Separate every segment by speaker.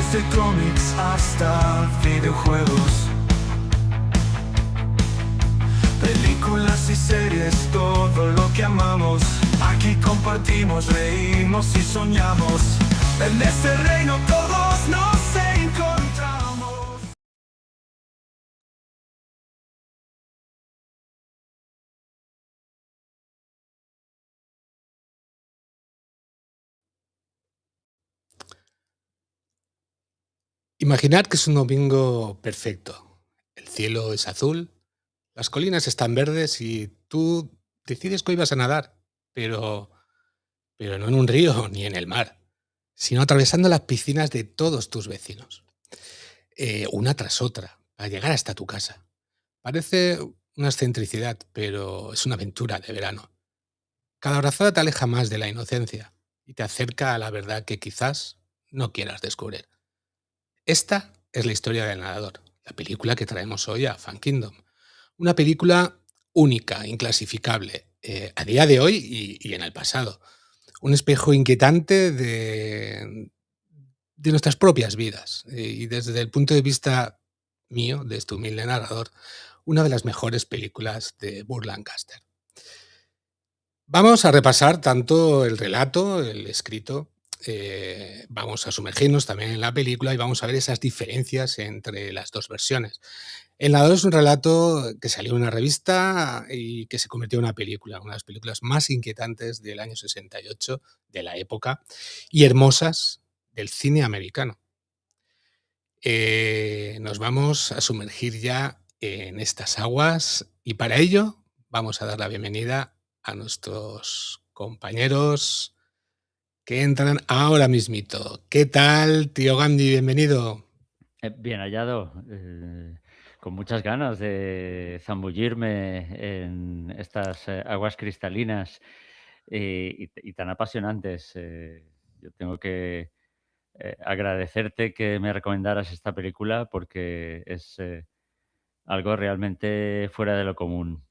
Speaker 1: Desde cómics hasta videojuegos, películas y series, todo lo que amamos. Aquí compartimos, reímos y soñamos. En este reino todos nos encontramos.
Speaker 2: Imaginad que es un domingo perfecto. El cielo es azul, las colinas están verdes y tú decides que hoy vas a nadar, pero, pero no en un río ni en el mar, sino atravesando las piscinas de todos tus vecinos, una tras otra, para llegar hasta tu casa. Parece una excentricidad, pero es una aventura de verano. Cada abrazada te aleja más de la inocencia y te acerca a la verdad que quizás no quieras descubrir. Esta es la historia del nadador, la película que traemos hoy a Fan Kingdom. Una película única, inclasificable, a día de hoy y en el pasado. Un espejo inquietante de nuestras propias vidas. Y desde el punto de vista mío, de este humilde narrador, una de las mejores películas de Burt Lancaster. Vamos a repasar tanto el relato, el escrito, vamos a sumergirnos también en la película y vamos a ver esas diferencias entre las dos versiones. El nadador es un relato que salió en una revista y que se convirtió en una película, una de las películas más inquietantes del año 68, de la época, y hermosas del cine americano. Nos vamos a sumergir ya en estas aguas y para ello vamos a dar la bienvenida a nuestros compañeros que entran ahora mismito. ¿Qué tal, tío Gandhi? Bienvenido.
Speaker 3: Bien hallado, con muchas ganas de zambullirme en estas aguas cristalinas y tan apasionantes. Yo tengo que agradecerte que me recomendaras esta película porque es algo realmente fuera de lo común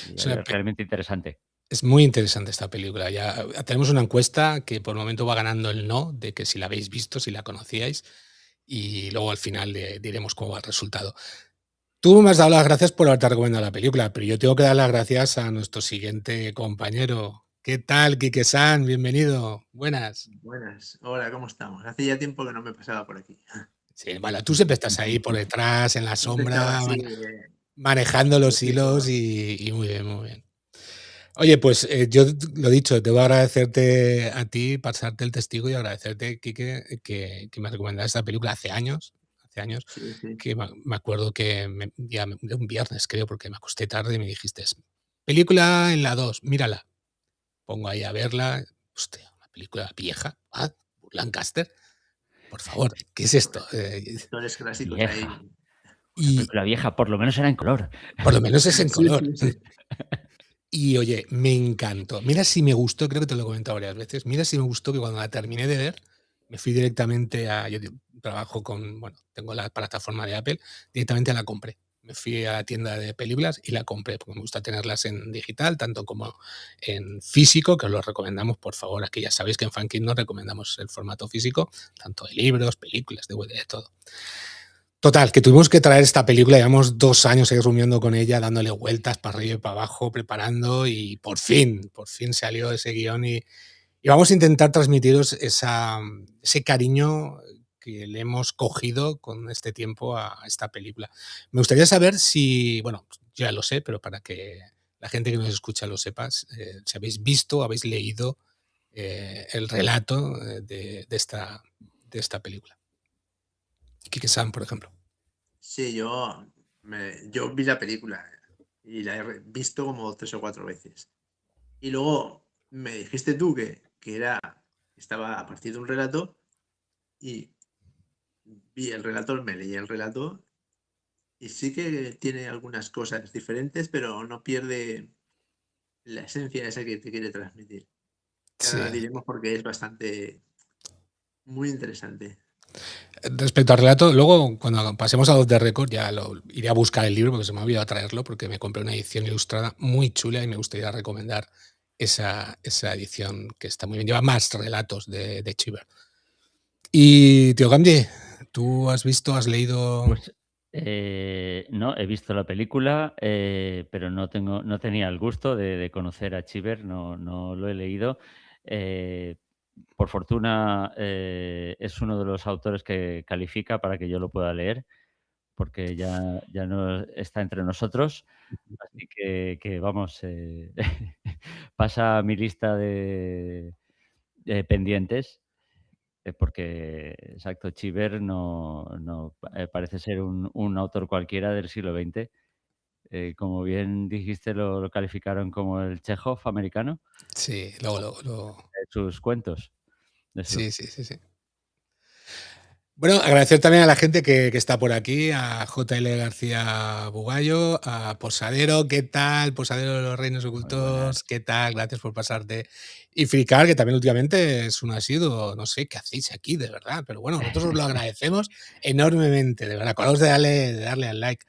Speaker 3: y
Speaker 2: Es, una
Speaker 3: realmente interesante.
Speaker 2: es muy interesante esta película. Ya tenemos una encuesta que por el momento va ganando el no, de que si la habéis visto, si la conocíais, y luego al final diremos cómo va el resultado. Tú me has dado las gracias por haberte recomendado la película, pero yo tengo que dar las gracias a nuestro siguiente compañero. ¿Qué tal, Quique-san? Bienvenido. Buenas.
Speaker 4: Buenas, hola, ¿cómo estamos? Hace ya tiempo que no me pasaba por aquí.
Speaker 2: Sí, vale, tú siempre estás ahí por detrás, en la
Speaker 4: Siempre estaba
Speaker 2: sombra,
Speaker 4: así,
Speaker 2: manejando
Speaker 4: de
Speaker 2: los
Speaker 4: fijo.
Speaker 2: hilos y muy bien, muy bien. Oye, pues yo lo dicho, debo agradecerte a ti, pasarte el testigo y agradecerte, Quique, que me recomendaste esta película hace años,
Speaker 4: Sí, sí.
Speaker 2: que me acuerdo que de un viernes, creo, porque me acosté tarde y me dijiste, película en la 2 mírala. Pongo ahí a verla, hostia, una película vieja, Lancaster, por favor, ¿qué es esto?
Speaker 4: Actores clásicos
Speaker 3: Vieja,
Speaker 4: ahí.
Speaker 3: una
Speaker 2: Y
Speaker 3: película vieja, por lo menos era en color.
Speaker 2: por lo menos es en
Speaker 4: Sí,
Speaker 2: color.
Speaker 4: sí, sí.
Speaker 2: Y oye, me encantó. Mira si me gustó, creo que te lo he comentado varias veces. Mira si me gustó que cuando la terminé de ver, me fui directamente a. Trabajo con. Bueno, tengo la plataforma de Apple, directamente la compré. Me fui a la tienda de películas y la compré, porque me gusta tenerlas en digital, tanto como en físico, que os lo recomendamos, por favor. Aquí ya sabéis que en Funkin nos recomendamos el formato físico, tanto de libros, películas, DVD, de todo. Total, que tuvimos que traer esta película, llevamos 2 años ahí rumiando con ella, dándole vueltas para arriba y para abajo, preparando y por fin salió ese guión y vamos a intentar transmitiros ese cariño que le hemos cogido con este tiempo a esta película. Me gustaría saber si, bueno, yo ya lo sé, pero para que la gente que nos escucha lo sepas, si habéis visto o habéis leído el relato de esta película. Kike-san, por ejemplo.
Speaker 4: Sí, yo vi la película y la he visto como 3 o 4 veces. Y luego me dijiste tú que estaba a partir de un relato y vi el relato, me leí el relato y sí que tiene algunas cosas diferentes, pero no pierde la esencia esa que te quiere transmitir. Que ahora la
Speaker 2: Sí.
Speaker 4: diremos porque es bastante, muy interesante.
Speaker 2: Respecto al relato, luego cuando pasemos a los de récord ya iré a buscar el libro porque se me ha olvidado traerlo porque me compré una edición ilustrada muy chula y me gustaría recomendar esa edición que está muy bien. Lleva más relatos de Chiver. Y tío Gamji, ¿Tú has visto, has leído?
Speaker 3: Pues no, he visto la película, pero no tenía el gusto de conocer a Cheever, no lo he leído. Eh, por fortuna, es uno de los autores que califica para que yo lo pueda leer, porque ya no está entre nosotros. Así que vamos, pasa a mi lista de pendientes, porque, exacto, Cheever no parece ser un autor cualquiera del siglo XX. Como bien dijiste, lo calificaron como el Chekhov americano,
Speaker 2: Sí,
Speaker 3: de sus cuentos, de sus
Speaker 2: sí, sí, sí, sí. Bueno, agradecer también a la gente que está por aquí, a JL García Bugallo, a Posadero, ¿qué tal? Posadero de los Reinos
Speaker 3: muy
Speaker 2: Ocultos,
Speaker 3: buenas.
Speaker 2: ¿qué tal? Gracias por pasarte. Y Fricar, que también últimamente es un asiduo, no sé qué hacéis aquí, de verdad, pero bueno, nosotros os lo agradecemos enormemente, de verdad. Acordaos de darle al like.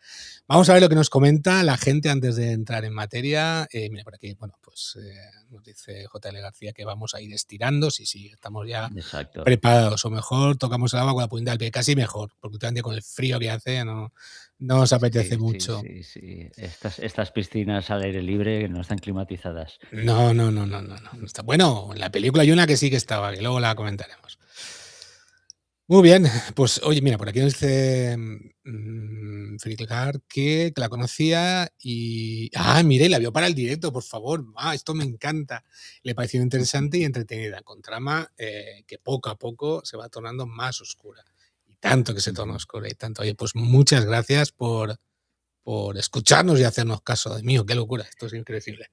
Speaker 2: Vamos a ver lo que nos comenta la gente antes de entrar en materia. Mira, por aquí, bueno, pues nos dice JL García que vamos a ir estirando. Sí, estamos ya
Speaker 3: Exacto.
Speaker 2: preparados, o mejor tocamos el agua con la punta del pie, casi mejor, porque últimamente con el frío que hace no nos apetece
Speaker 3: Sí, sí,
Speaker 2: mucho.
Speaker 3: sí, sí. Estas piscinas al aire libre no están climatizadas.
Speaker 2: No está. Bueno, en la película hay una que sí que estaba, que luego la comentaremos. Muy bien, pues oye, mira, por aquí nos dice Fricar que la conocía y... Ah, mire, la vio para el directo, por favor. Ah, esto me encanta. Le pareció interesante y entretenida, con trama que poco a poco se va tornando más oscura. Y tanto que se torna oscura y tanto. Oye, pues muchas gracias por escucharnos y hacernos caso. Dios mío, qué locura, esto es increíble.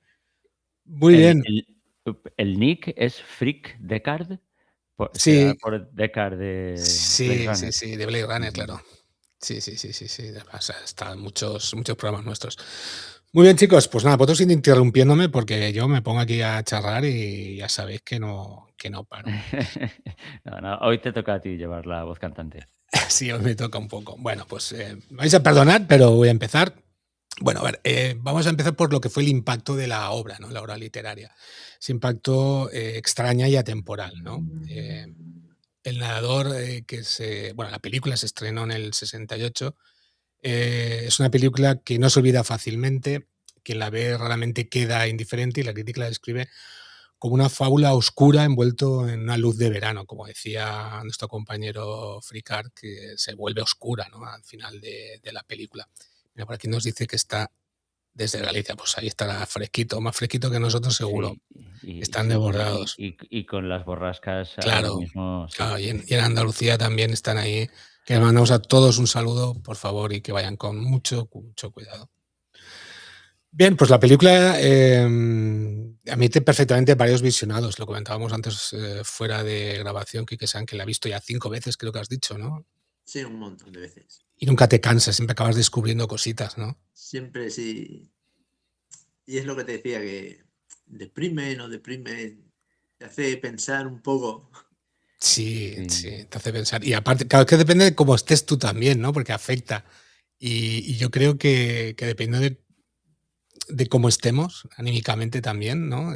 Speaker 2: Muy
Speaker 3: El,
Speaker 2: bien.
Speaker 3: el, el nick es Freak Deckard. Será
Speaker 2: Sí,
Speaker 3: por Deckard de Blade
Speaker 2: sí, sí,
Speaker 3: Runner.
Speaker 2: sí, de Blade Runner,
Speaker 3: Ujú.
Speaker 2: claro. Sí. O sea, están muchos programas nuestros. Muy bien, chicos, pues nada, vosotros ir interrumpiéndome porque yo me pongo aquí a charrar y ya sabéis que no paro.
Speaker 3: No, hoy te toca a ti llevar la voz cantante.
Speaker 2: Sí, hoy me toca un poco. Bueno, pues me vais a perdonar, pero voy a empezar. Bueno, a ver, vamos a empezar por lo que fue el impacto de la obra, ¿no? La obra literaria. Ese impacto extraña y atemporal, ¿no? El narrador bueno, la película se estrenó en el 68. Es una película que no se olvida fácilmente, quien la ve raramente queda indiferente y la crítica la describe como una fábula oscura envuelto en una luz de verano, como decía nuestro compañero Fricard, que se vuelve oscura, ¿no? Al final de la película. Mira, por aquí nos dice que está desde Galicia, pues ahí estará fresquito, más fresquito que nosotros seguro.
Speaker 3: Sí, y,
Speaker 2: Están
Speaker 3: sí,
Speaker 2: desbordados.
Speaker 3: y con las borrascas ahora
Speaker 2: Claro,
Speaker 3: mismo, sí.
Speaker 2: claro, y en Andalucía también están ahí. Que les mandamos a todos un saludo, por favor, y que vayan con mucho cuidado. Bien, pues la película admite perfectamente varios visionados. Lo comentábamos antes fuera de grabación, que San, que la ha visto ya 5 veces, creo que has dicho, ¿no?
Speaker 4: Sí, un montón de veces.
Speaker 2: Y nunca te cansas, siempre acabas descubriendo cositas, ¿no?
Speaker 4: Siempre sí. Y es lo que te decía, que deprime, no deprime, te hace pensar un poco.
Speaker 2: Sí,
Speaker 3: Sí.
Speaker 2: te hace pensar. Y aparte, claro, es que depende de cómo estés tú también, ¿no? Porque afecta. Y yo creo que depende de cómo estemos anímicamente también, ¿no?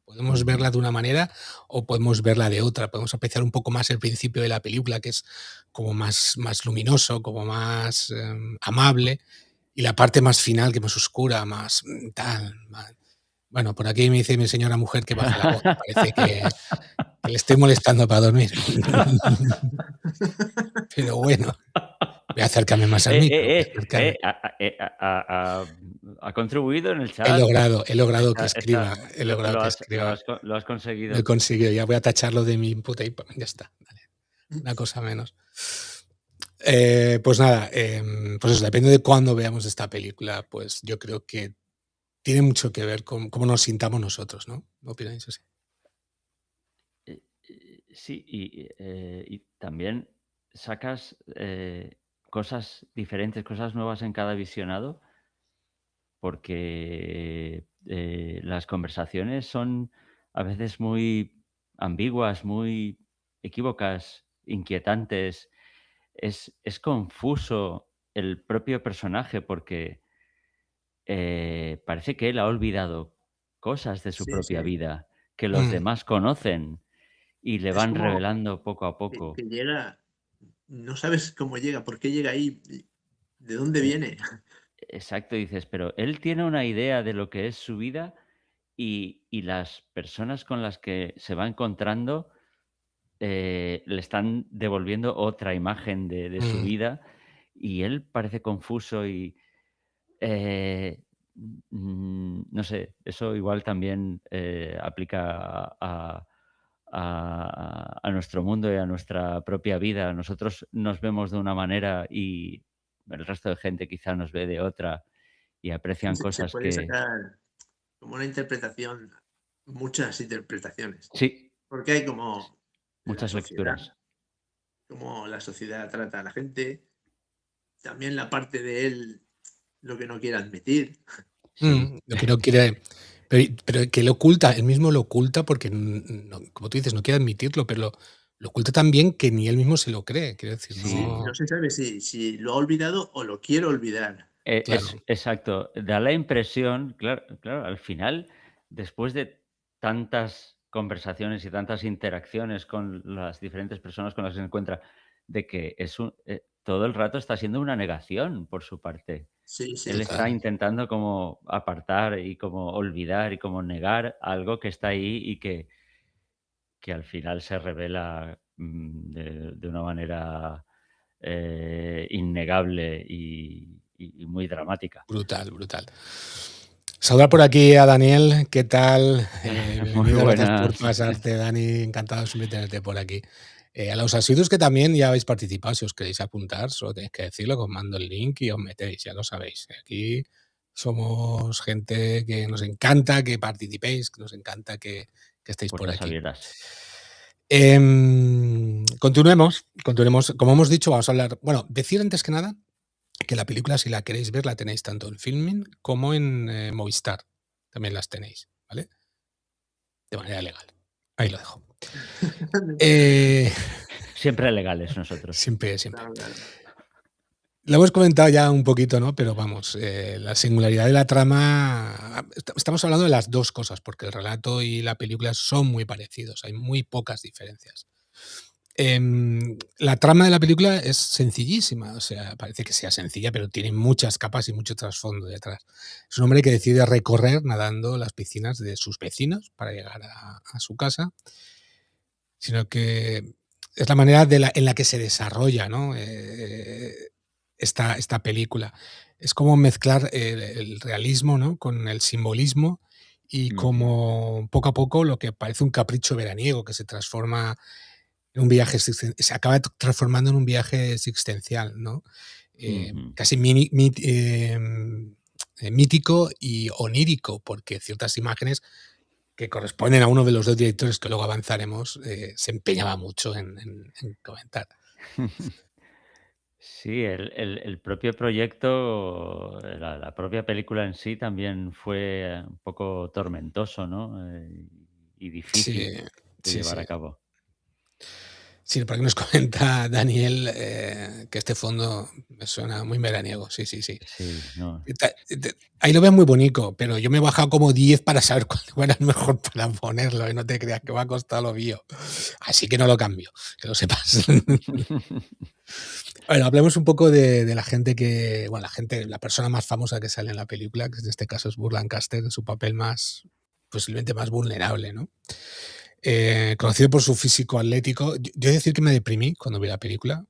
Speaker 2: Podemos verla de una manera o podemos verla de otra. Podemos apreciar un poco más el principio de la película, que es como más luminoso, como más amable, y la parte más final, que es más oscura, más tal. Bueno, por aquí me dice mi señora mujer que baje la voz. Parece que le estoy molestando para dormir. Pero bueno, voy a acercarme más al micro. Voy a acercarme.
Speaker 3: Ha contribuido en el
Speaker 2: He
Speaker 3: chat.
Speaker 2: logrado que escriba. He logrado que escriba.
Speaker 3: Lo has
Speaker 2: Lo
Speaker 3: conseguido.
Speaker 2: he conseguido. Ya voy a tacharlo de mi input ahí. Ya está. Vale. Una cosa menos. Pues nada, pues eso, depende de cuándo veamos esta película, pues yo creo que tiene mucho que ver con cómo nos sintamos nosotros, ¿no? ¿No opináis así?
Speaker 3: Sí, y también sacas cosas diferentes, cosas nuevas en cada visionado, porque las conversaciones son a veces muy ambiguas, muy equívocas, inquietantes. Es confuso el propio personaje porque parece que él ha olvidado cosas de su
Speaker 4: Sí,
Speaker 3: propia
Speaker 4: sí.
Speaker 3: vida que los
Speaker 2: Mm,
Speaker 3: demás conocen y le
Speaker 4: Es
Speaker 3: van
Speaker 4: como
Speaker 3: revelando poco a
Speaker 4: que
Speaker 3: poco.
Speaker 4: llega, no sabes cómo llega, por qué llega ahí, de dónde viene.
Speaker 3: Exacto, dices, pero él tiene una idea de lo que es su vida y las personas con las que se va encontrando le están devolviendo otra imagen de su
Speaker 2: Mm,
Speaker 3: vida y él parece confuso y eh, no sé, eso igual también aplica a nuestro mundo y a nuestra propia vida. Nosotros nos vemos de una manera y el resto de gente quizá nos ve de otra y aprecian
Speaker 4: Se
Speaker 3: cosas
Speaker 4: puede
Speaker 3: que
Speaker 4: sacar como una interpretación, muchas interpretaciones,
Speaker 3: sí,
Speaker 4: porque hay como la
Speaker 3: muchas
Speaker 4: sociedad,
Speaker 3: lecturas.
Speaker 4: cómo la sociedad trata a la gente, también la parte de él, lo que no quiere admitir.
Speaker 3: Sí,
Speaker 2: lo que no quiere, pero que lo oculta, él mismo lo oculta porque, como tú dices, no quiere admitirlo, pero lo oculta también que ni él mismo se lo cree. Quiero decir,
Speaker 4: Sí,
Speaker 3: sí.
Speaker 4: no
Speaker 2: no,
Speaker 4: se sabe si lo ha olvidado o lo quiere olvidar.
Speaker 3: Es
Speaker 2: claro.
Speaker 3: exacto. Da la impresión, claro, al final, después de tantas conversaciones y tantas interacciones con las diferentes personas con las que se encuentra, de que todo el rato está siendo una negación por su parte.
Speaker 4: Sí, sí,
Speaker 3: Él está
Speaker 2: Total.
Speaker 3: intentando como apartar y como olvidar y como negar algo que está ahí y que al final se revela, de una manera, innegable y muy dramática.
Speaker 2: Brutal, brutal. Saludar por aquí a Daniel, ¿qué tal?
Speaker 3: Muy
Speaker 2: Bienvenido, gracias por
Speaker 3: buenas.
Speaker 2: pasarte, Dani, encantado siempre de tenerte por aquí. A los asiduos que también ya habéis participado, si os queréis apuntar, solo tenéis que decirlo, que os mando el link y os metéis, ya lo sabéis. Aquí somos gente que nos encanta que participéis, que nos encanta que estéis por
Speaker 3: Puertas
Speaker 2: aquí.
Speaker 3: abiertas.
Speaker 2: Continuemos. Como hemos dicho, vamos a hablar. Bueno, decir antes que nada que la película, si la queréis ver, la tenéis tanto en Filmin como en Movistar. También las tenéis, ¿vale? De manera legal. Ahí lo dejo.
Speaker 4: De manera legal.
Speaker 3: Siempre legales nosotros.
Speaker 2: Siempre, siempre.
Speaker 4: Claro, claro.
Speaker 2: Lo hemos comentado ya un poquito, ¿no? Pero vamos, la singularidad de la trama. Estamos hablando de las dos cosas, porque el relato y la película son muy parecidos, hay muy pocas diferencias. La trama de la película es sencillísima, o sea, parece que sea sencilla, pero tiene muchas capas y mucho trasfondo detrás. Es un hombre que decide recorrer nadando las piscinas de sus vecinos para llegar a su casa, sino que es la manera en la que se desarrolla, ¿no? Esta película. Es como mezclar el realismo, ¿no? Con el simbolismo y
Speaker 3: Ujú,
Speaker 2: como poco a poco lo que parece un capricho veraniego que se transforma en un viaje, se acaba transformando en un viaje existencial, ¿no?
Speaker 3: ujú.
Speaker 2: Casi mítico y onírico, porque ciertas imágenes que corresponden a uno de los dos directores que luego avanzaremos, se empeñaba mucho en comentar.
Speaker 3: Sí, el propio proyecto, la propia película en sí también fue un poco tormentoso, ¿no? Y
Speaker 2: Sí,
Speaker 3: difícil de
Speaker 2: sí,
Speaker 3: llevar
Speaker 2: sí.
Speaker 3: a cabo.
Speaker 2: Sí, por aquí nos comenta Daniel que este fondo me suena muy veraniego. Sí, sí, sí.
Speaker 3: Sí, no.
Speaker 2: Ahí lo ves muy bonito, pero yo me he bajado como 10 para saber cuál era el mejor para ponerlo y no te creas que me ha costado lo mío. Así que no lo cambio, que lo sepas. Bueno, hablemos un poco de la gente bueno, la persona más famosa que sale en la película, que en este caso es Burt Lancaster, en su papel posiblemente más vulnerable, ¿no? Conocido por su físico atlético. Yo he de decir que me deprimí cuando vi la película.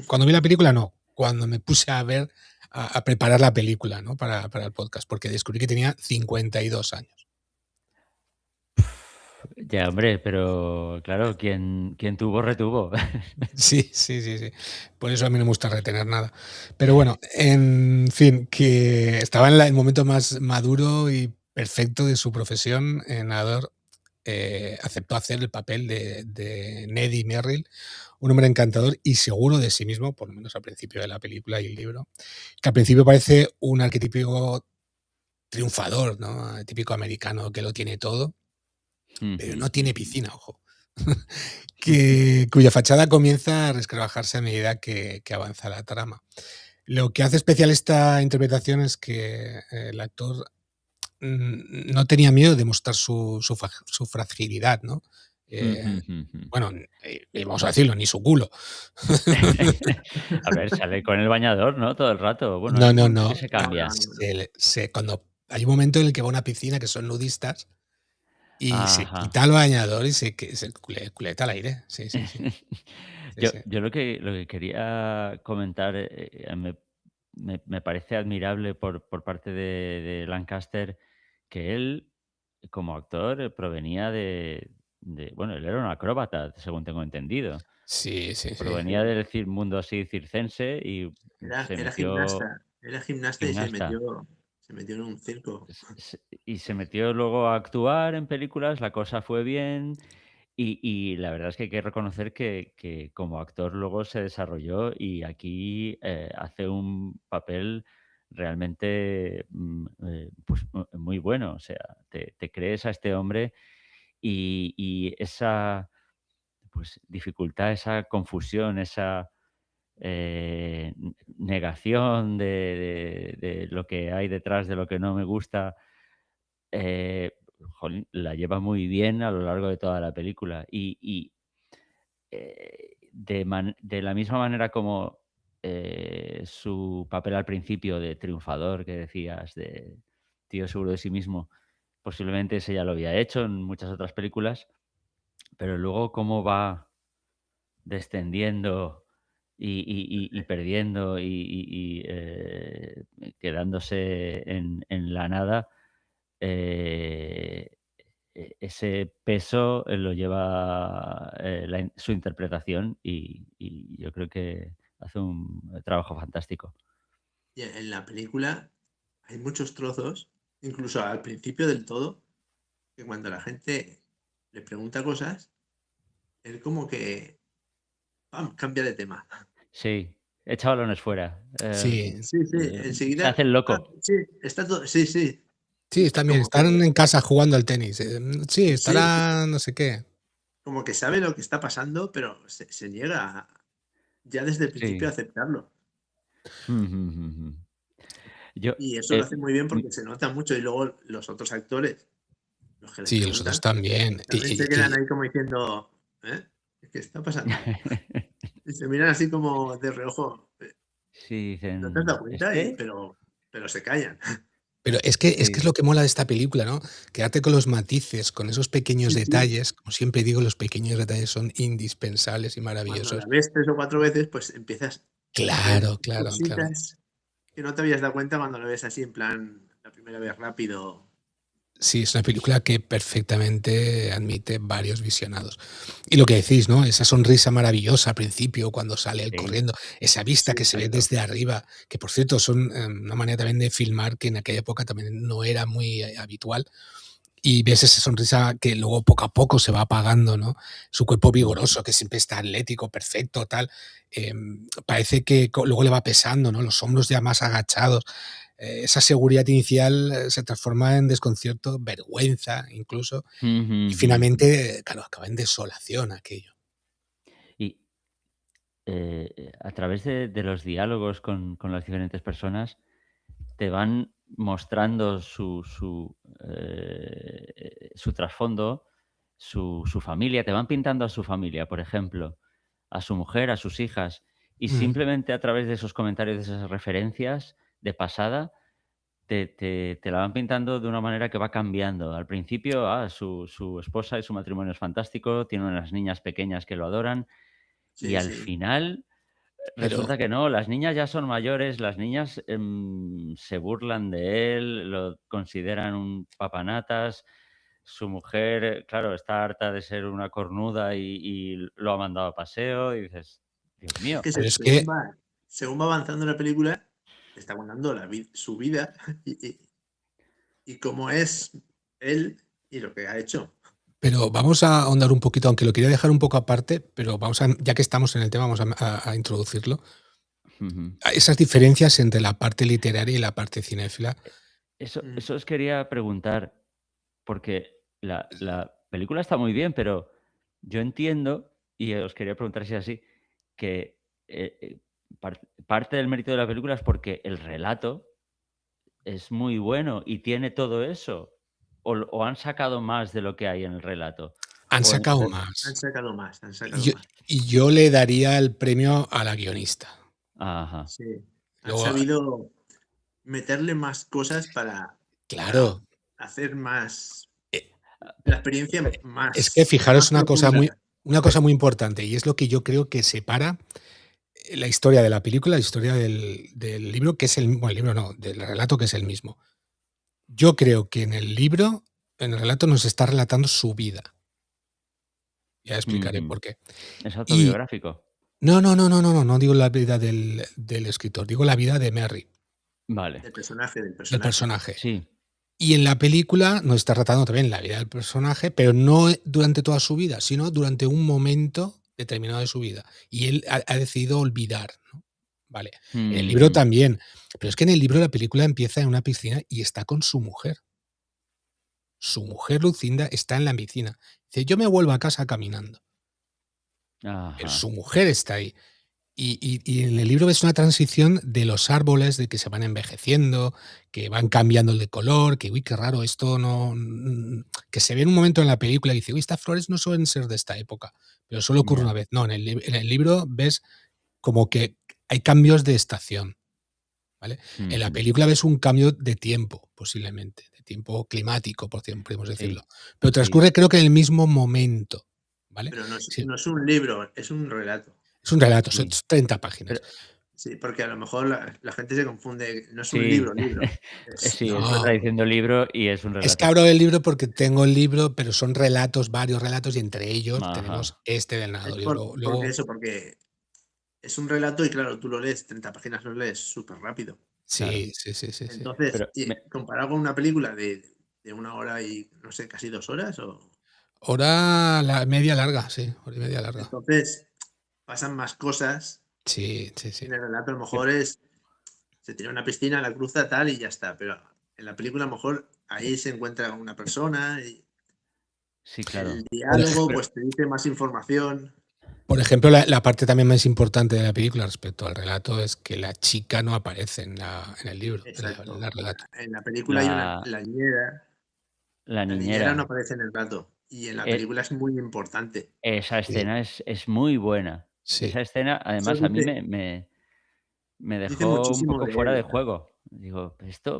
Speaker 2: Cuando vi la película, no. Cuando me puse a ver, a preparar la película, ¿no? Para el podcast, porque descubrí que tenía 52 años.
Speaker 3: Ya, hombre, pero claro, quien tuvo, retuvo.
Speaker 2: Sí, sí, sí, sí. Por eso a mí no me gusta retener nada. Pero bueno, en fin, que estaba en el momento más maduro y perfecto de su profesión. Nadador aceptó hacer el papel de Neddy Merrill, un hombre encantador y seguro de sí mismo, por lo menos al principio de la película y el libro, que al principio parece un arquetípico triunfador, ¿no? El típico americano que lo tiene todo, pero
Speaker 3: Ujú,
Speaker 2: no tiene
Speaker 3: ujú.
Speaker 2: piscina, ojo. Cuya fachada comienza a resquebrajarse a medida que avanza la trama. Lo que hace especial esta interpretación es que el actor no tenía miedo de mostrar su fragilidad, ¿no? Eh, bueno, vamos a decirlo, ni su culo.
Speaker 3: A ver, sale con el bañador, ¿no? Todo el rato. Bueno,
Speaker 2: No,
Speaker 3: hay un
Speaker 2: no,
Speaker 3: momento que
Speaker 2: no.
Speaker 3: se
Speaker 4: No,
Speaker 3: cambia.
Speaker 2: Cuando hay un momento en el que va a una piscina que son nudistas y se
Speaker 3: Ajá.
Speaker 2: quita el bañador y se culeta al aire. Sí, sí, sí. Sí,
Speaker 3: Yo,
Speaker 2: sí.
Speaker 3: yo lo que quería comentar, me parece admirable por parte de Lancaster que él, como actor, provenía bueno, él era un acróbata, según tengo entendido.
Speaker 2: Sí, sí, sí.
Speaker 3: Provenía del mundo así circense y
Speaker 4: Era,
Speaker 3: se
Speaker 4: era
Speaker 3: metió
Speaker 4: gimnasta. Era gimnasta y
Speaker 3: gimnasta.
Speaker 4: se metió en un circo.
Speaker 3: Y se metió luego a actuar en películas, la cosa fue bien y la verdad es que hay que reconocer que como actor luego se desarrolló y aquí hace un papel realmente pues, muy bueno. O sea, te crees a este hombre y esa pues, dificultad, esa confusión, esa negación de lo que hay detrás de lo que no me gusta, eh, jolín, la lleva muy bien a lo largo de toda la película. De la misma manera como su papel al principio de triunfador que decías, de tío seguro de sí mismo, posiblemente ese ya lo había hecho en muchas otras películas, pero luego cómo va descendiendo y perdiendo quedándose en la nada, eh, ese peso lo lleva su interpretación y yo creo que hace un trabajo fantástico.
Speaker 4: Y en la película hay muchos trozos, incluso al principio del todo, que cuando la gente le pregunta cosas, él como que ¡pam! Cambia de tema.
Speaker 3: Sí, echa balones fuera.
Speaker 2: Sí,
Speaker 4: Sí, sí,
Speaker 3: Se
Speaker 4: enseguida.
Speaker 3: hace el loco.
Speaker 4: Sí, está todo. Sí, sí.
Speaker 2: sí, están bien.
Speaker 4: Como que,
Speaker 2: Están en casa jugando al tenis. Sí,
Speaker 4: sí,
Speaker 2: estará no sé qué.
Speaker 4: como que sabe lo que está pasando, pero se niega ya desde el principio a
Speaker 3: Sí.
Speaker 4: aceptarlo.
Speaker 3: Yo,
Speaker 4: Y eso lo
Speaker 3: eh,
Speaker 4: hace muy bien
Speaker 3: mm,
Speaker 4: porque se nota mucho. Y luego los otros actores, los que le
Speaker 2: Sí, los otros
Speaker 4: preguntan,
Speaker 2: también.
Speaker 4: también se quedan ahí como diciendo, ¿eh? ¿Qué está pasando? Y se miran así como de reojo.
Speaker 3: sí,
Speaker 4: ¿No te has dado
Speaker 3: dicen,
Speaker 4: cuenta?
Speaker 3: ¿este?
Speaker 4: Pero se callan.
Speaker 2: Pero es que es
Speaker 3: Sí,
Speaker 2: lo que mola de esta película, ¿no? Quedarte con los matices, con esos pequeños
Speaker 4: Sí, sí.
Speaker 2: detalles. Como siempre digo, los pequeños detalles son indispensables y
Speaker 4: Cuando la
Speaker 2: maravillosos.
Speaker 4: ves 3 o 4 veces, pues empiezas a ver
Speaker 2: Claro, claro, claro.
Speaker 4: cositas que no te habías dado cuenta cuando lo ves así en plan la primera vez rápido.
Speaker 2: Sí, es una película que perfectamente admite varios visionados. Y lo que decís, ¿no? Esa sonrisa maravillosa al principio, cuando sale él
Speaker 3: sí,
Speaker 2: corriendo, esa vista
Speaker 4: Sí,
Speaker 2: que se ve
Speaker 3: exacto.
Speaker 2: desde arriba, que por cierto son una manera también de filmar que en aquella época también no era muy habitual. Y ves esa sonrisa que luego poco a poco se va apagando, ¿no? Su cuerpo vigoroso, que siempre está atlético, perfecto, tal. Parece que luego le va pesando, ¿no? Los hombros ya más agachados. Esa seguridad inicial se transforma en desconcierto, vergüenza incluso, y finalmente, claro, acaba en desolación aquello.
Speaker 3: Y a través de los diálogos con las diferentes personas, te van mostrando su trasfondo, su familia, te van pintando a su familia, por ejemplo, a su mujer, a sus hijas, y
Speaker 2: Ujú.
Speaker 3: simplemente a través de esos comentarios, de esas referencias de pasada, te la van pintando de una manera que va cambiando. Al principio, su esposa y su matrimonio es fantástico, tiene unas niñas pequeñas que lo adoran, y
Speaker 4: Sí,
Speaker 3: al
Speaker 4: sí.
Speaker 3: final
Speaker 2: Pero,
Speaker 3: resulta que no, las niñas ya son mayores, las niñas, se burlan de él, lo consideran un papanatas, su mujer, claro, está harta de ser una cornuda y lo ha mandado a paseo, y dices: "Dios
Speaker 4: Es
Speaker 3: mío".
Speaker 4: que
Speaker 2: pero es que,
Speaker 4: según va avanzando la película, te está contando su vida y cómo es él y lo que ha hecho.
Speaker 2: pero vamos a ahondar un poquito, aunque lo quería dejar un poco aparte, pero vamos a, ya que estamos en el tema, vamos a introducirlo.
Speaker 3: Ujú.
Speaker 2: Esas diferencias entre la parte literaria y la parte cinéfila.
Speaker 3: Eso os quería preguntar, porque la película está muy bien, pero yo entiendo, y os quería preguntar si es así, que, parte del mérito de la película es porque el relato es muy bueno y tiene todo eso, o han sacado más de lo que hay en el relato.
Speaker 2: Han
Speaker 3: O en-
Speaker 2: sacado
Speaker 3: o-
Speaker 2: más.
Speaker 4: Han sacado más, han
Speaker 2: Y
Speaker 4: sacado
Speaker 2: yo,
Speaker 4: más.
Speaker 2: y yo le daría el premio a la guionista.
Speaker 3: Ajá.
Speaker 4: Sí. Han
Speaker 2: Luego,
Speaker 4: sabido meterle más cosas para
Speaker 2: claro,
Speaker 4: hacer más
Speaker 2: eh,
Speaker 4: la experiencia
Speaker 2: es que
Speaker 4: más
Speaker 2: fijaros
Speaker 4: profunda.
Speaker 2: una cosa muy importante, y es lo que yo creo que separa la historia de la película, la historia del libro, que es el libro no, del relato, que es el mismo. Yo creo que en el relato nos está relatando su vida. Ya explicaré
Speaker 3: Ujú.
Speaker 2: por qué.
Speaker 3: ¿Es
Speaker 2: Y
Speaker 3: autobiográfico?
Speaker 2: no digo la vida del escritor, digo la vida de Merry,
Speaker 3: Vale.
Speaker 4: Del personaje, del
Speaker 2: del
Speaker 4: personaje.
Speaker 2: personaje.
Speaker 3: Sí.
Speaker 2: Y en la película nos está tratando también la vida del personaje, pero no durante toda su vida, sino durante un momento determinado de su vida. Y él ha decidido olvidar, ¿no? Vale. En el libro
Speaker 3: Ujú.
Speaker 2: también. Pero es que en el libro la película empieza en una piscina y está con su mujer. Su mujer Lucinda está en la piscina. Dice, yo me vuelvo a casa caminando. Pero
Speaker 3: Ajá.
Speaker 2: su mujer está ahí. Y en el libro ves una transición de los árboles, de que se van envejeciendo, que van cambiando de color, que uy, qué raro, esto no. Que se ve en un momento en la película y dice, uy, estas flores no suelen ser de esta época, pero solo ocurre
Speaker 3: Ya.
Speaker 2: una vez. No, en el libro ves como que hay cambios de estación, ¿vale? En la
Speaker 3: Ujú.
Speaker 2: película ves un cambio de tiempo, posiblemente, de tiempo climático, podemos decirlo.
Speaker 3: Sí.
Speaker 2: Pero
Speaker 3: Sí.
Speaker 2: transcurre, creo que en el mismo momento, ¿vale?
Speaker 4: Pero no
Speaker 2: Sí,
Speaker 4: es un libro, es un relato.
Speaker 2: es un relato, son
Speaker 3: Sí.
Speaker 2: 30 páginas.
Speaker 3: Pero
Speaker 4: Sí, porque a lo mejor la gente se confunde. No es un
Speaker 3: sí.
Speaker 4: libro, libro. Es
Speaker 3: Sí,
Speaker 4: un
Speaker 2: No.
Speaker 3: está
Speaker 4: relato.
Speaker 3: diciendo libro y es un
Speaker 2: Es que
Speaker 3: relato.
Speaker 2: hablo del libro porque tengo el libro, pero son relatos, varios relatos, y entre ellos tenemos
Speaker 3: Ajá.
Speaker 2: este del
Speaker 4: Es
Speaker 2: narrador. Y
Speaker 4: porque
Speaker 2: luego
Speaker 4: eso, porque es un relato y claro, tú lo lees, 30 páginas lo lees súper rápido.
Speaker 3: Claro.
Speaker 2: sí.
Speaker 4: Entonces,
Speaker 3: Pero me
Speaker 4: comparado con una película de 1 hora y, no sé, casi 2 horas,
Speaker 2: Hora media larga, sí, hora y media larga.
Speaker 4: entonces pasan más cosas.
Speaker 2: Sí.
Speaker 4: En el relato a lo
Speaker 3: que
Speaker 4: mejor se tira a una piscina, la cruza tal y ya está, pero en la película a lo mejor ahí se encuentra una persona y
Speaker 3: sí,
Speaker 4: el
Speaker 3: claro.
Speaker 2: Por,
Speaker 4: diálogo
Speaker 3: Pero
Speaker 4: pues te dice más información.
Speaker 2: por ejemplo, la parte también más importante de la película respecto al relato es que la chica no aparece en el libro, en
Speaker 4: Exacto.
Speaker 2: el relato.
Speaker 4: En la película hay
Speaker 3: la
Speaker 4: la niñera.
Speaker 3: la
Speaker 4: La niñera no
Speaker 3: niñera,
Speaker 4: aparece en el relato y en la
Speaker 3: e
Speaker 4: película es muy importante.
Speaker 3: esa
Speaker 2: Sí,
Speaker 3: escena es muy buena.
Speaker 2: sí.
Speaker 3: Esa escena,
Speaker 4: Eso
Speaker 3: además, a mí me
Speaker 4: dice
Speaker 3: dejó un
Speaker 4: muchísimo
Speaker 3: poco
Speaker 4: de
Speaker 3: fuera de
Speaker 4: él.
Speaker 3: juego. Digo: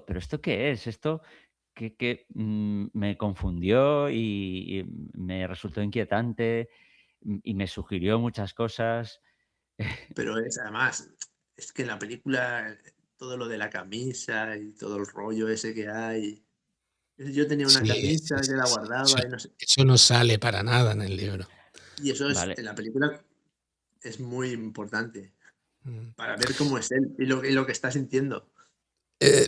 Speaker 3: pero esto qué es? Esto me confundió y me resultó inquietante, y me sugirió muchas cosas.
Speaker 4: Pero es además, es que en la película todo lo de la camisa y todo el rollo ese que hay. Yo tenía una camisa que la
Speaker 2: Eso,
Speaker 4: guardaba y no sé.
Speaker 2: eso no sale para nada en el libro.
Speaker 4: Y eso es,
Speaker 3: Vale.
Speaker 4: en la película es muy importante
Speaker 2: Mm.
Speaker 4: para ver cómo es él y lo que está sintiendo.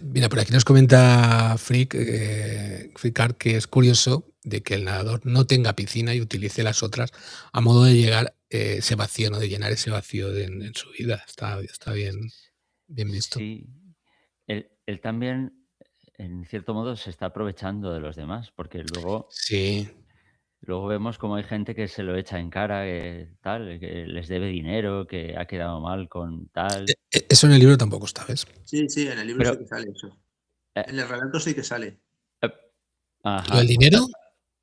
Speaker 2: Mira, por aquí nos comenta Frickart, que es curioso de que el nadador no tenga piscina y utilice las otras a modo de llegar ese vacío, ¿no? De llenar ese vacío en su vida. Está bien visto.
Speaker 3: Sí. Él también, en cierto modo, se está aprovechando de los demás, porque
Speaker 2: Sí.
Speaker 3: luego vemos cómo hay gente que se lo echa en cara, tal, que les debe dinero, que ha quedado mal con tal.
Speaker 2: Eso en el libro tampoco está, ¿ves?
Speaker 4: Sí, en el libro
Speaker 3: Pero,
Speaker 4: sí que sale eso.
Speaker 3: eh,
Speaker 4: En el relato sí que sale.
Speaker 3: eh,
Speaker 2: ¿Lo del
Speaker 3: ajá,
Speaker 2: dinero?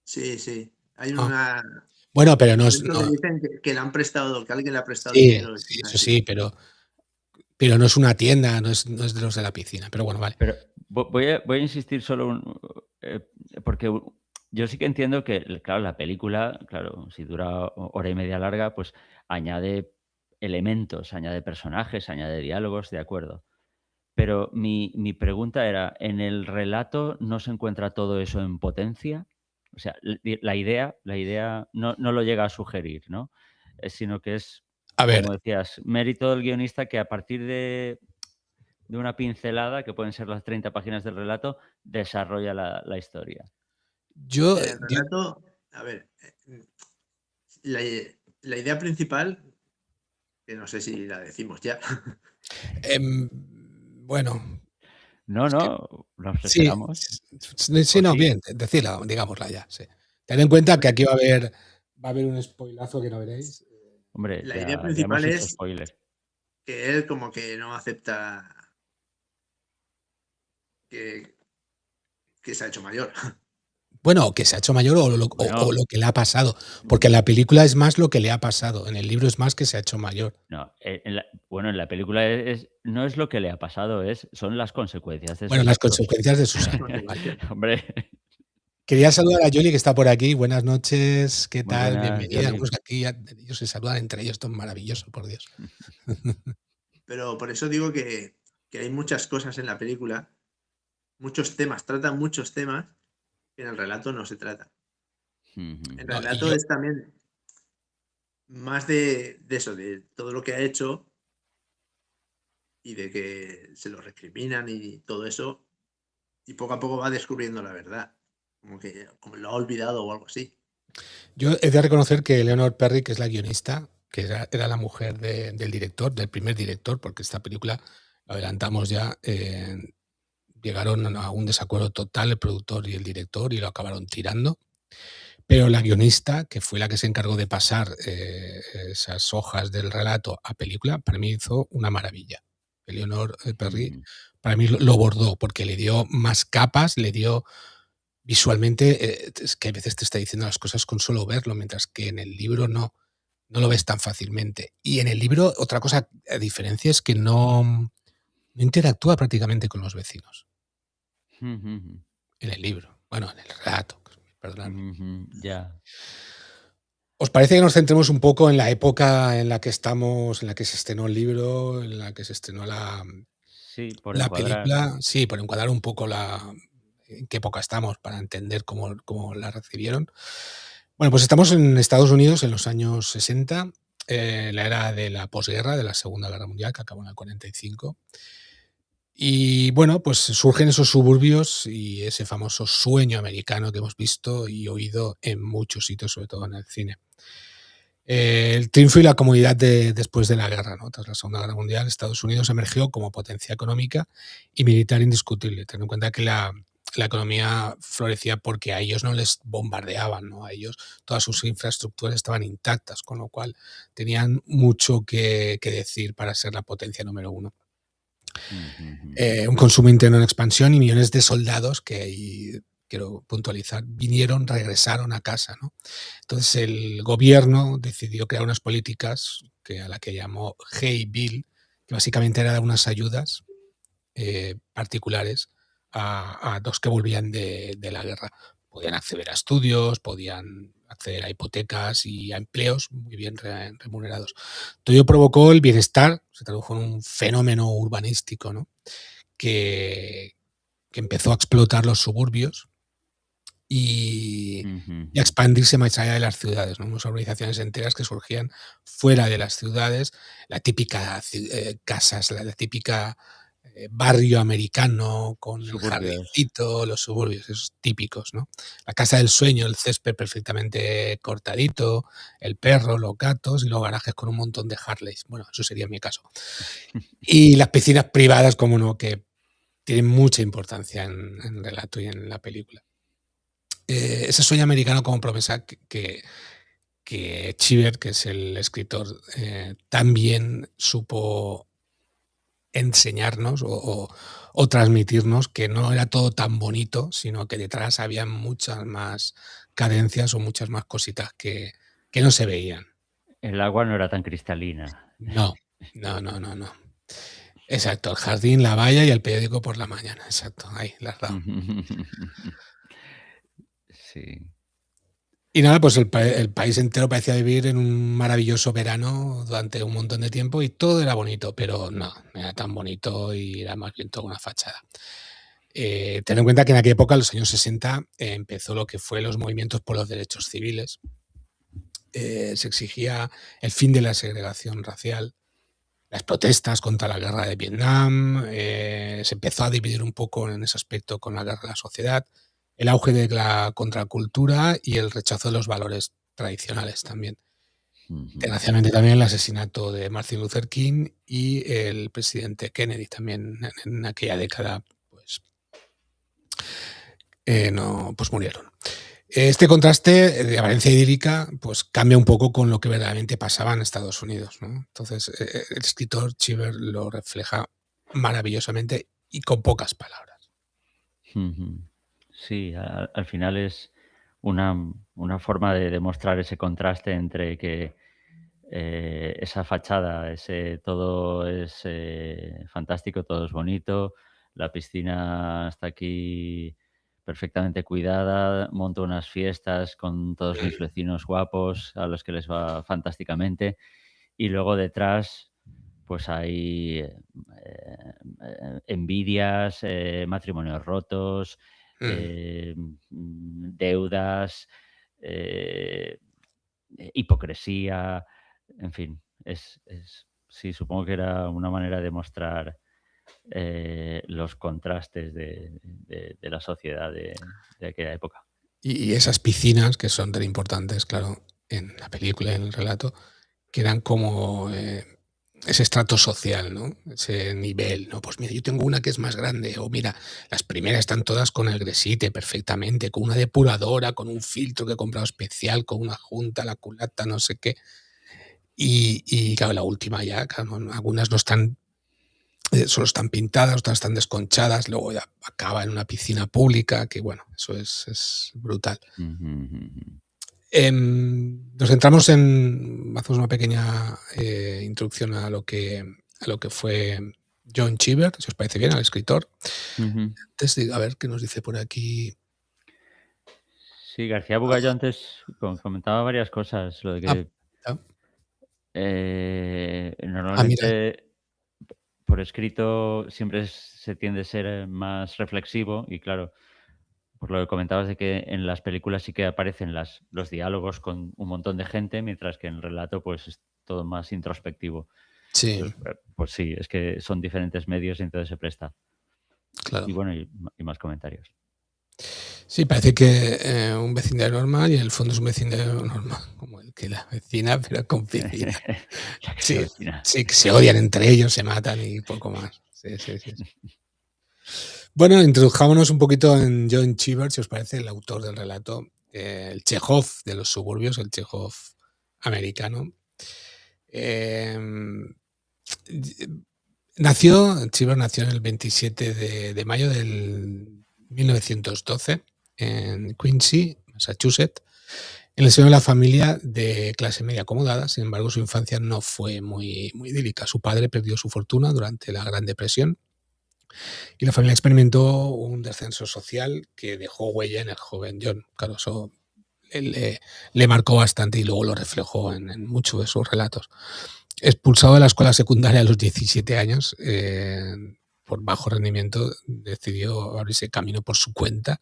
Speaker 4: Sí. Hay
Speaker 2: Ah.
Speaker 4: una,
Speaker 2: Bueno, pero
Speaker 4: un
Speaker 2: no es.
Speaker 4: momento que dicen que le han prestado, que alguien le ha prestado
Speaker 2: Sí,
Speaker 4: dinero.
Speaker 2: sí, eso
Speaker 4: Así.
Speaker 2: sí, pero no es una tienda, no es de los de la piscina. Pero bueno, vale.
Speaker 3: pero voy a insistir solo eh, porque yo sí que entiendo que, claro, la película, claro, si dura hora y media larga, pues añade elementos, añade personajes, añade diálogos, de acuerdo. Pero mi pregunta era, ¿en el relato no se encuentra todo eso en potencia? O sea, la idea no lo llega a sugerir, ¿no? Sino que es,
Speaker 2: A ver,
Speaker 3: como decías, mérito del guionista que a partir de una pincelada, que pueden ser las 30 páginas del relato, desarrolla la historia.
Speaker 2: yo,
Speaker 4: En el relato, a ver, la, la idea principal, que no sé si la decimos ya,
Speaker 2: bueno,
Speaker 3: No,
Speaker 2: es que
Speaker 3: no, nos
Speaker 2: sí,
Speaker 3: esperamos.
Speaker 2: sí,
Speaker 3: ¿O
Speaker 2: no,
Speaker 3: sí?
Speaker 2: bien, decirla, digámosla ya, sí. Ten en cuenta que aquí va a haber un spoilazo que no veréis.
Speaker 3: Hombre,
Speaker 4: la idea
Speaker 3: ya
Speaker 4: principal
Speaker 3: hemos hecho
Speaker 4: es
Speaker 3: spoiler.
Speaker 4: que él como que no acepta que, que se ha hecho mayor.
Speaker 2: Bueno, que se ha hecho mayor o
Speaker 3: Bueno,
Speaker 2: lo que le ha pasado, porque en la película es más lo que le ha pasado, en el libro es más que se ha hecho mayor.
Speaker 3: no, en la película no es lo que le ha pasado, son las consecuencias de
Speaker 2: Bueno,
Speaker 3: sus
Speaker 2: las
Speaker 3: actos.
Speaker 2: consecuencias de sus
Speaker 4: Las
Speaker 2: actos, vale.
Speaker 4: consecuencias.
Speaker 3: Hombre,
Speaker 2: Quería saludar a Yoli, que está por aquí. Buenas noches, ¿qué
Speaker 3: muy
Speaker 2: tal?
Speaker 3: buenas,
Speaker 2: Bienvenida.
Speaker 3: Yoli.
Speaker 2: Bueno, es que aquí ya ellos se saludan entre ellos, esto es maravilloso, por Dios.
Speaker 4: Pero por eso digo que hay muchas cosas en la película, muchos temas, tratan muchos temas que en el relato no se tratan. En el
Speaker 2: No, y
Speaker 4: relato
Speaker 2: yo
Speaker 4: es también más de eso, de todo lo que ha hecho y de que se lo recriminan y todo eso, y poco a poco va descubriendo la verdad, como lo ha olvidado o algo así.
Speaker 2: he de reconocer que Eleanor Perry, que es la guionista, que era la mujer del director, del primer director, porque esta película, lo adelantamos ya, llegaron a un desacuerdo total el productor y el director y lo acabaron tirando. Pero la guionista, que fue la que se encargó de pasar esas hojas del relato a película, para mí hizo una maravilla. Eleanor Perry, para mí lo bordó, porque le dio más capas, le dio visualmente, es que a veces te está diciendo las cosas con solo verlo, mientras que en el libro no lo ves tan fácilmente. Y en el libro, otra cosa a diferencia es que no interactúa prácticamente con los vecinos. En el libro, bueno, en el relato, perdonadme.
Speaker 3: Ya.
Speaker 2: ¿Os parece que nos centremos un poco en la época en la que estamos, en la que se estrenó el libro, en la que se estrenó
Speaker 3: Sí, por
Speaker 2: la
Speaker 3: encuadrar.
Speaker 2: película? Sí, por encuadrar un poco en qué época estamos, para entender cómo la recibieron. Bueno, pues estamos en Estados Unidos en los años 60, la era de la posguerra, de la Segunda Guerra Mundial, que acabó en el 45. Y bueno, pues surgen esos suburbios y ese famoso sueño americano que hemos visto y oído en muchos sitios, sobre todo en el cine. El triunfo y la comodidad después de la guerra, ¿no? Tras la Segunda Guerra Mundial, Estados Unidos emergió como potencia económica y militar indiscutible. Ten en cuenta que la economía florecía porque a ellos no les bombardeaban, ¿no? A ellos todas sus infraestructuras estaban intactas, con lo cual tenían mucho que decir para ser la potencia número uno. Un consumo interno en expansión y millones de soldados que ahí quiero puntualizar, regresaron a casa, ¿no? Entonces el gobierno decidió crear unas políticas a la que llamó Hey Bill, que básicamente eran unas ayudas particulares a los que volvían de la guerra. Podían acceder a estudios, podían acceder a hipotecas y a empleos muy bien remunerados. Todo ello provocó el bienestar, se tradujo en un fenómeno urbanístico, ¿no? que empezó a explotar los suburbios y a expandirse más allá de las ciudades, ¿no? Unas urbanizaciones enteras que surgían fuera de las ciudades, la típica casas, la típica barrio americano con el
Speaker 3: Suburbios.
Speaker 2: jardincito, los suburbios, esos típicos, ¿no? La casa del sueño, el césped perfectamente cortadito, el perro, los gatos y los garajes con un montón de Harleys. Bueno, eso sería mi caso. Y las piscinas privadas, como no, que tienen mucha importancia en el relato y en la película. Ese sueño americano como promesa que Cheever, que es el escritor, también supo enseñarnos o transmitirnos que no era todo tan bonito, sino que detrás había muchas más cadencias o muchas más cositas que no se veían.
Speaker 3: El agua no era tan cristalina.
Speaker 2: No. Exacto, el jardín, la valla y el periódico por la mañana. Exacto, ahí, la has dado.
Speaker 3: Sí.
Speaker 2: Y nada, pues el país entero parecía vivir en un maravilloso verano durante un montón de tiempo y todo era bonito, pero no era tan bonito y era más bien toda una fachada. Ten en cuenta que en aquella época, en los años 60, empezó lo que fue los movimientos por los derechos civiles. Se exigía el fin de la segregación racial, las protestas contra la guerra de Vietnam, se empezó a dividir un poco en ese aspecto con la guerra de la sociedad, el auge de la contracultura y el rechazo de los valores tradicionales también. Desgraciadamente también el asesinato de Martin Luther King y el presidente Kennedy también en aquella década pues murieron. Este contraste de apariencia idílica pues cambia un poco con lo que verdaderamente pasaba en Estados Unidos, ¿no? Entonces el escritor Cheever lo refleja maravillosamente y con pocas palabras.
Speaker 3: Sí, al final es una forma de demostrar ese contraste entre que esa fachada, todo es fantástico, todo es bonito, la piscina está aquí perfectamente cuidada, monto unas fiestas con todos mis vecinos guapos a los que les va fantásticamente, y luego detrás pues hay envidias, matrimonios rotos, deudas, eh, hipocresía, en fin, sí, supongo que era una manera de mostrar los contrastes de la sociedad de aquella época.
Speaker 2: Y esas piscinas que son tan importantes, claro, en la película, en el relato, que eran como ese estrato social, ¿no? Ese nivel, ¿no? Pues mira, yo tengo una que es más grande, o mira, las primeras están todas con el gresite perfectamente, con una depuradora, con un filtro que he comprado especial, con una junta, la culata, no sé qué. Y claro, la última ya, claro, algunas no están, solo están pintadas, otras están desconchadas, luego ya acaba en una piscina pública, que bueno, eso es brutal. Nos centramos hacemos una pequeña introducción a lo que fue John Cheever, si os parece bien, al escritor. Antes de, a ver qué nos dice por aquí.
Speaker 3: Sí, García Bugallo antes comentaba varias cosas, lo de que
Speaker 2: Mira.
Speaker 3: normalmente por escrito siempre se tiende a ser más reflexivo y claro, por lo que comentabas de que en las películas sí que aparecen los diálogos con un montón de gente, mientras que en el relato pues es todo más introspectivo.
Speaker 2: Sí,
Speaker 3: Pues sí, es que son diferentes medios y entonces se presta.
Speaker 2: claro.
Speaker 3: Y bueno, y más comentarios.
Speaker 2: Sí, parece que un vecindario normal y en el fondo es un vecindario normal, como el que la vecina, pero con piscina. Sí, sí, que se odian entre ellos, se matan y poco más. Sí, sí, sí. Bueno, introdujámonos un poquito en John Cheever, si os parece, el autor del relato, el Chekhov de los suburbios, el Chekhov americano. Cheever nació en el 27 de mayo del 1912 en Quincy, Massachusetts, en el seno de la familia de clase media acomodada. Sin embargo, su infancia no fue muy idílica. Su padre perdió su fortuna durante la Gran Depresión y la familia experimentó un descenso social que dejó huella en el joven John. Claro, eso le marcó bastante y luego lo reflejó en muchos de sus relatos. Expulsado de la escuela secundaria a los 17 años, por bajo rendimiento, decidió abrirse camino por su cuenta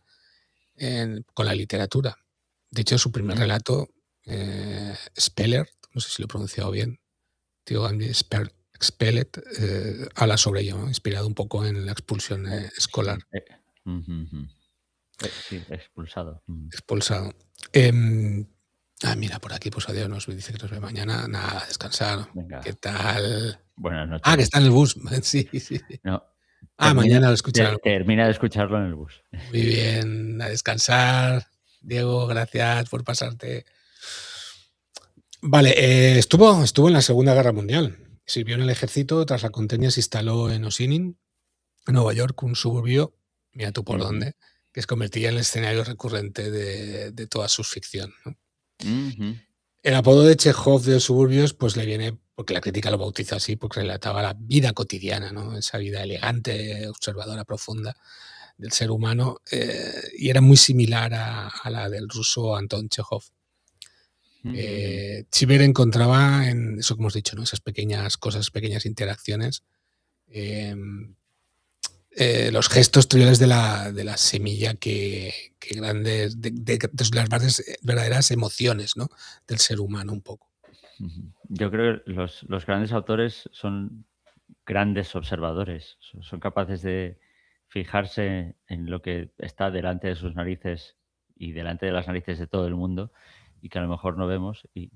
Speaker 2: con la literatura. De hecho, su primer relato, Speller, no sé si lo he pronunciado bien, tío Andy Spellet, habla sobre ello, ¿no? Inspirado un poco en la expulsión escolar.
Speaker 3: Sí, expulsado.
Speaker 2: Expulsado. Mira, por aquí, pues adiós, nos dice que nos ve mañana. Nada, descansar.
Speaker 3: Venga.
Speaker 2: ¿Qué tal?
Speaker 3: Buenas noches.
Speaker 2: Que está en el bus. Sí.
Speaker 3: No,
Speaker 2: mañana lo escucharán.
Speaker 3: Termina de escucharlo en el bus.
Speaker 2: Muy bien, a descansar. Diego, gracias por pasarte. Vale, estuvo en la Segunda Guerra Mundial. Sirvió en el ejército, tras la contienda se instaló en Ossining, Nueva York, un suburbio, mira tú por dónde, que se convertía en el escenario recurrente de toda su ficción, ¿no? El apodo de Chekhov de los suburbios pues le viene porque la crítica lo bautizó así, porque relataba la vida cotidiana, ¿no? Esa vida elegante, observadora, profunda del ser humano, y era muy similar a la del ruso Anton Chekhov. Cheever encontraba en eso que hemos dicho, ¿no? Esas pequeñas cosas, pequeñas interacciones, los gestos triviales de la semilla que grandes, de las verdaderas emociones, ¿no? Del ser humano un poco.
Speaker 3: Yo creo que los grandes autores son grandes observadores, son capaces de fijarse en lo que está delante de sus narices y delante de las narices de todo el mundo y que a lo mejor no vemos y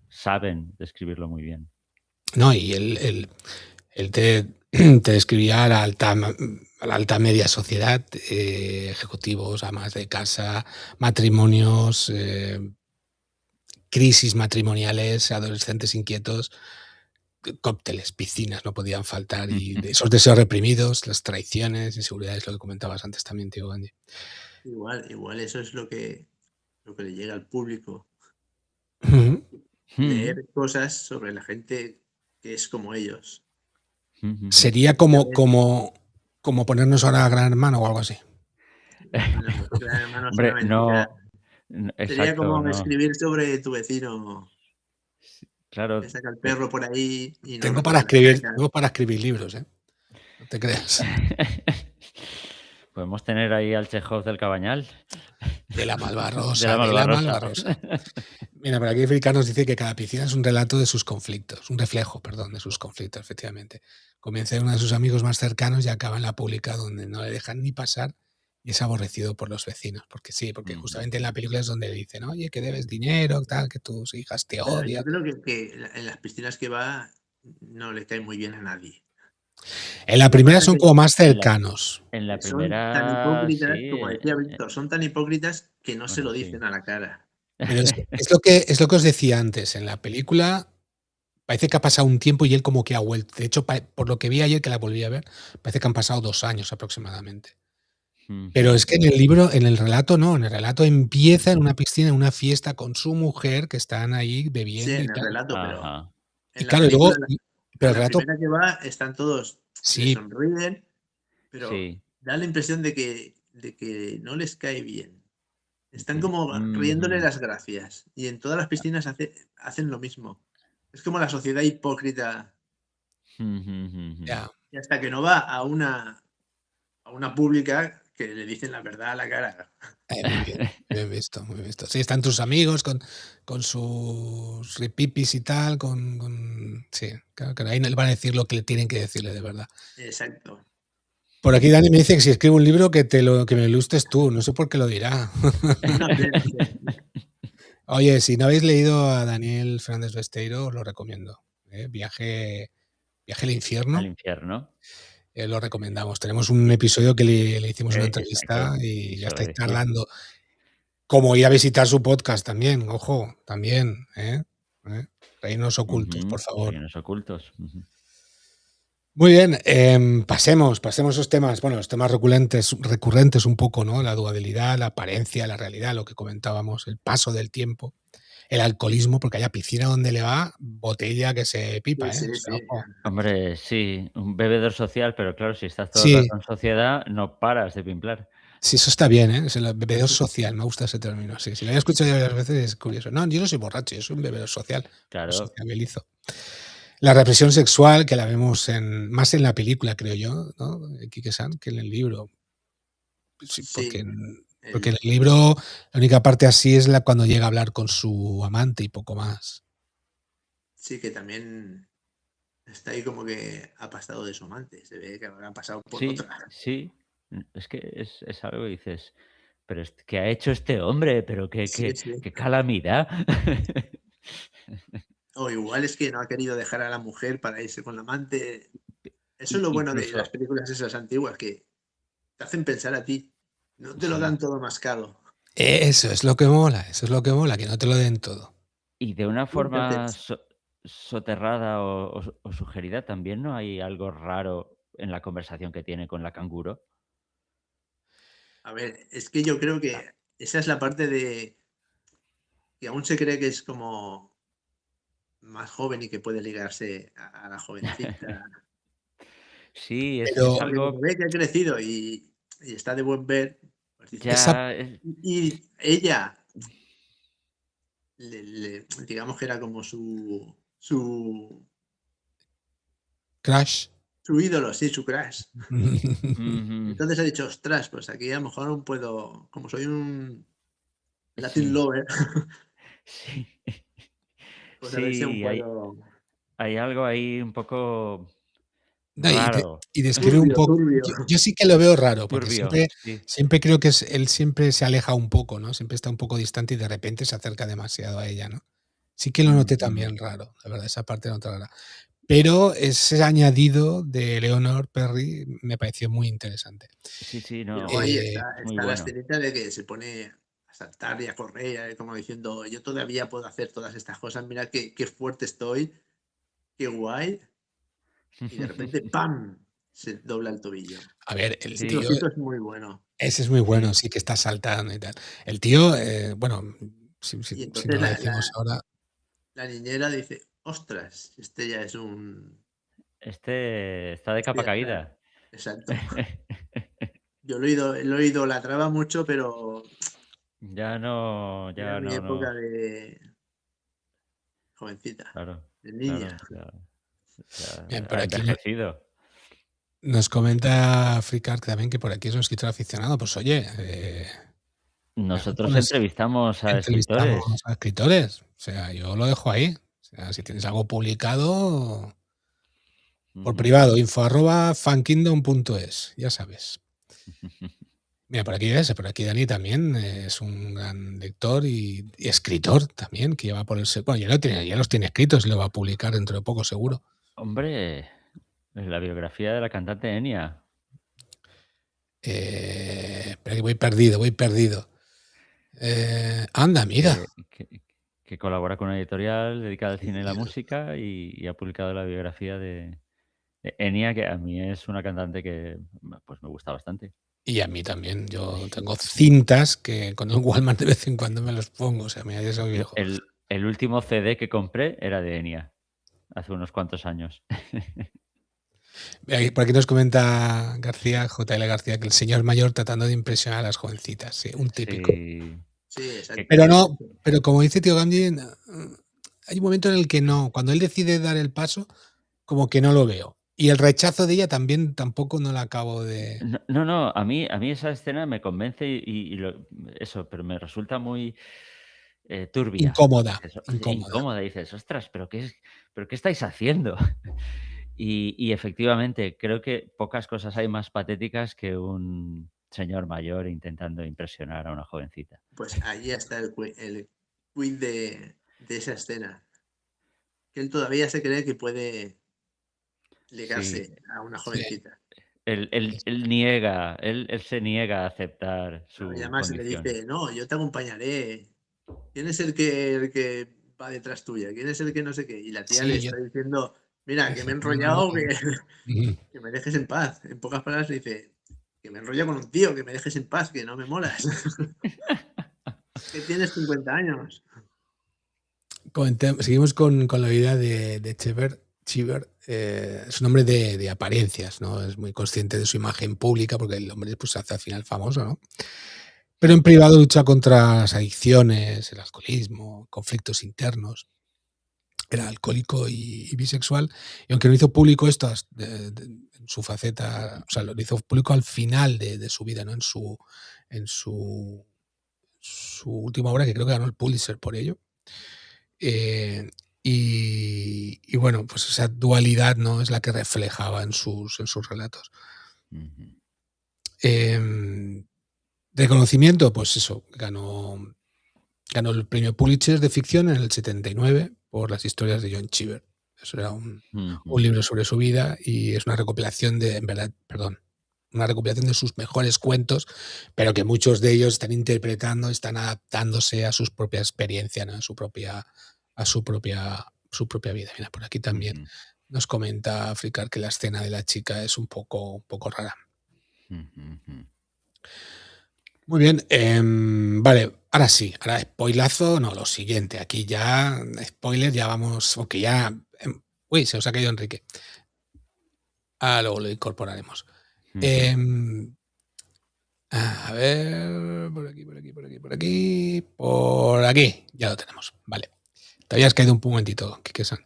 Speaker 3: saben describirlo muy bien.
Speaker 2: No, y él te describía a la alta media sociedad, ejecutivos, amas de casa, matrimonios, crisis matrimoniales, adolescentes inquietos, cócteles, piscinas no podían faltar, y esos deseos reprimidos, las traiciones, inseguridades, lo que comentabas antes también, tío Andy.
Speaker 4: Igual eso es lo que le llega al público.
Speaker 2: Ujú.
Speaker 4: Leer cosas sobre la gente que es como ellos.
Speaker 2: Sería como ponernos ahora a Gran Hermano o algo así.
Speaker 4: No, Gran Hermano es una
Speaker 3: Hombre,
Speaker 4: mentira.
Speaker 3: no,
Speaker 4: Sería
Speaker 3: exacto,
Speaker 4: como
Speaker 3: no.
Speaker 4: escribir sobre tu vecino
Speaker 3: Claro,
Speaker 4: que saca el perro por ahí y no
Speaker 2: Tengo para
Speaker 4: recoge las
Speaker 2: escribir,
Speaker 4: cacas.
Speaker 2: tengo para escribir libros, ¿eh? No te creas.
Speaker 3: podemos tener ahí al Chekhov del Cabañal,
Speaker 2: De la
Speaker 3: de
Speaker 2: Malvarrosa,
Speaker 3: la
Speaker 2: de la
Speaker 3: Malvarrosa.
Speaker 2: Malvarrosa. Mira, por aquí Fricar nos dice que cada piscina es un relato de sus conflictos, un reflejo, perdón, de sus conflictos, efectivamente. Comienza en uno de sus amigos más cercanos y acaba en la pública donde no le dejan ni pasar y es aborrecido por los vecinos. Porque sí, porque justamente en la película es donde le dicen, oye, que debes dinero, tal, que tus hijas te
Speaker 4: Pero yo
Speaker 2: odian.
Speaker 4: creo que en las piscinas que va no le cae muy bien a nadie.
Speaker 2: En la
Speaker 4: Lo que
Speaker 2: primera
Speaker 4: pasa es
Speaker 2: son como más
Speaker 3: En la,
Speaker 2: cercanos.
Speaker 3: en la
Speaker 4: que son tan
Speaker 3: primera,
Speaker 4: hipócritas,
Speaker 3: sí.
Speaker 4: como decía Víctor, son tan hipócritas que no se
Speaker 3: Bueno,
Speaker 4: lo
Speaker 3: sí.
Speaker 4: dicen a la cara.
Speaker 2: Pero es lo que os decía antes. En la película parece que ha pasado un tiempo y él como que ha vuelto. De hecho, por lo que vi ayer, que la volví a ver, parece que han pasado 2 años aproximadamente. Pero es que en el libro, en el relato no, en el relato empieza en una piscina, en una fiesta con su mujer, que están ahí
Speaker 4: Sí,
Speaker 2: bebiendo y
Speaker 4: en el
Speaker 2: tal.
Speaker 4: relato, pero
Speaker 3: Ajá.
Speaker 2: Y
Speaker 4: en la
Speaker 2: claro, y luego
Speaker 4: película,
Speaker 2: pero
Speaker 4: en
Speaker 2: el
Speaker 4: la
Speaker 2: relato
Speaker 4: primera que va, están todos, le
Speaker 2: sí,
Speaker 4: sonríen, pero
Speaker 3: Sí.
Speaker 4: da la impresión de que no les cae bien. Están
Speaker 3: que-
Speaker 4: como riéndole
Speaker 3: Ujú.
Speaker 4: las gracias. Y en todas las piscinas hacen lo mismo. Es como la sociedad hipócrita.
Speaker 3: Ujú.
Speaker 2: ya,
Speaker 4: Y hasta que no va a una pública que le dicen la verdad a la cara.
Speaker 2: muy bien, muy bien visto, muy bien visto. Sí, están tus amigos con sus ripipis y tal, sí, claro, que ahí no le van a decir lo que le tienen que decirle de verdad.
Speaker 4: Exacto.
Speaker 2: Por aquí Dani me dice que si escribo un libro que me lo ilustres tú, no sé por qué lo dirá.
Speaker 4: No sé, no sé.
Speaker 2: Oye, si no habéis leído a Daniel Fernández Besteiro, os lo recomiendo. Viaje al
Speaker 3: Al
Speaker 2: infierno,
Speaker 3: infierno.
Speaker 2: lo recomendamos. Tenemos un episodio que le hicimos una
Speaker 3: Exacto.
Speaker 2: entrevista y ya
Speaker 3: Eso va a
Speaker 2: estáis
Speaker 3: decir.
Speaker 2: tardando. Como ir a visitar su podcast también, ojo, también. ¿Eh? Reinos ocultos, por favor.
Speaker 3: Reinos ocultos.
Speaker 2: Muy bien, pasemos esos temas, bueno, los temas recurrentes un poco, ¿no? La dualidad, la apariencia, la realidad, lo que comentábamos, el paso del tiempo, el alcoholismo, porque haya piscina donde le va, botella que se
Speaker 4: Sí,
Speaker 2: pipa, ¿eh? O
Speaker 4: sí,
Speaker 2: sea,
Speaker 4: sí.
Speaker 2: ojo.
Speaker 3: Hombre, sí, un bebedor social, pero claro, si estás todo el
Speaker 2: Sí,
Speaker 3: rato en sociedad, no paras de pimplar.
Speaker 2: sí, eso está bien, ¿eh? Es el bebedor social, me gusta ese término, sí. Si lo había escuchado ya varias veces es curioso. No, yo no soy borracho, yo soy un bebedor social, lo
Speaker 3: Claro.
Speaker 2: sociabilizo. La represión sexual, que la vemos más en la película, creo yo, ¿no? De Kike-san, que en el libro. Sí, porque
Speaker 4: Sí,
Speaker 2: en el libro la única parte así es cuando llega a hablar con su amante y poco más.
Speaker 4: sí que también está ahí como que ha pasado de su amante. Se ve que habrá pasado por
Speaker 3: Sí,
Speaker 4: otra.
Speaker 3: sí. Es que es algo que dices, pero ¿qué ha hecho este hombre? Pero
Speaker 4: Sí, sí.
Speaker 3: qué calamidad.
Speaker 4: O igual es que no ha querido dejar a la mujer para irse con la amante. Eso es lo bueno de las
Speaker 3: Incluso,
Speaker 4: películas esas antiguas, que te hacen pensar a ti. No te lo
Speaker 3: sí.
Speaker 4: dan todo mascado.
Speaker 2: Eso es lo que mola, eso es lo que mola, que no te lo den todo.
Speaker 3: Y de una forma
Speaker 4: Entonces,
Speaker 3: soterrada o sugerida, ¿también no hay algo raro en la conversación que tiene con la canguro?
Speaker 4: a ver, es que yo creo que esa es la parte de que aún se cree que es como más joven y que puede ligarse a la jovencita.
Speaker 3: Sí, es
Speaker 2: Pero
Speaker 4: Porque como
Speaker 3: algo
Speaker 4: ve que ha crecido y está de buen ver, pues dice.
Speaker 2: esa
Speaker 3: ya
Speaker 4: Y ella, digamos que era como
Speaker 2: Crash.
Speaker 4: su ídolo, sí, su crush.
Speaker 3: ujú,
Speaker 4: Entonces ha dicho, ostras, pues aquí a lo mejor aún puedo, como soy un Latin
Speaker 3: sí,
Speaker 4: lover,
Speaker 3: sí.
Speaker 4: pues a ver si aún
Speaker 3: Sí,
Speaker 4: puedo.
Speaker 3: hay algo ahí un poco
Speaker 2: No,
Speaker 3: raro,
Speaker 2: y describe un
Speaker 4: Turbio,
Speaker 2: poco.
Speaker 4: turbio.
Speaker 2: Yo sí que lo veo raro, porque
Speaker 3: turbio, sí.
Speaker 2: siempre creo que él siempre se aleja un poco, ¿no? Siempre está un poco distante y de repente se acerca demasiado a ella, ¿no? Sí que lo noté
Speaker 3: Ujú.
Speaker 2: también raro, la verdad, esa parte no noté rara. Pero ese añadido de Leonor Perry me pareció muy interesante.
Speaker 3: Sí, sí,
Speaker 4: Y luego ahí
Speaker 3: no,
Speaker 2: Eh,
Speaker 3: muy
Speaker 4: está la
Speaker 3: bueno.
Speaker 4: escenita de que se pone a saltar y a correr, como diciendo, yo todavía puedo hacer todas estas cosas, mira qué fuerte estoy, qué guay. Y de repente, ¡pam! se dobla el tobillo.
Speaker 2: A ver, el
Speaker 4: Ese
Speaker 3: Sí,
Speaker 2: tío,
Speaker 4: trocito es muy bueno.
Speaker 2: ese es muy bueno,
Speaker 3: sí.
Speaker 2: sí que está saltando y tal. El tío, bueno,
Speaker 4: Y
Speaker 2: si
Speaker 4: entonces
Speaker 2: no lo decimos ahora,
Speaker 4: la niñera dice, ostras, este ya es un...
Speaker 3: Este está de
Speaker 4: Este
Speaker 3: capa
Speaker 4: ya está.
Speaker 3: caída.
Speaker 4: Exacto. Yo lo he idolatraba mucho, pero
Speaker 3: Ya no,
Speaker 4: era
Speaker 3: ya
Speaker 4: mi
Speaker 3: no,
Speaker 4: época
Speaker 3: no.
Speaker 4: de jovencita,
Speaker 3: Claro,
Speaker 4: de
Speaker 3: claro.
Speaker 4: niña.
Speaker 3: Ya
Speaker 2: bien, por
Speaker 3: ha
Speaker 2: aquí
Speaker 3: envejecido.
Speaker 2: nos comenta Fricart también que por aquí es un escritor aficionado. Pues oye, mejor
Speaker 3: Nosotros
Speaker 2: pones,
Speaker 3: entrevistamos a
Speaker 2: entrevistamos
Speaker 3: escritores.
Speaker 2: a escritores. O sea, yo lo dejo ahí. O sea, si tienes algo publicado, por
Speaker 3: Ujú.
Speaker 2: privado, info@fankingdom.es, ya sabes. Mira, por aquí Dani también es un gran lector y escritor también, que lleva por el... Bueno, ya los tiene escritos y lo va a publicar dentro de poco, seguro.
Speaker 3: Hombre, la biografía de la cantante Enya.
Speaker 2: Espera que voy perdido. Anda, mira.
Speaker 3: Que colabora con una editorial dedicada al cine y la música y ha publicado la biografía de Enya, que a mí es una cantante que pues me gusta bastante.
Speaker 2: Y a mí también. Yo tengo cintas que con el Walmart de vez en cuando me los pongo. O sea, mira, ya soy viejo.
Speaker 3: El último CD que compré era de Enya, hace unos cuantos años.
Speaker 2: Por aquí nos comenta García, JL García, que el señor mayor tratando de impresionar a las jovencitas. Sí, un típico.
Speaker 3: Sí.
Speaker 4: Sí, exacto.
Speaker 2: Pero no, pero como dice Tío Gamji, hay un momento en el que no. Cuando él decide dar el paso, como que no lo veo. Y el rechazo de ella también tampoco no la acabo de...
Speaker 3: No, a mí esa escena me convence eso, pero me resulta muy turbia.
Speaker 2: Incómoda,
Speaker 3: Dices,
Speaker 2: incómoda.
Speaker 3: incómoda. Dices, ostras, ¿pero qué estáis haciendo? Y efectivamente, creo que pocas cosas hay más patéticas que un señor mayor intentando impresionar a una jovencita.
Speaker 4: Pues ahí está el quid de esa escena. Que él todavía se cree que puede ligarse
Speaker 3: Sí,
Speaker 4: a una
Speaker 2: Sí.
Speaker 4: jovencita.
Speaker 3: él se niega a aceptar
Speaker 4: ¿No? Y
Speaker 3: su
Speaker 4: además le
Speaker 3: condición.
Speaker 4: dice, no, yo te acompañaré. ¿Quién es el que va detrás tuya? ¿Quién es el que no sé qué? Y la tía le
Speaker 2: Sí, yo...
Speaker 4: está diciendo, mira, que me he
Speaker 2: No,
Speaker 4: enrollado,
Speaker 2: Ujú.
Speaker 4: que me dejes en paz. En pocas palabras le dice, que me enrollo con un tío, que me dejes en paz, que no me molas. Que tienes 50 años.
Speaker 2: Seguimos con la vida de Cheever. Cheever es un hombre de apariencias, ¿no? Es muy consciente de su imagen pública porque el hombre pues, se hace al final famoso, ¿no? Pero en privado lucha contra las adicciones, el alcoholismo, conflictos internos. Era alcohólico y bisexual. Y aunque no hizo público esto en su faceta, o sea, lo hizo público al final de su vida, ¿no? En su última obra, que creo que ganó el Pulitzer por ello. Y bueno, pues esa dualidad, ¿no? Es la que reflejaba en sus relatos.
Speaker 3: Ujú.
Speaker 2: Reconocimiento, pues eso, ganó el premio Pulitzer de ficción en el 79 por las historias de John Cheever. Eso era un
Speaker 3: Ujú.
Speaker 2: libro sobre su vida y es una recopilación una recopilación de sus mejores cuentos, pero que muchos de ellos están interpretando, están adaptándose a sus propias experiencias, ¿no? a su propia vida. Mira, por aquí también
Speaker 3: Ujú.
Speaker 2: nos comenta Fricard que la escena de la chica es un poco rara.
Speaker 3: Ujú.
Speaker 2: Muy bien, vale, ahora sí, ahora spoilazo, no, lo siguiente, aquí ya, spoiler, ya vamos, porque ya, uy, se os ha caído Enrique. Luego lo incorporaremos.
Speaker 3: Ujú.
Speaker 2: A ver, por aquí, ya lo tenemos, vale. Te habías caído un momentito, Kike-san.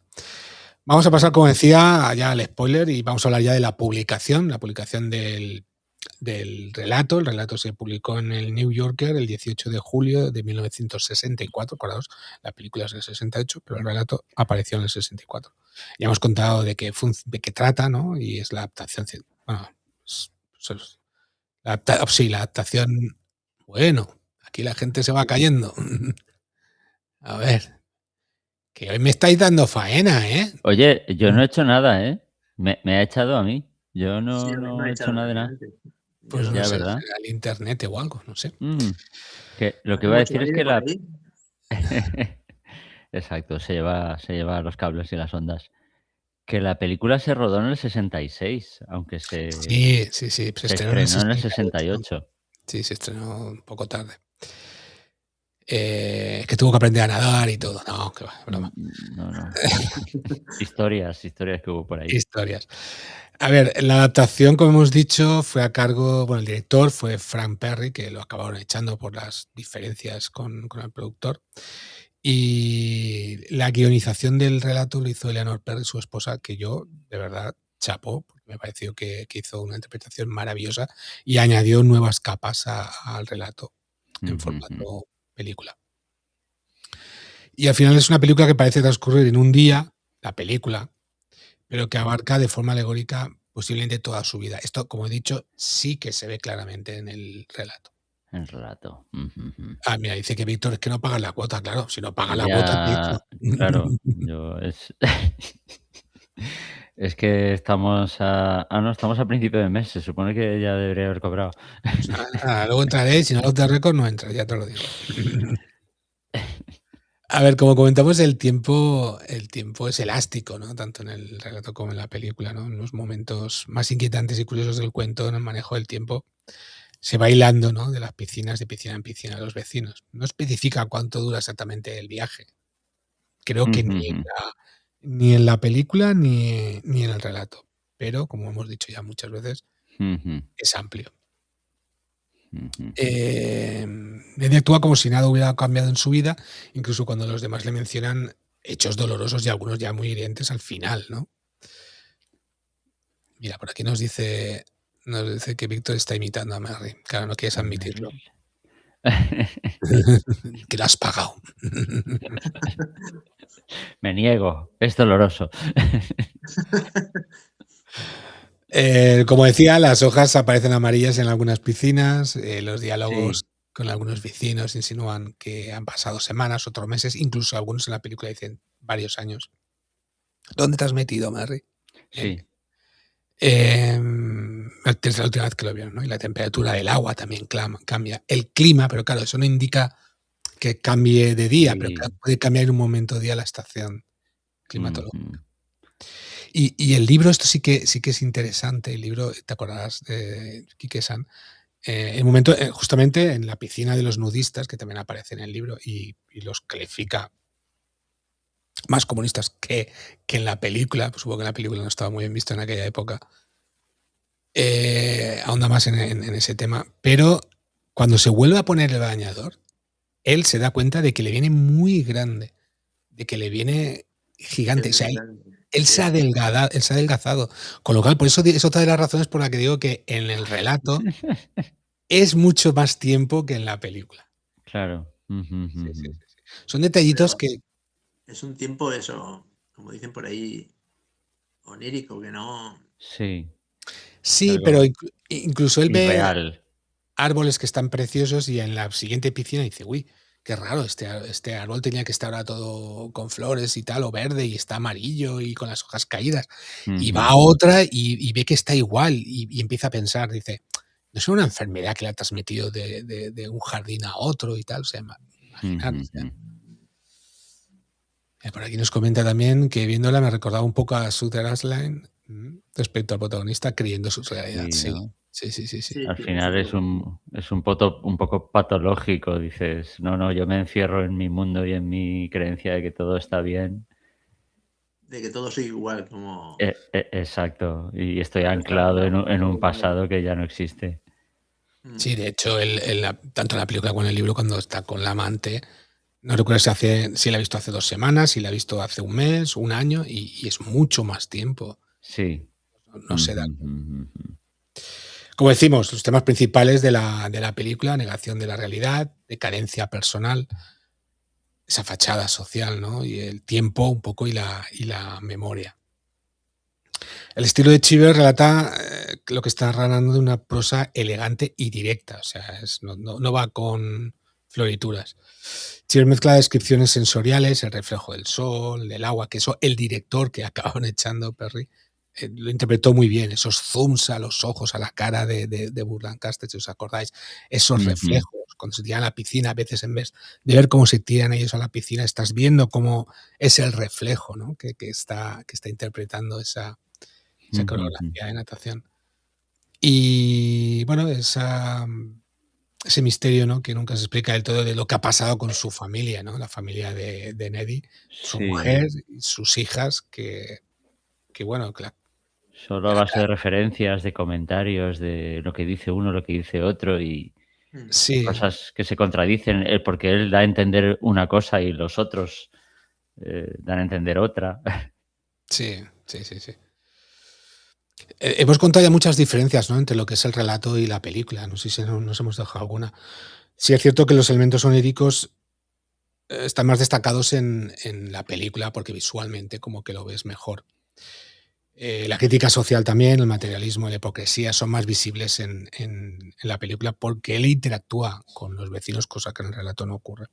Speaker 2: Vamos a pasar, como decía, ya al spoiler y vamos a hablar ya de la publicación del relato. El relato se publicó en el New Yorker el 18 de julio de 1964. Acordaos, la película es del 68, pero el relato apareció en el 64. Ya hemos contado de qué trata, ¿no? Y es la adaptación. Bueno, la adaptación. Bueno, aquí la gente se va cayendo. A ver, que hoy me estáis dando faena, ¿eh?
Speaker 3: Oye, yo no he hecho nada, ¿eh? Me ha echado a mí. Yo
Speaker 4: Sí, a mí me
Speaker 3: no
Speaker 4: ha
Speaker 3: he hecho
Speaker 4: echado
Speaker 3: nada de
Speaker 4: también
Speaker 3: nada.
Speaker 4: antes.
Speaker 2: Pues
Speaker 4: Yo
Speaker 2: no
Speaker 3: Ya,
Speaker 2: sé,
Speaker 3: ¿verdad?
Speaker 2: será el internet o algo, no sé.
Speaker 3: Que lo que
Speaker 4: hace
Speaker 3: iba a
Speaker 4: mucho
Speaker 3: decir es
Speaker 4: aire
Speaker 3: que
Speaker 4: por ahí.
Speaker 3: Exacto, se lleva los cables y las ondas. Que la película se rodó en el 66, aunque
Speaker 2: Sí, se
Speaker 3: se
Speaker 2: estrenó en el
Speaker 3: estrenó en el
Speaker 2: 68.
Speaker 3: 68.
Speaker 2: Sí, se estrenó un poco tarde. Que tuvo que aprender a nadar y todo. No, que va, broma.
Speaker 3: No. Historias que hubo por ahí.
Speaker 2: Historias. A ver, la adaptación, como hemos dicho, fue a cargo, bueno, el director fue Frank Perry, que lo acabaron echando por las diferencias con el productor. Y la guionización del relato lo hizo Eleanor Perry, su esposa, que yo, de verdad, chapó, porque me pareció que hizo una interpretación maravillosa y añadió nuevas capas al relato en formato película. Y al final es una película que parece transcurrir en un día, la película, pero que abarca de forma alegórica posiblemente toda su vida. Esto, como he dicho, sí que se ve claramente en el relato.
Speaker 3: El relato.
Speaker 2: Ah, mira, dice que Víctor es que no paga la cuota, claro. Si no paga la
Speaker 3: Ya,
Speaker 2: cuota, te echo.
Speaker 3: claro, es que estamos estamos a principio de mes, se supone que ya debería haber cobrado.
Speaker 2: Luego entraré, si no los de récord no entra, ya te lo digo. A ver, como comentamos, el tiempo es elástico, ¿no? Tanto en el relato como en la película, ¿no? En los momentos más inquietantes y curiosos del cuento, en el manejo del tiempo, se va hilando, ¿no? De las piscinas, de piscina en piscina, de los vecinos. No especifica cuánto dura exactamente el viaje. Creo que ni en la película ni en el relato. Pero, como hemos dicho ya muchas veces, es amplio. Eddie actúa como si nada hubiera cambiado en su vida, incluso cuando los demás le mencionan hechos dolorosos y algunos ya muy hirientes al final, ¿no? Mira, por aquí nos dice que Víctor está imitando a Merry. Claro, no quieres admitirlo. Que lo has pagado.
Speaker 3: Me niego, es doloroso.
Speaker 2: Como decía, las hojas aparecen amarillas en algunas piscinas, los diálogos
Speaker 3: Sí.
Speaker 2: con algunos vecinos insinúan que han pasado semanas, otros meses, incluso algunos en la película dicen varios años. ¿Dónde te has metido, Merry?
Speaker 3: Sí.
Speaker 2: Desde la última vez que lo vieron, ¿no? Y la temperatura del agua también cambia. El clima, pero claro, eso no indica que cambie de día, pero
Speaker 3: Sí.
Speaker 2: puede cambiar en un momento de día la estación climatológica. Y el libro, esto sí que es interesante. El libro, te acordarás de Kike-san, el momento, justamente en la piscina de los nudistas, que también aparece en el libro, y los califica más comunistas que en la película. Pues supongo que en la película no estaba muy bien visto en aquella época. Ahonda más en ese tema. Pero cuando se vuelve a poner el bañador, él se da cuenta de que le viene muy grande, de que le viene gigante. O sea, él se ha adelgazado. Con lo cual, por eso es otra de las razones por la que digo que en el relato es mucho más tiempo que en la película.
Speaker 3: Claro.
Speaker 2: Sí. Son detallitos que...
Speaker 4: Es un tiempo eso, como dicen por ahí, onírico, que no...
Speaker 3: Sí.
Speaker 2: Sí, pero incluso él ve
Speaker 3: Irreal.
Speaker 2: árboles que están preciosos y en la siguiente piscina dice, uy, qué raro, este árbol tenía que estar ahora todo con flores y tal, o verde, y está amarillo y con las hojas caídas. Y va a otra y ve que está igual y empieza a pensar, dice, ¿no es una enfermedad que le ha transmitido de un jardín a otro y tal? O sea, imaginar. Por aquí nos comenta también que viéndola me recordaba un poco a Shooter Island respecto al protagonista creyendo su realidad.
Speaker 3: Sí,
Speaker 2: Sí,
Speaker 3: ¿no?
Speaker 2: sí.
Speaker 3: Al final es un poco patológico, dices, no, yo me encierro en mi mundo y en mi creencia de que todo está bien.
Speaker 4: De que todo sigue igual, como...
Speaker 3: Exacto, y estoy anclado en un pasado que ya no existe.
Speaker 2: Sí, de hecho, tanto en la película como en el libro, cuando está con la amante, no recuerdo si la ha visto hace 2 semanas, si la ha visto hace un mes, un año, y es mucho más tiempo.
Speaker 3: Sí.
Speaker 2: No se da. Como decimos, los temas principales de la película: negación de la realidad, decadencia personal, esa fachada social, ¿no? Y el tiempo un poco y la memoria. El estilo de Cheever relata lo que está narrando de una prosa elegante y directa, o sea, no va con florituras. Cheever mezcla descripciones sensoriales, el reflejo del sol, del agua, que eso el director que acabaron echando, Perry, lo interpretó muy bien, esos zooms a los ojos, a la cara de Burl Lancaster, si os acordáis, esos reflejos, cuando se tiran a la piscina, a veces en vez de ver cómo se tiran ellos a la piscina, estás viendo cómo es el reflejo, ¿no? que está interpretando esa
Speaker 3: Ujú,
Speaker 2: coreografía de natación. Y bueno, ese misterio, ¿no? que nunca se explica del todo, de lo que ha pasado con su familia, ¿no? La familia de Neddy, su
Speaker 3: Sí,
Speaker 2: mujer y sus hijas, que bueno,
Speaker 3: solo a base de referencias, de comentarios, de lo que dice uno, lo que dice otro y
Speaker 4: Mm.
Speaker 2: sí,
Speaker 3: cosas que se contradicen, porque él da a entender una cosa y los otros dan a entender otra.
Speaker 2: sí. Hemos contado ya muchas diferencias, ¿no? entre lo que es el relato y la película. No sé si nos hemos dejado alguna. Sí es cierto que los elementos oníricos están más destacados en la película porque visualmente como que lo ves mejor. La crítica social también, el materialismo y la hipocresía son más visibles en la película porque él interactúa con los vecinos, cosa que en el relato no ocurre.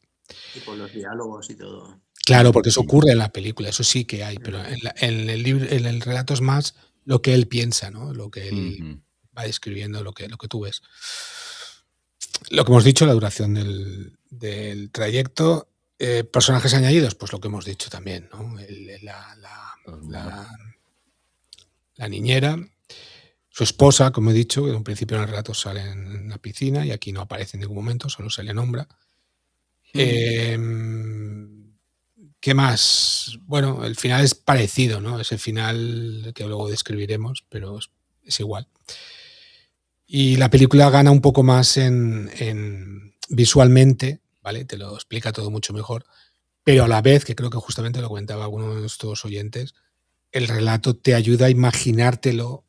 Speaker 4: Y por los diálogos y todo.
Speaker 2: Claro, porque eso ocurre en la película, eso sí que hay, pero
Speaker 4: Mm.
Speaker 2: en el libro, en el relato es más lo que él piensa, ¿no? Lo que él
Speaker 3: Ujú.
Speaker 2: va describiendo, lo que tú ves. Lo que hemos dicho, la duración del trayecto. Personajes añadidos, pues lo que hemos dicho también, ¿no? La niñera, su esposa, como he dicho, que en un principio en el relato sale en la piscina y aquí no aparece en ningún momento, solo se le nombra. ¿Qué más? Bueno, el final es parecido, ¿no? Ese final que luego describiremos, pero es igual. Y la película gana un poco más en visualmente, ¿vale? Te lo explica todo mucho mejor, pero a la vez, que creo que justamente lo comentaba alguno de nuestros oyentes, el relato te ayuda a imaginártelo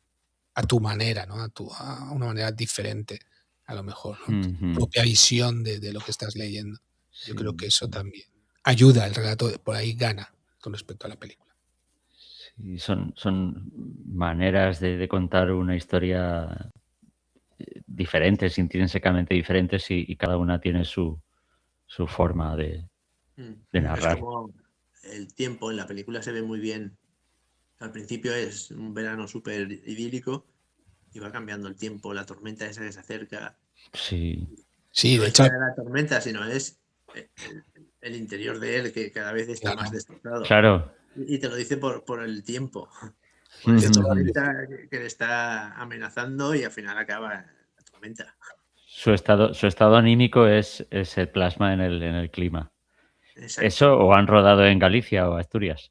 Speaker 2: a tu manera, ¿no? A una manera diferente, a lo mejor, ¿no? Tu
Speaker 3: Ujú.
Speaker 2: propia visión de lo que estás leyendo. Yo creo que
Speaker 3: Sí,
Speaker 2: eso también ayuda, el relato por ahí gana con respecto a la película.
Speaker 3: sí, son maneras de contar una historia diferentes, intrínsecamente diferentes y cada una tiene su forma de
Speaker 4: Es
Speaker 3: narrar.
Speaker 4: como el tiempo en la película se ve muy bien. Al principio es un verano súper idílico y va cambiando el tiempo, la tormenta esa que se acerca.
Speaker 3: Sí,
Speaker 2: Sí,
Speaker 4: No
Speaker 2: de
Speaker 4: es
Speaker 2: hecho,
Speaker 4: ya la tormenta, sino es el interior de él que cada vez está
Speaker 2: claro.
Speaker 4: más destrozado.
Speaker 3: claro.
Speaker 4: Y te lo dice por el tiempo, por esa tormenta que le está amenazando y al final acaba la tormenta.
Speaker 3: Su estado anímico se plasma en el clima.
Speaker 4: Exacto.
Speaker 3: Eso o han rodado en Galicia o Asturias.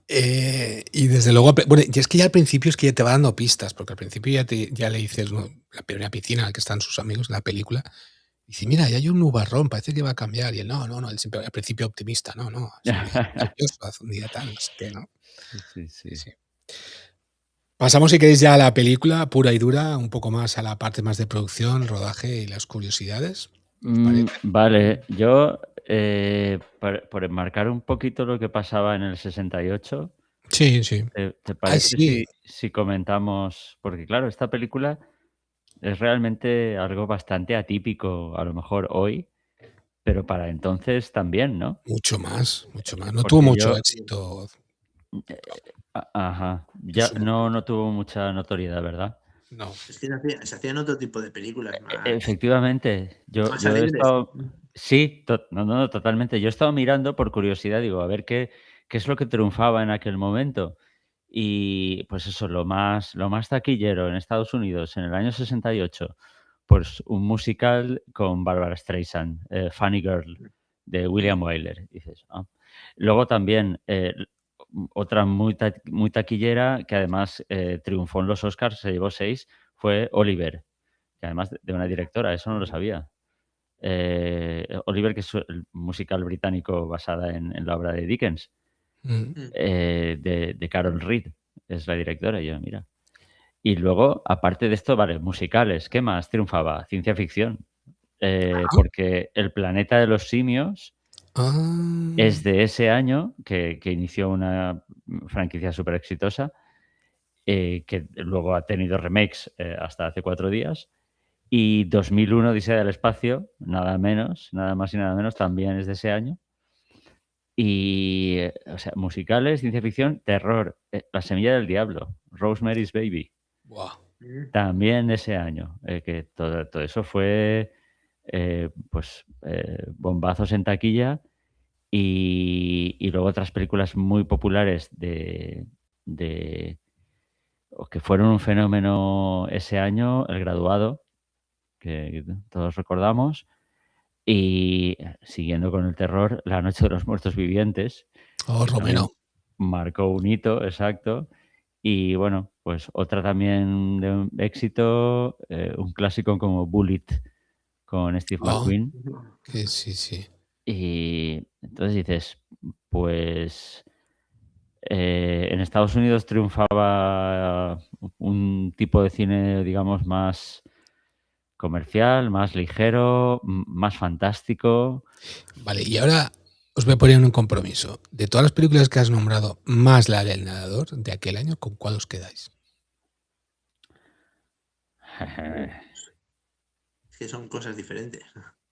Speaker 2: Y desde luego, bueno, y es que ya al principio es que ya te va dando pistas, porque al principio ya le dices, ¿no? La primera piscina en la que están sus amigos en la película, dice, mira, ya hay un nubarrón, parece que va a cambiar. Y él, no, él siempre al principio optimista, no, es un día lluvioso, hace un día tal, no sé qué, ¿no? Sí, sí. Pasamos, si queréis, ya a la película pura y dura, un poco más a la parte más de producción, rodaje y las curiosidades. ¿Os parece?
Speaker 3: Vale, yo por enmarcar un poquito lo que pasaba en el 68,
Speaker 2: Sí.
Speaker 3: ¿te
Speaker 2: Ay,
Speaker 3: parece
Speaker 2: sí,
Speaker 3: si comentamos? Porque claro, esta película es realmente algo bastante atípico, a lo mejor hoy, pero para entonces también, ¿no?
Speaker 2: mucho más. No tuvo
Speaker 3: Porque
Speaker 2: mucho
Speaker 3: yo,
Speaker 2: éxito
Speaker 3: ajá,
Speaker 2: en
Speaker 3: ya
Speaker 2: su momento.
Speaker 3: no tuvo mucha notoriedad, ¿verdad?
Speaker 2: No.
Speaker 4: Es que se hacían otro tipo de películas
Speaker 3: Efectivamente,
Speaker 4: más
Speaker 3: yo he
Speaker 4: alegres.
Speaker 3: estado sí, no, totalmente. Yo he estado mirando por curiosidad, digo, a ver qué es lo que triunfaba en aquel momento. Y, pues eso, lo más taquillero en Estados Unidos en el año 68, pues un musical con Barbara Streisand, Funny Girl, de William Wyler. Dices, ah. Luego también, otra muy taquillera que además, triunfó en los Oscars, se llevó 6, fue Oliver. Que además de una directora, eso no lo sabía. Oliver, que es el musical británico basada en la obra de Dickens,
Speaker 2: Mm.
Speaker 3: de Carol Reed, es la directora, y yo, mira. Y luego, aparte de esto, vale, musicales, ¿qué más triunfaba? Ciencia ficción, porque El planeta de los simios
Speaker 2: Ah,
Speaker 3: es de ese año, que inició una franquicia súper exitosa, que luego ha tenido remakes, hasta hace 4 días. Y 2001 Odisea del espacio, nada más y nada menos, también es de ese año. Y, o sea, musicales, ciencia ficción, terror, La semilla del diablo, Rosemary's Baby.
Speaker 2: buah.
Speaker 3: también ese año, que todo eso fue bombazos en taquilla y luego otras películas muy populares o que fueron un fenómeno ese año, El Graduado, que todos recordamos, y siguiendo con el terror, La Noche de los Muertos Vivientes,
Speaker 2: Oh,
Speaker 3: que también
Speaker 2: Romero.
Speaker 3: marcó un hito, exacto. Y bueno, pues otra también de un éxito, un clásico como Bullet con Steve
Speaker 2: Oh,
Speaker 3: McQueen.
Speaker 2: que sí.
Speaker 3: Y entonces dices, pues en Estados Unidos triunfaba un tipo de cine, digamos, más comercial, más ligero, más fantástico.
Speaker 2: Vale, y ahora os voy a poner un compromiso. De todas las películas que has nombrado, más la del nadador de aquel año, ¿con cuál os quedáis?
Speaker 4: Es que son cosas diferentes.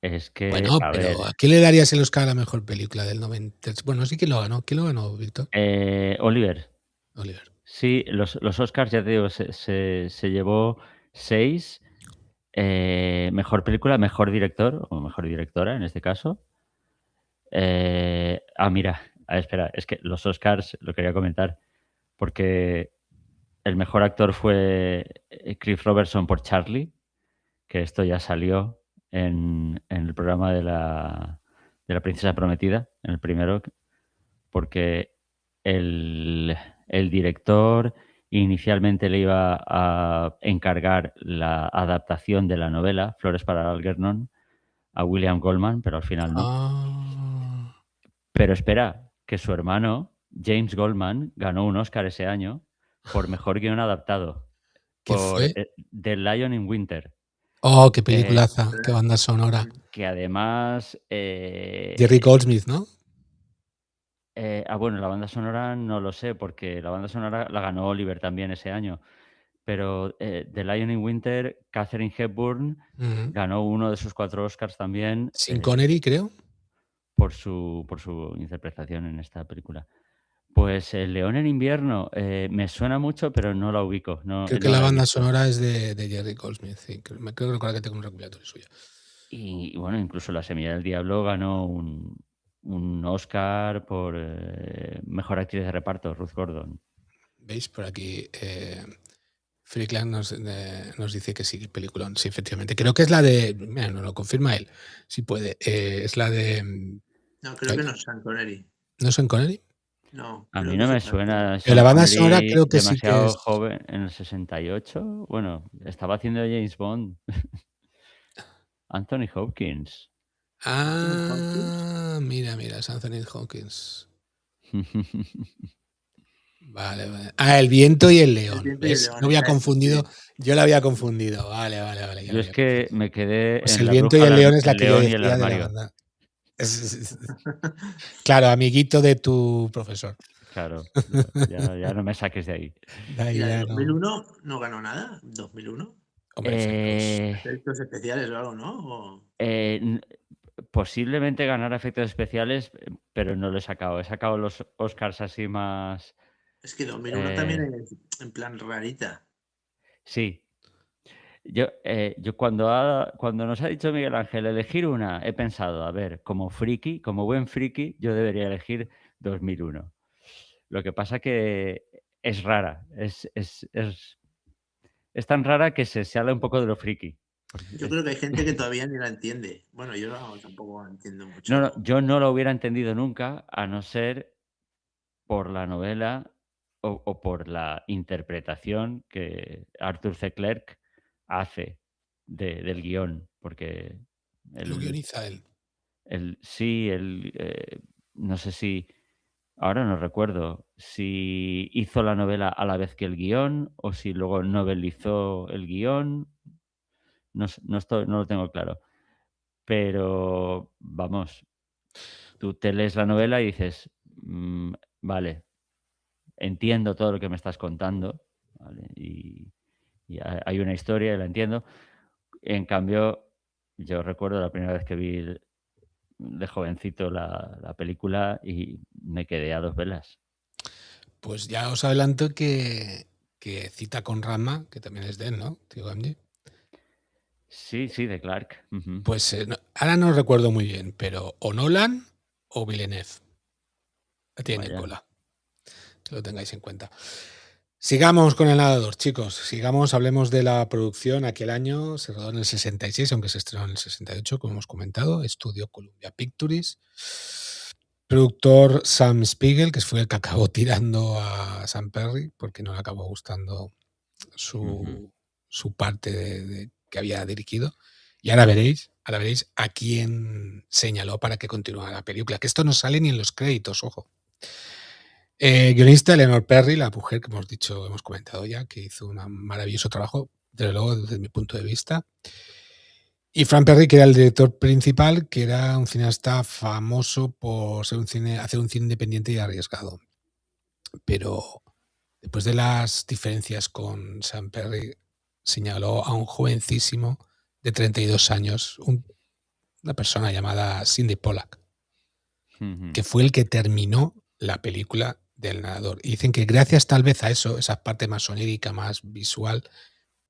Speaker 3: Es que,
Speaker 2: Bueno,
Speaker 3: a ver,
Speaker 2: pero ¿a qué le darías el Oscar a la mejor película del 90? Bueno, sí, ¿quién lo ganó? ¿Quién lo ganó, Víctor?
Speaker 3: Oliver,
Speaker 2: Oliver.
Speaker 3: sí, los Oscars, ya te digo, se llevó 6. Mejor película, mejor director, o mejor directora en este caso. Mira, espera, es que los Oscars lo quería comentar, porque el mejor actor fue Cliff Robertson por Charlie, que esto ya salió en el programa de la Princesa Prometida, en el primero, porque el director inicialmente le iba a encargar la adaptación de la novela Flores para Algernon a William Goldman, pero al final no.
Speaker 2: Ah,
Speaker 3: Pero espera, que su hermano, James Goldman, ganó un Oscar ese año por mejor guión adaptado,
Speaker 2: ¿qué
Speaker 3: por
Speaker 2: fue?
Speaker 3: The Lion in Winter,
Speaker 2: Oh, qué
Speaker 3: que,
Speaker 2: peliculaza, qué banda sonora.
Speaker 3: que además...
Speaker 2: Jerry Goldsmith, ¿no?
Speaker 3: bueno, la banda sonora no lo sé, porque la banda sonora la ganó Oliver también ese año. Pero The Lion in Winter, Katharine Hepburn
Speaker 2: Ujú.
Speaker 3: ganó uno de sus 4 Oscars también
Speaker 2: Sin Connery, creo.
Speaker 3: por su interpretación en esta película. Pues El León en invierno me suena mucho, pero no la ubico, no,
Speaker 2: Creo que
Speaker 3: no
Speaker 2: la
Speaker 3: la he
Speaker 2: banda
Speaker 3: visto.
Speaker 2: sonora es de Jerry Goldsmith. Sí, creo recordar que tengo un recopilatorio suyo.
Speaker 3: Y bueno, incluso La Semilla del Diablo ganó un Oscar por mejor actriz de reparto, Ruth Gordon.
Speaker 2: ¿Veis? Por aquí Freakland nos dice que sí, peliculón. Sí, efectivamente. Creo que es la de... Mira, nos lo confirma él. Si puede. Es la de...
Speaker 4: No, creo que no es Sean Connery.
Speaker 2: ¿No es Sean Connery?
Speaker 4: No,
Speaker 3: A
Speaker 4: creo
Speaker 3: mí
Speaker 4: que
Speaker 3: no
Speaker 4: es
Speaker 3: me
Speaker 4: otra actriz.
Speaker 3: suena
Speaker 2: Pero
Speaker 3: Sean
Speaker 2: la banda sonora
Speaker 3: Connery
Speaker 2: creo que sí que
Speaker 3: demasiado
Speaker 2: es...
Speaker 3: joven en el 68. Bueno, estaba haciendo James Bond. Anthony Hopkins.
Speaker 4: Anthony Hopkins.
Speaker 2: Mira, es Anthony Hopkins. Vale. El viento y el león.
Speaker 4: El viento y el
Speaker 2: ¿Ves?
Speaker 4: león,
Speaker 2: No había
Speaker 4: esa es,
Speaker 2: confundido.
Speaker 4: sí.
Speaker 2: Yo la había confundido. Vale. Ya
Speaker 3: Yo
Speaker 2: la
Speaker 3: es
Speaker 2: había
Speaker 3: que
Speaker 2: confundido.
Speaker 3: me quedé
Speaker 2: Pues
Speaker 3: en
Speaker 2: el
Speaker 3: La
Speaker 2: viento y
Speaker 3: Bruja,
Speaker 2: el león es la
Speaker 3: el
Speaker 2: que yo
Speaker 3: león y el
Speaker 2: decía de la
Speaker 3: armario.
Speaker 2: banda. Claro, amiguito de tu profesor.
Speaker 3: Claro, ya no me saques de ahí.
Speaker 2: De ahí
Speaker 4: ¿Y la de
Speaker 2: ya no.
Speaker 4: 2001 no ganó nada? ¿2001?
Speaker 2: Hombre, efectos.
Speaker 4: Efectos especiales o algo, ¿no? O...
Speaker 3: Posiblemente ganar efectos especiales, pero no lo he sacado. He sacado los Oscars así más...
Speaker 4: Es que 2001 también es en plan rarita.
Speaker 3: Sí. Yo cuando nos ha dicho Miguel Ángel elegir una, he pensado, a ver, como buen friki, yo debería elegir 2001. Lo que pasa que es rara, es tan rara que se sale un poco de lo friki.
Speaker 4: Yo creo que hay gente que todavía ni la entiende. Bueno, yo tampoco entiendo
Speaker 3: No,
Speaker 4: mucho.
Speaker 3: yo no lo hubiera entendido nunca, a no ser por la novela o por la interpretación que Arthur C. Clarke hace del guión, porque
Speaker 2: Lo guioniza él.
Speaker 3: sí, no sé si, ahora no recuerdo, si hizo la novela a la vez que el guión o si luego novelizó el guión, no lo tengo claro. Pero, vamos, tú te lees la novela y dices, vale, entiendo todo lo que me estás contando, ¿vale? Y hay una historia y la entiendo. En cambio, yo recuerdo la primera vez que vi de jovencito la película y me quedé a 2 velas.
Speaker 2: Pues ya os adelanto que que cita con Rama, que también es de él, ¿no? Tío Gamgee.
Speaker 3: Sí, sí, de Clark. Ujú.
Speaker 2: Pues ahora no recuerdo muy bien, pero o Nolan o Villeneuve. La tienen
Speaker 3: Vaya.
Speaker 2: cola. Que lo tengáis en cuenta. Sigamos con El Nadador, chicos. Sigamos, hablemos de la producción. Aquel año se rodó en el 66, aunque se estrenó en el 68, como hemos comentado. Estudio Columbia Pictures. Productor Sam Spiegel, que fue el que acabó tirando a Sam Perry, porque no le acabó gustando su parte que había dirigido. Y ahora veréis a quién señaló para que continuara la película. Que esto no sale ni en los créditos, ojo. Guionista Eleanor Perry, la mujer que hemos comentado ya, que hizo un maravilloso trabajo, desde luego, desde mi punto de vista. Y Frank Perry, que era el director principal, que era un cineasta famoso por hacer un cine independiente y arriesgado. Pero después de las diferencias con Sam Perry, señaló a un jovencísimo de 32 años, una persona llamada Sidney Pollack, que fue el que terminó la película del nadador. Y dicen que gracias tal vez a eso, esa parte más onírica, más visual,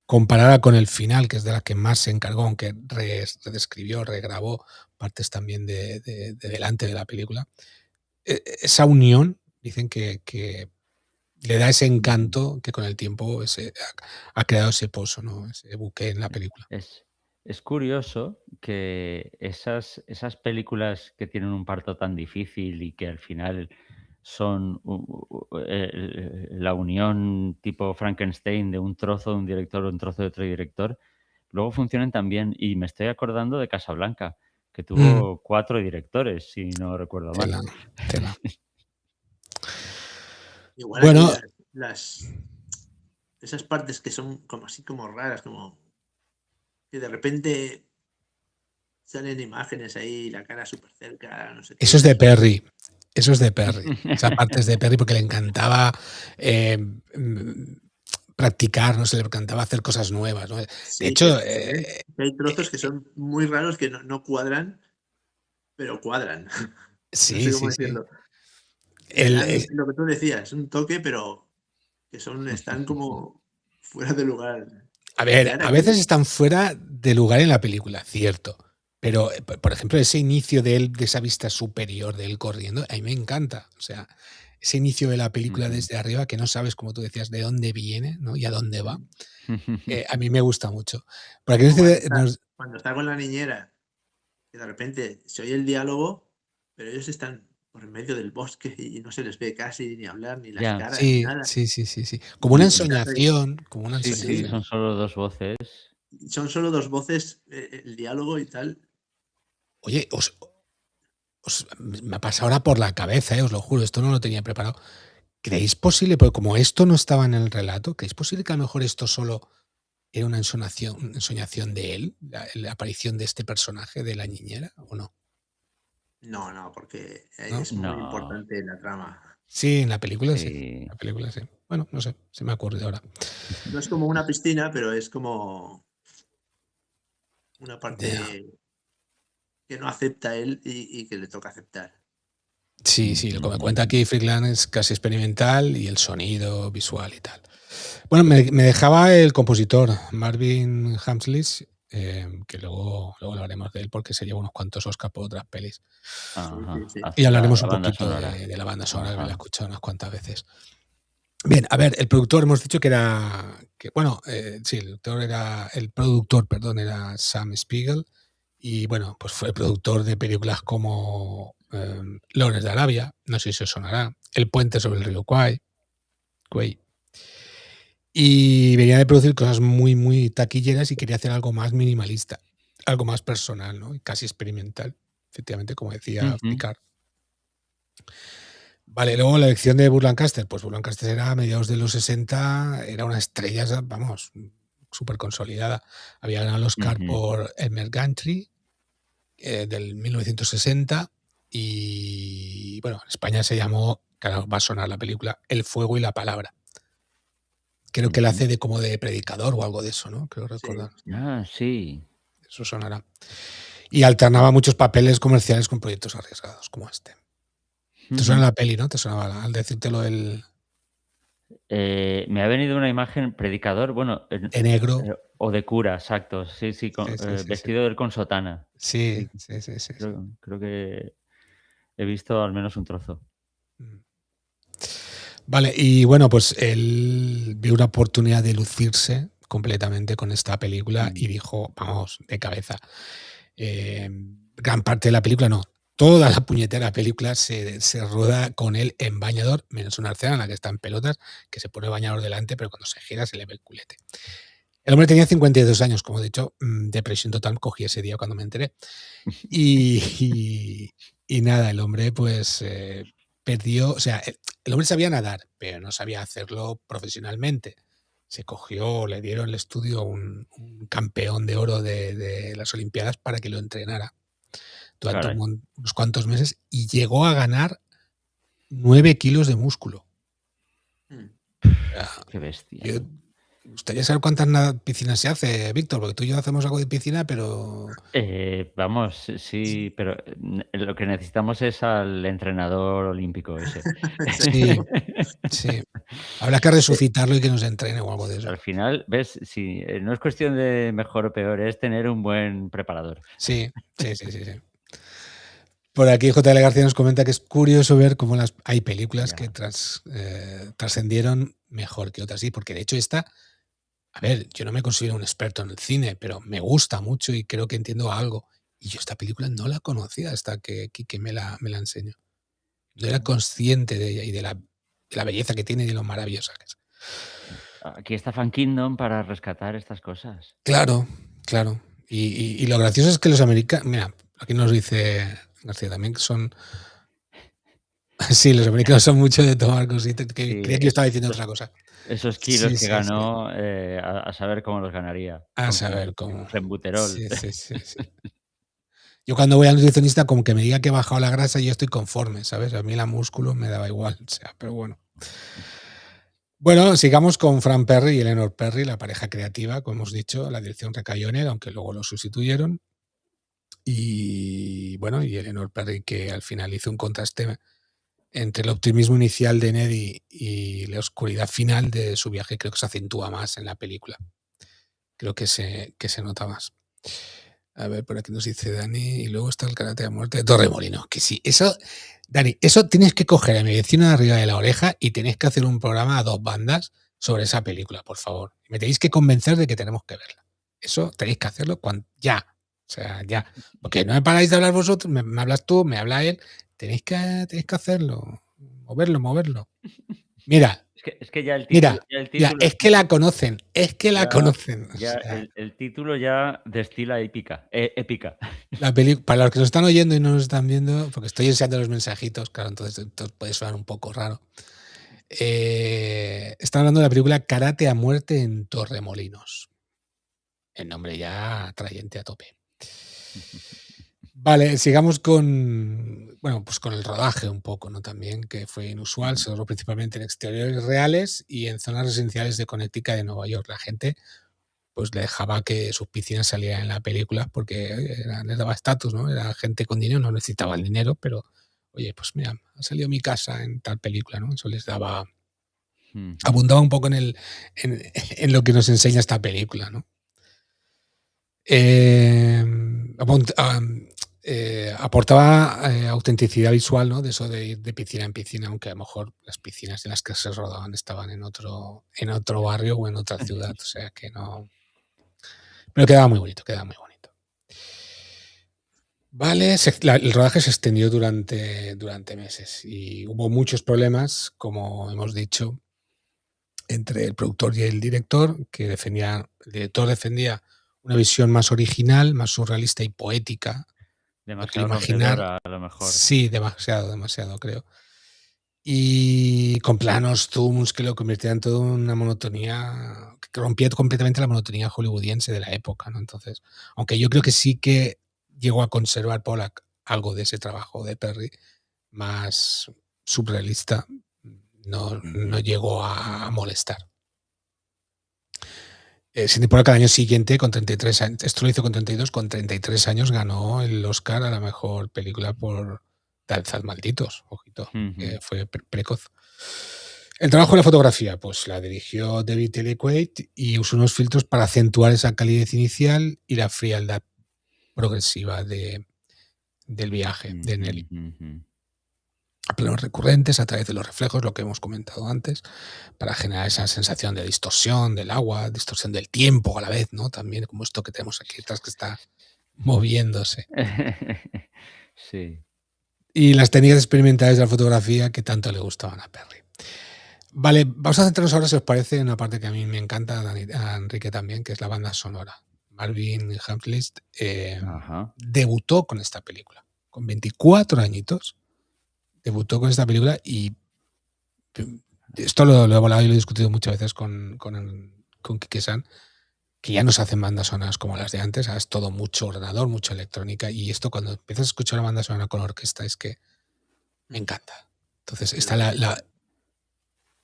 Speaker 2: comparada con el final, que es de la que más se encargó, aunque redescribió, regrabó partes también de delante de la película, esa unión, dicen que le da ese encanto que con el tiempo ha creado ese pozo, ¿no? Ese buque en la película.
Speaker 3: Es curioso que esas películas que tienen un parto tan difícil y que al final son la unión tipo Frankenstein de un trozo de un director o un trozo de otro director, luego funcionan tan bien. Y me estoy acordando de Casablanca, que tuvo 4 directores, si no recuerdo mal.
Speaker 2: Tela.
Speaker 4: Igual
Speaker 2: Bueno,
Speaker 4: aquí esas partes que son como así como raras, como que de repente salen imágenes ahí, la cara súper cerca, no sé qué.
Speaker 2: eso es de Perry. Eso es de Perry. Esa parte es de Perry porque le encantaba practicar, no sé, le encantaba hacer cosas nuevas, ¿no?
Speaker 4: Sí,
Speaker 2: de hecho,
Speaker 4: que hay trozos que son muy raros que no cuadran, pero cuadran.
Speaker 2: sí,
Speaker 4: No sé cómo
Speaker 2: sí,
Speaker 4: decirlo.
Speaker 2: sí.
Speaker 4: Le dan lo que tú decías, un toque, pero que están como fuera de lugar.
Speaker 2: A ver,
Speaker 4: Claro,
Speaker 2: a veces están fuera de lugar en la película, cierto. Pero, por ejemplo, ese inicio de él, de esa vista superior de él corriendo, a mí me encanta. O sea, ese inicio de la película desde arriba, que no sabes, como tú decías, de dónde viene, ¿no? Y a dónde va. A mí me gusta mucho. Por aquí
Speaker 4: cuando está con la niñera, que de repente se oye el diálogo, pero ellos están por en medio del bosque y no se les ve casi ni hablar, ni las caras, ni nada.
Speaker 2: Sí. Como una ensoñación.
Speaker 3: Sí, son solo 2 voces.
Speaker 4: Son solo 2 voces, el diálogo y tal.
Speaker 2: Oye, me ha pasado ahora por la cabeza, os lo juro, esto no lo tenía preparado. ¿Creéis posible, porque como esto no estaba en el relato, ¿creéis posible que a lo mejor esto solo era una ensoñación de él, la aparición de este personaje, de la niñera, o no?
Speaker 4: No, porque
Speaker 2: ¿No?
Speaker 4: es muy importante la trama.
Speaker 2: Sí, en la película sí. En la película sí. Bueno, no sé, se me ha ocurrido ahora.
Speaker 4: No es como una piscina, pero es como una parte que no acepta él y que le toca aceptar.
Speaker 2: Sí, lo que me cuenta aquí Friedland es casi experimental y el sonido visual y tal. Bueno, me dejaba el compositor Marvin Hamlisch, que luego hablaremos de él porque se lleva unos cuantos Oscar por otras pelis.
Speaker 4: Sí.
Speaker 2: Y hablaremos un poquito de la banda sonora, que me la he escuchado unas cuantas veces. Bien, a ver, el productor hemos dicho que era... el productor era Sam Spiegel. Y bueno, pues fue el productor de películas como Lawrence de Arabia, no sé si os sonará, El puente sobre el río Kwai. Y venía de producir cosas muy, muy taquilleras y quería hacer algo más minimalista, algo más personal, ¿no? Y casi experimental, efectivamente, como decía Picard. Vale, luego la elección de Burt Lancaster. Pues Burt Lancaster era a mediados de los 60, era una estrella, vamos, súper consolidada. Había ganado el Oscar por Elmer Gantry del 1960 y, bueno, en España se llamó, claro, va a sonar la película, El fuego y la palabra. Creo que la hace como de predicador o algo de eso, ¿no? Creo recordar.
Speaker 3: Sí.
Speaker 2: Eso sonará. Y alternaba muchos papeles comerciales con proyectos arriesgados, como este. Te suena la peli, ¿no? Te sonaba al decírtelo el...
Speaker 3: Me ha venido una imagen predicador, bueno,
Speaker 2: De negro.
Speaker 3: o de cura, exacto. Sí, sí,
Speaker 2: Sí, sí, sí, sí.
Speaker 3: vestido de él con sotana.
Speaker 2: Sí,
Speaker 3: Sí,
Speaker 2: sí, sí, sí, sí.
Speaker 3: creo que he visto al menos un trozo.
Speaker 2: Mm. Vale, y bueno, pues él vio una oportunidad de lucirse completamente con esta película y dijo, vamos, de cabeza. Gran parte de la película, no, toda la puñetera película se roda con él en bañador, menos una escena en la que está en pelotas, que se pone el bañador delante, pero cuando se gira se le ve el culete. El hombre tenía 52 años, como he dicho, depresión total, cogí ese día cuando me enteré. Y nada, el hombre pues perdió, o sea, el hombre sabía nadar, pero no sabía hacerlo profesionalmente. Se cogió, le dieron el estudio un campeón de oro de las Olimpiadas para que lo entrenara durante
Speaker 3: Caray.
Speaker 2: unos cuantos meses y llegó a ganar 9 kilos de músculo.
Speaker 4: Mm.
Speaker 2: O sea,
Speaker 3: Qué bestia.
Speaker 2: yo, me gustaría saber cuántas piscinas se hace, Víctor, porque tú y yo hacemos algo de piscina, pero
Speaker 3: Vamos, sí, pero lo que necesitamos es al entrenador olímpico ese.
Speaker 2: sí, sí. Habrá que resucitarlo y que nos entrene o algo de eso.
Speaker 3: Al final, ¿ves? Sí, no es cuestión de mejor o peor, es tener un buen preparador.
Speaker 2: Sí, sí, sí, sí, sí. Por aquí JL García nos comenta que es curioso ver cómo hay películas que trascendieron mejor que otras. Sí, porque de hecho esta, a ver, yo no me considero un experto en el cine, pero me gusta mucho y creo que entiendo algo. Y yo esta película no la conocía hasta que Quique me la enseñó. No era consciente de ella y de la belleza que tiene y de lo maravillosa que es.
Speaker 3: Aquí está Fan Kingdom para rescatar estas cosas.
Speaker 2: Claro, claro. Y lo gracioso es que los americanos, mira, aquí nos dice García también que son... Sí, los americanos son mucho de tomar cositas. Que
Speaker 3: Sí,
Speaker 2: creía que yo estaba diciendo otra cosa.
Speaker 3: esos kilos
Speaker 2: Sí,
Speaker 3: que
Speaker 2: sí, sí.
Speaker 3: ganó, a saber cómo los ganaría.
Speaker 2: A
Speaker 3: Con
Speaker 2: saber cómo.
Speaker 3: Clenbuterol.
Speaker 2: Sí, sí, sí, sí. Yo cuando voy al nutricionista, como que me diga que he bajado la grasa, yo estoy conforme, ¿sabes? A mí la músculo me daba igual, o sea, pero bueno. Bueno, sigamos con Fran Perry y Eleanor Perry, la pareja creativa, como hemos dicho, la dirección recayó en él, aunque luego lo sustituyeron. Y bueno, y Eleanor Perry, que al final hizo un contraste entre el optimismo inicial de Ned y la oscuridad final de su viaje, creo que se acentúa más en la película. Creo que se nota más. A ver, por aquí nos dice Dani, y luego está el karate a muerte de Torremolinos. Que sí, eso, Dani, eso tienes que coger a mi vecino de arriba de la oreja y tenéis que hacer un programa a 2 bandas sobre esa película, por favor. Me tenéis que convencer de que tenemos que verla. Eso tenéis que hacerlo ya. O sea, ya. Porque no me paráis de hablar vosotros, me hablas tú, me habla él. Tenéis que hacerlo. Moverlo. Mira,
Speaker 3: Es que ya el título.
Speaker 2: mira, es que la conocen. Es que la conocen. O
Speaker 3: Ya
Speaker 2: sea,
Speaker 3: el título ya destila épica. Épica.
Speaker 2: para los que nos están oyendo y no nos están viendo, porque estoy enseñando los mensajitos, claro, entonces puede sonar un poco raro. Están hablando de la película Karate a muerte en Torremolinos. El nombre ya atrayente a tope. Vale, sigamos con, bueno, pues con el rodaje un poco, ¿no? También, que fue inusual, se rodó principalmente en exteriores reales y en zonas residenciales de Connecticut y de Nueva York. La gente pues le dejaba que sus piscinas salieran en la película porque les daba estatus, ¿no? Era gente con dinero, no necesitaba el dinero, pero oye, pues mira, ha salido mi casa en tal película, ¿no? Eso les daba, abundaba un poco en lo que nos enseña esta película, ¿no? Aportaba autenticidad visual, ¿no? De eso de ir de piscina en piscina, aunque a lo mejor las piscinas en las que se rodaban estaban en otro barrio o en otra ciudad, o sea que no. Pero quedaba muy bonito, Vale, el rodaje se extendió durante meses y hubo muchos problemas, como hemos dicho, entre el productor y el director, el director defendía una visión más original, más surrealista y poética.
Speaker 3: Demasiado rompedora, a lo mejor.
Speaker 2: Sí, demasiado, creo. Y con planos, zooms que lo convertían todo en una monotonía, que rompía completamente la monotonía hollywoodiense de la época, ¿no? Entonces, aunque yo creo que sí que llegó a conservar Pollack algo de ese trabajo de Perry, más surrealista, no llegó a molestar. Sidney Pollack al año siguiente, con 33 años, esto lo hizo con 32, con 33 años ganó el Oscar a la mejor película por Danzas Malditos, ojito, que fue precoz. El trabajo de la fotografía, pues la dirigió David Telequate y usó unos filtros para acentuar esa calidez inicial y la frialdad progresiva del viaje de Nelly. A planos recurrentes a través de los reflejos, lo que hemos comentado antes, para generar esa sensación de distorsión del agua, distorsión del tiempo a la vez, ¿no? También como esto que tenemos aquí detrás que está moviéndose.
Speaker 3: Sí.
Speaker 2: Y las técnicas experimentales de la fotografía que tanto le gustaban a Perry. Vale, vamos a centrarnos ahora, si os parece, en una parte que a mí me encanta, a Enrique también, que es la banda sonora. Marvin Hamlisch debutó con esta película. Con 24 añitos, debutó con esta película y esto lo he volado y lo he discutido muchas veces con Kike-san, que ya no se hacen bandas sonoras como las de antes, es todo mucho ordenador, mucha electrónica, y esto cuando empiezas a escuchar una banda sonora con orquesta es que me encanta. Entonces está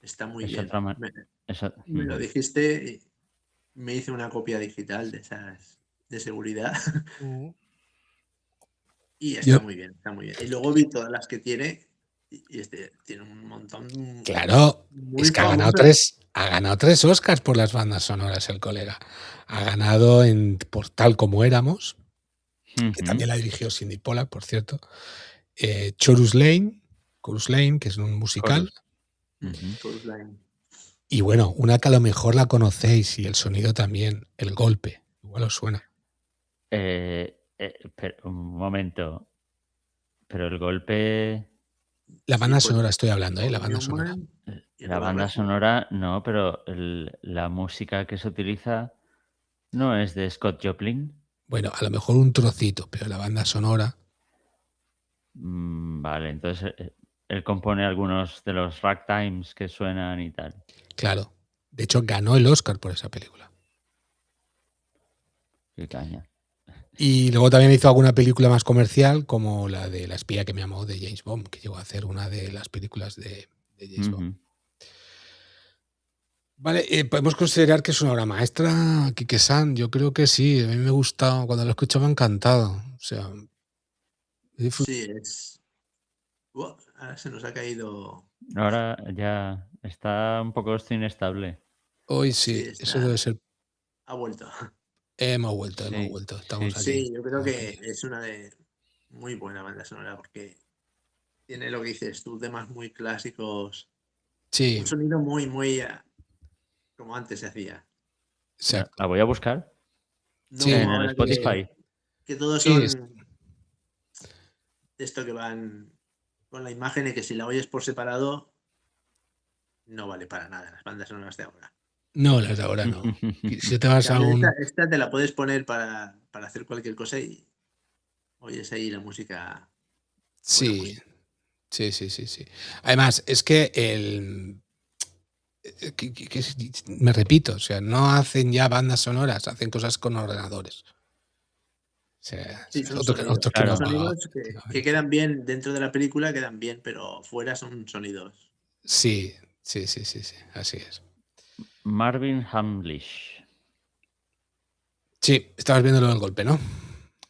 Speaker 4: Está muy
Speaker 3: Es
Speaker 4: bien.
Speaker 3: otra
Speaker 4: Me lo dijiste y me hice una copia digital de esas de seguridad. Y está muy bien, está muy bien. Y luego vi todas las que tiene y este tiene un montón.
Speaker 2: Claro,
Speaker 4: muy
Speaker 2: es que ha
Speaker 4: famosas.
Speaker 2: ganado 3 Oscars por las bandas sonoras el colega. Ha ganado por Tal como éramos, que también la dirigió Cindy Pollack, por cierto. Chorus Lane, que es un musical.
Speaker 4: Chorus Lane.
Speaker 2: Y bueno, una que a lo mejor la conocéis y el sonido también, El golpe. Igual os suena.
Speaker 3: Pero, un momento. Pero el golpe...
Speaker 2: La banda sonora estoy hablando, la banda sonora.
Speaker 3: La banda sonora no, pero la música que se utiliza no es de Scott Joplin.
Speaker 2: Bueno, a lo mejor un trocito, pero la banda sonora...
Speaker 3: Vale, entonces él compone algunos de los ragtimes que suenan y tal.
Speaker 2: Claro. De hecho, ganó el Oscar por esa película.
Speaker 3: Qué caña.
Speaker 2: Y luego también hizo alguna película más comercial, como la de La espía que me amó de James Bond, que llegó a hacer una de las películas de James Bond. Vale, podemos considerar que es una obra maestra, Kike-san. Yo creo que sí, a mí me ha gustado, cuando lo escucho me ha encantado. O sea,
Speaker 4: sí, es... ahora se nos ha caído...
Speaker 3: Ahora ya está un poco esto inestable.
Speaker 2: Hoy sí, eso debe ser...
Speaker 4: Ha vuelto.
Speaker 2: Hemos vuelto. Estamos aquí.
Speaker 4: Sí, yo creo que es una de muy buena banda sonora porque tiene lo que dices tú, temas muy clásicos.
Speaker 2: Sí.
Speaker 4: Un sonido muy, muy como antes se hacía.
Speaker 2: Exacto.
Speaker 3: ¿La voy a buscar?
Speaker 4: No,
Speaker 3: en el Spotify.
Speaker 4: Que todos son esto que van con la imagen y que si la oyes por separado no vale para nada las bandas sonoras de ahora.
Speaker 2: No, las de ahora no. Si te vas a
Speaker 4: esta te la puedes poner para hacer cualquier cosa y oyes ahí la música.
Speaker 2: Sí. Sí. Además, es que me repito, o sea, no hacen ya bandas sonoras, hacen cosas con ordenadores. O sea,
Speaker 4: Sí, son sonidos que quedan bien dentro de la película, quedan bien, pero fuera son sonidos.
Speaker 2: Sí, así es.
Speaker 3: Marvin Hamlisch.
Speaker 2: Sí, estabas viendo lo del golpe, ¿no?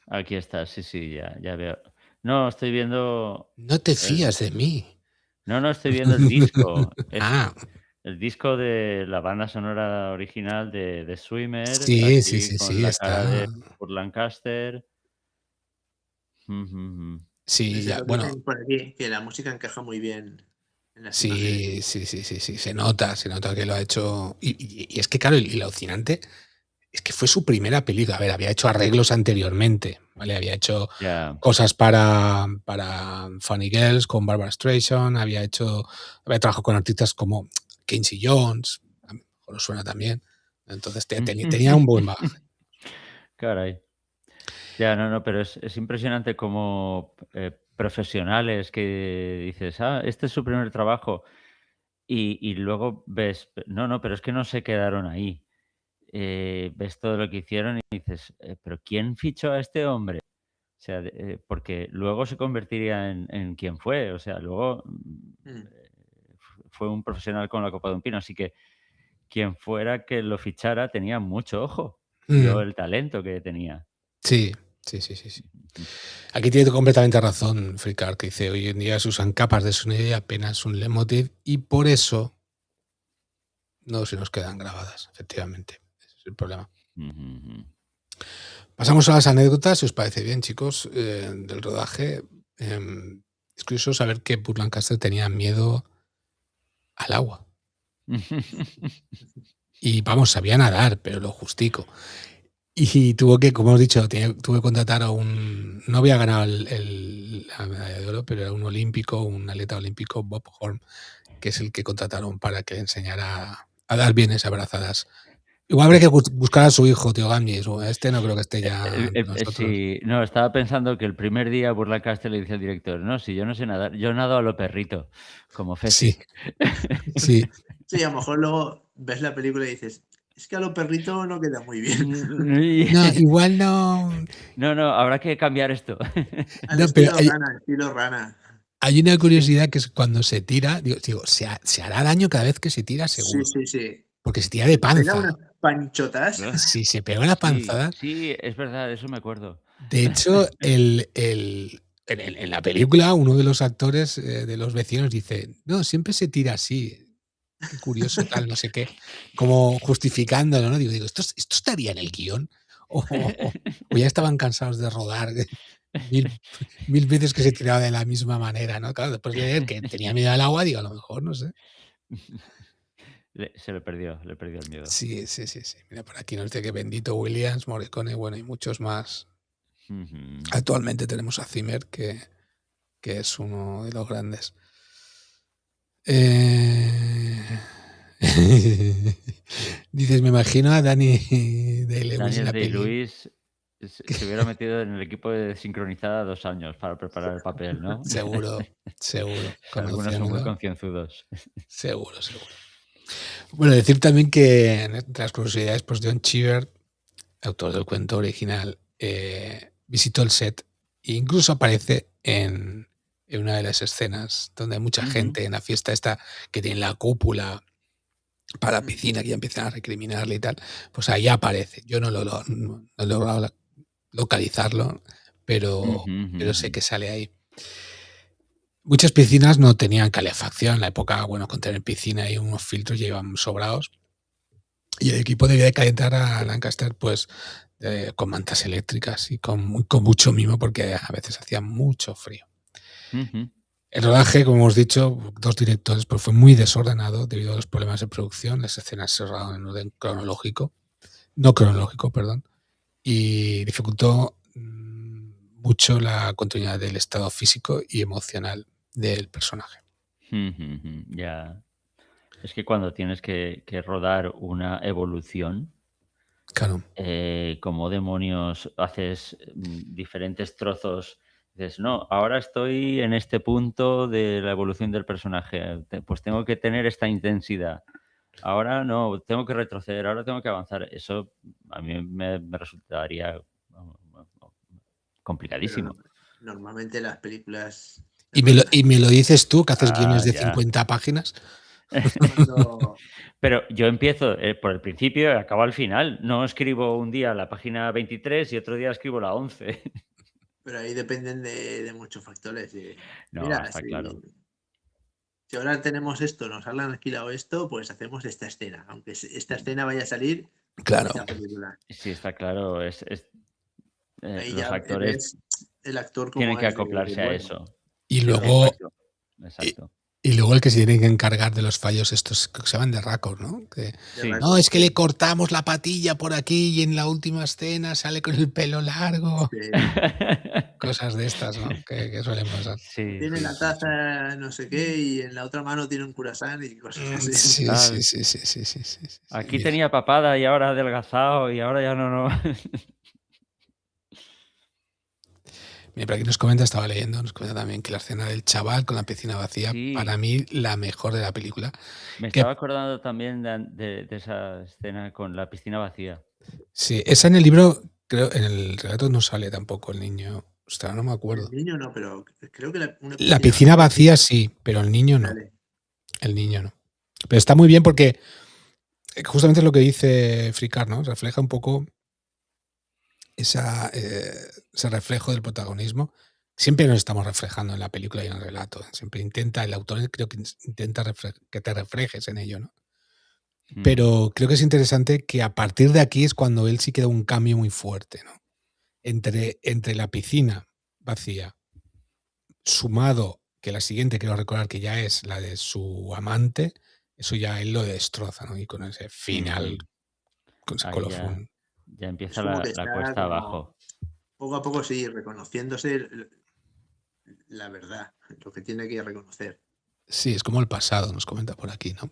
Speaker 3: Aquí está, sí, ya veo. No, estoy viendo...
Speaker 2: No te fías de mí.
Speaker 3: No, estoy viendo el disco.
Speaker 2: El
Speaker 3: disco de la banda sonora original de The Swimmer.
Speaker 2: Sí,
Speaker 3: con la cara de Kurt Lancaster.
Speaker 2: Sí, ya, bueno.
Speaker 4: Por aquí, que la música encaja muy bien.
Speaker 2: Sí, se nota que lo ha hecho. Y es que, claro, y lo alucinante es que fue su primera película. A ver, había hecho arreglos anteriormente, ¿vale? Había hecho cosas para Funny Girls con Barbara Streisand, había trabajado con artistas como Quincy Jones, a lo mejor os suena también. Entonces tenía un buen bagaje.
Speaker 3: Caray. Ya, no, pero es impresionante como profesionales que dices, este es su primer trabajo. Y luego ves, no, pero es que no se quedaron ahí. Ves todo lo que hicieron y dices, ¿pero quién fichó a este hombre? O sea, porque luego se convertiría en quien fue. O sea, luego fue un profesional con la Copa de un Pino. Así que quien fuera que lo fichara tenía mucho ojo. Vio el talento que tenía.
Speaker 2: Sí. Aquí tiene completamente razón Fricard, que dice, hoy en día se usan capas de sonido y apenas un leitmotiv, y por eso no se nos quedan grabadas, efectivamente. Ese es el problema.
Speaker 3: Ujú.
Speaker 2: Pasamos a las anécdotas, si os parece bien, chicos, del rodaje. Es curioso saber que Burt Lancaster tenía miedo al agua. Y vamos, sabía nadar, pero lo justico. Y tuvo que, como hemos dicho, tuvo que contratar a un... No había ganado la medalla de oro, pero era un olímpico, un atleta olímpico, Bob Horn, que es el que contrataron para que le enseñara a dar bien esas brazadas. Igual habría que buscar a su hijo, tío Gamgee. Este no creo que esté ya entre nosotros.
Speaker 3: Sí, no, estaba pensando que el primer día Burt Lancaster le dice al director, no, si yo no sé nadar, yo nado a lo perrito, como
Speaker 2: Sí,
Speaker 3: Fezzik.
Speaker 2: sí.
Speaker 4: Sí, a lo mejor luego ves la película y dices, es que a lo perrito no queda muy bien.
Speaker 2: No, igual no.
Speaker 3: No, habrá que cambiar esto.
Speaker 4: Al
Speaker 2: No, pero
Speaker 4: estilo rana.
Speaker 2: hay una curiosidad que es cuando se tira, digo, se hará daño cada vez que se tira, seguro.
Speaker 4: Sí.
Speaker 2: Porque se tira de
Speaker 4: Pega
Speaker 2: panza.
Speaker 4: unas panchotas.
Speaker 2: Si se pega una panzada.
Speaker 3: Sí, es verdad, eso me acuerdo.
Speaker 2: De hecho, en la película, uno de los actores de los vecinos dice, no, siempre se tira así. Qué curioso, tal, no sé qué. Como justificándolo, ¿no? Digo, ¿esto estaría en el guión? O ya estaban cansados de rodar mil veces que se tiraba de la misma manera, ¿no? Claro, después de ver que tenía miedo al agua, digo, a lo mejor, no sé.
Speaker 3: Se le perdió el miedo.
Speaker 2: Sí. Mira, por aquí nos dice que Bendito Williams, Morricone, bueno, y muchos más. Actualmente tenemos a Zimmer, que es uno de los grandes. Dices, me imagino a Daniel Day-Lewis en la peli.
Speaker 3: Day-Lewis se hubiera metido en el equipo de sincronizada 2 años para preparar el papel, ¿no?
Speaker 2: Seguro.
Speaker 3: Algunos son muy concienzudos.
Speaker 2: Seguro. Bueno, decir también que entre las curiosidades, pues John Cheever, autor del cuento original, visitó el set e incluso aparece en una de las escenas donde hay mucha gente en la fiesta esta que tiene la cúpula para la piscina, que ya empiezan a recriminarle y tal, pues ahí aparece. Yo no he logrado localizarlo, pero sé que sale ahí. Muchas piscinas no tenían calefacción. En la época, bueno, con tener piscina y unos filtros ya iban sobrados. Y el equipo debía de calentar a Lancaster pues con mantas eléctricas y con mucho mimo porque a veces hacía mucho frío. El rodaje, como hemos dicho, 2 directores, pues fue muy desordenado debido a los problemas de producción. Las escenas se rodaron en orden no cronológico, perdón, y dificultó mucho la continuidad del estado físico y emocional del personaje.
Speaker 3: Ya. Es que cuando tienes que rodar una evolución,
Speaker 2: claro,
Speaker 3: como demonios haces diferentes trozos. Dices, no, ahora estoy en este punto de la evolución del personaje, pues tengo que tener esta intensidad. Ahora no, tengo que retroceder, ahora tengo que avanzar. Eso a mí me resultaría complicadísimo.
Speaker 4: Pero normalmente las películas...
Speaker 2: ¿Y me lo dices tú, que haces guiones de 50 páginas?
Speaker 3: Pero yo empiezo por el principio y acabo al final. No escribo un día la página 23 y otro día escribo la 11.
Speaker 4: Pero ahí dependen de muchos factores.
Speaker 3: No,
Speaker 4: mira,
Speaker 3: está claro.
Speaker 4: Si ahora tenemos esto, nos han alquilado esto, pues hacemos esta escena. Aunque esta escena vaya a salir
Speaker 2: claro.
Speaker 4: en esta película.
Speaker 3: Sí, está claro.
Speaker 4: Ahí
Speaker 3: los
Speaker 4: ya
Speaker 3: actores
Speaker 4: el actor como
Speaker 3: tienen que acoplarse a eso.
Speaker 2: Y luego,
Speaker 3: exacto.
Speaker 2: Y luego el que se tiene que encargar de los fallos estos que se llaman de raccord, ¿no? No, es que le cortamos la patilla por aquí y en la última escena sale con el pelo largo.
Speaker 4: Sí.
Speaker 2: Cosas de estas, ¿no? Que suelen pasar.
Speaker 3: Sí,
Speaker 4: tiene la taza no sé qué y en la otra mano tiene un curasán y cosas así.
Speaker 2: Sí.
Speaker 3: Aquí tenía papada y ahora adelgazado y ahora ya no.
Speaker 2: Mira, por aquí nos comenta también que la escena del chaval con la piscina vacía, para mí, la mejor de la película.
Speaker 3: Me estaba acordando también de esa escena con la piscina vacía.
Speaker 2: Sí, esa en el libro, creo, en el relato no sale tampoco el niño. Ostras, no me acuerdo.
Speaker 4: El niño no, pero creo que
Speaker 2: la piscina vacía sí, pero el niño no.
Speaker 4: Dale.
Speaker 2: El niño no. Pero está muy bien porque justamente es lo que dice Fricard, ¿no? Refleja un poco ese reflejo del protagonismo. Siempre nos estamos reflejando en la película y en el relato. Siempre el autor creo que intenta que te reflejes en ello, ¿no? Pero creo que es interesante que a partir de aquí es cuando él sí que da un cambio muy fuerte, ¿no? Entre la piscina vacía, sumado que la siguiente, quiero recordar que ya es la de su amante, eso ya él lo destroza, ¿no? Y con ese final, con ese
Speaker 3: Ahí
Speaker 2: colofón.
Speaker 3: ya
Speaker 4: Es
Speaker 3: empieza
Speaker 4: como que
Speaker 3: la
Speaker 4: está
Speaker 3: cuesta
Speaker 4: como
Speaker 3: abajo.
Speaker 4: poco a poco, sí, reconociéndose la verdad, lo que tiene que reconocer.
Speaker 2: Sí, es como el pasado, nos comenta por aquí, ¿no?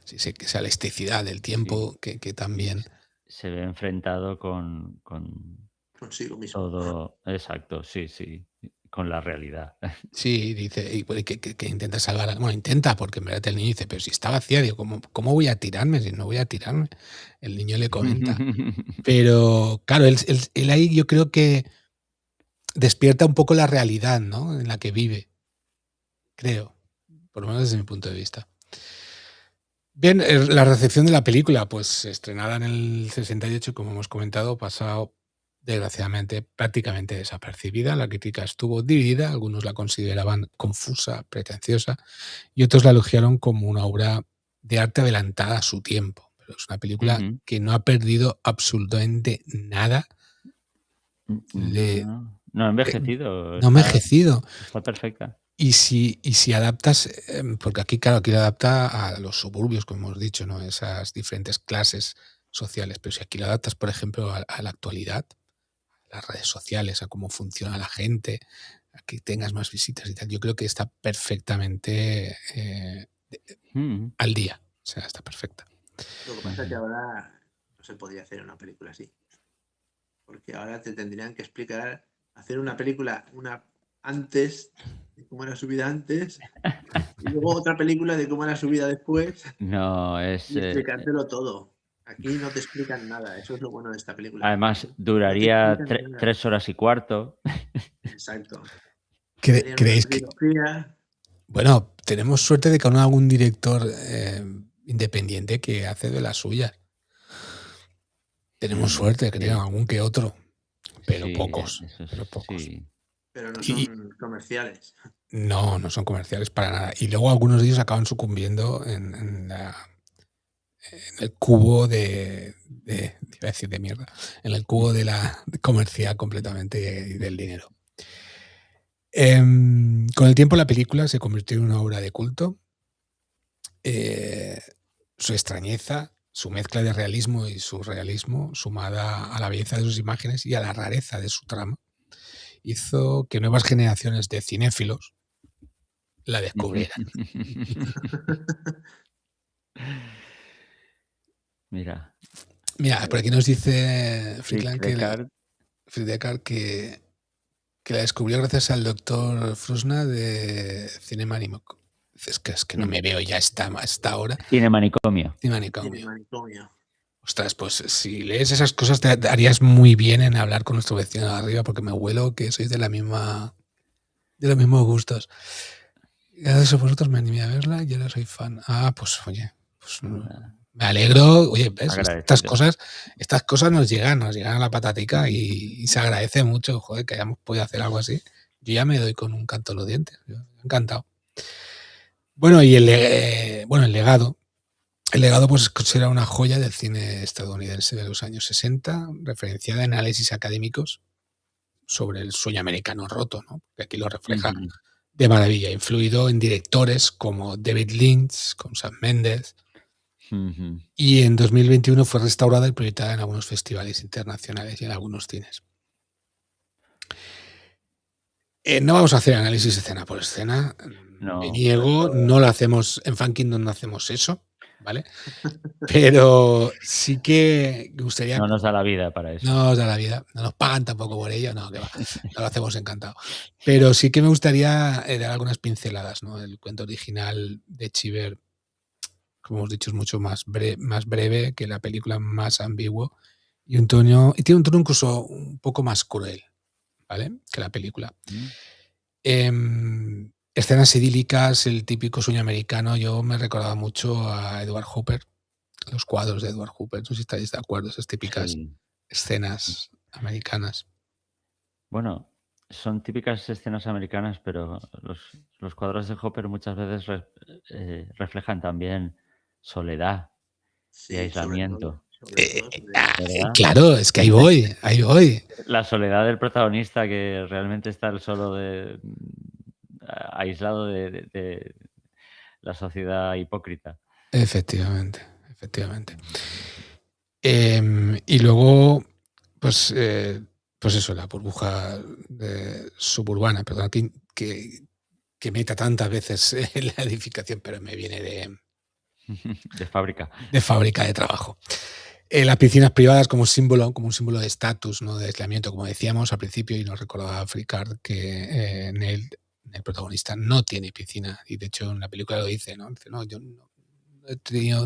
Speaker 2: Sí, sí, que esa elasticidad del tiempo que también...
Speaker 3: Se ve enfrentado con
Speaker 4: Consigo mismo.
Speaker 3: todo. Exacto, sí, con la realidad.
Speaker 2: Sí, dice, y pues que intenta salvar, bueno, intenta, porque en verdad el niño dice, pero si está vacía, digo, ¿cómo voy a tirarme? Si no voy a tirarme. El niño le comenta. Pero claro, él ahí yo creo que despierta un poco la realidad, ¿no? En la que vive. Creo. Por lo menos desde mi punto de vista. Bien, la recepción de la película, pues estrenada en el 68, como hemos comentado, pasado desgraciadamente prácticamente desapercibida. La crítica estuvo dividida, algunos la consideraban confusa, pretenciosa, y otros la elogiaron como una obra de arte adelantada a su tiempo. Pero es una película que no ha perdido absolutamente nada.
Speaker 3: No ha envejecido.
Speaker 2: No ha envejecido.
Speaker 3: Está perfecta.
Speaker 2: Y si adaptas, porque aquí, claro, aquí lo adapta a los suburbios, como hemos dicho, ¿no? Esas diferentes clases sociales. Pero si aquí lo adaptas, por ejemplo, a la actualidad, a las redes sociales, a cómo funciona la gente, a que tengas más visitas y tal, yo creo que está perfectamente al día. O sea, está perfecta.
Speaker 4: Lo que pasa es que ahora no se podría hacer una película así. Porque ahora te tendrían que explicar, hacer una película antes, de cómo era su vida antes, y luego otra película de cómo era su vida después,
Speaker 3: No,
Speaker 4: y explicártelo todo. Aquí no te explican nada, eso es lo bueno de esta película.
Speaker 3: Además,
Speaker 4: No te
Speaker 3: duraría
Speaker 4: explican nada.
Speaker 3: 3 horas y cuarto.
Speaker 4: Exacto.
Speaker 2: ¿Creéis que...? Bueno, tenemos suerte de que no hay algún director independiente que hace de las suyas. Tenemos suerte, creo, algún que otro, pero
Speaker 3: Sí,
Speaker 2: pocos.
Speaker 3: pero pocos. Sí.
Speaker 4: Pero no son comerciales.
Speaker 2: No, no son comerciales para nada. Y luego algunos de ellos acaban sucumbiendo en el cubo iba a decir de mierda, en el cubo de la comercial completamente y del dinero. Con el tiempo la película se convirtió en una obra de culto. Su extrañeza, su mezcla de realismo y surrealismo, sumada a la belleza de sus imágenes y a la rareza de su trama, hizo que nuevas generaciones de cinéfilos la descubrieran.
Speaker 3: Mira,
Speaker 2: por aquí nos dice Friedland
Speaker 3: Friedecker
Speaker 2: que la descubrió gracias al doctor Frusna de Cinemanicomio. Es que no me veo ya hasta ahora.
Speaker 3: Cinemanicomio.
Speaker 2: Ostras, pues si lees esas cosas te harías muy bien en hablar con nuestro vecino de arriba, porque me huelo que sois de los mismos gustos. Gracias a vosotros me animé a verla y ahora soy fan. Ah, pues oye, pues me alegro. Oye, ¿ves? Estas cosas nos llegan a la patatica y se agradece mucho, joder, que hayamos podido hacer algo así. Yo ya me doy con un canto en los dientes. Encantado. Bueno, y el legado. El legado pues considera una joya del cine estadounidense de los años 60, referenciada en análisis académicos sobre el sueño americano roto, ¿no? Que aquí lo refleja de maravilla, influido en directores como David Lynch, con Sam Mendes, y en 2021 fue restaurada y proyectada en algunos festivales internacionales y en algunos cines. No vamos a hacer análisis escena por escena, me niego, no lo hacemos, en Fan Kingdom no hacemos eso, ¿vale? Pero sí que me gustaría...
Speaker 3: No nos da la vida para eso.
Speaker 2: No nos da la vida, no nos pagan tampoco por ello, no, que va, lo hacemos encantado. Pero sí que me gustaría dar algunas pinceladas, ¿no? El cuento original de Cheever, como hemos dicho, es mucho más breve que la película, más ambiguo, y tiene un tono incluso un poco más cruel, ¿vale? Que la película. Escenas idílicas, el típico sueño americano. Yo me recordaba mucho a Edward Hopper, los cuadros de Edward Hopper. No sé si estáis de acuerdo, esas típicas escenas americanas.
Speaker 3: Bueno, son típicas escenas americanas, pero los cuadros de Hopper muchas veces reflejan también soledad y
Speaker 4: Sí, sobre todo.
Speaker 3: aislamiento,
Speaker 4: Sobre todo sobre eso.
Speaker 3: ¿verdad?
Speaker 2: Claro, es que ahí voy, ahí voy.
Speaker 3: La soledad del protagonista que realmente está el solo aislado de la sociedad hipócrita.
Speaker 2: Efectivamente, efectivamente. Y luego, pues, pues eso, la burbuja suburbana, perdón, que meta tantas veces en la edificación, pero me viene
Speaker 3: De fábrica.
Speaker 2: de fábrica de trabajo. Las piscinas privadas como un símbolo de estatus, ¿no? De aislamiento, como decíamos al principio, y nos recordaba Fricard que el protagonista no tiene piscina, y de hecho en la película lo dice, ¿no? Dice, no, yo no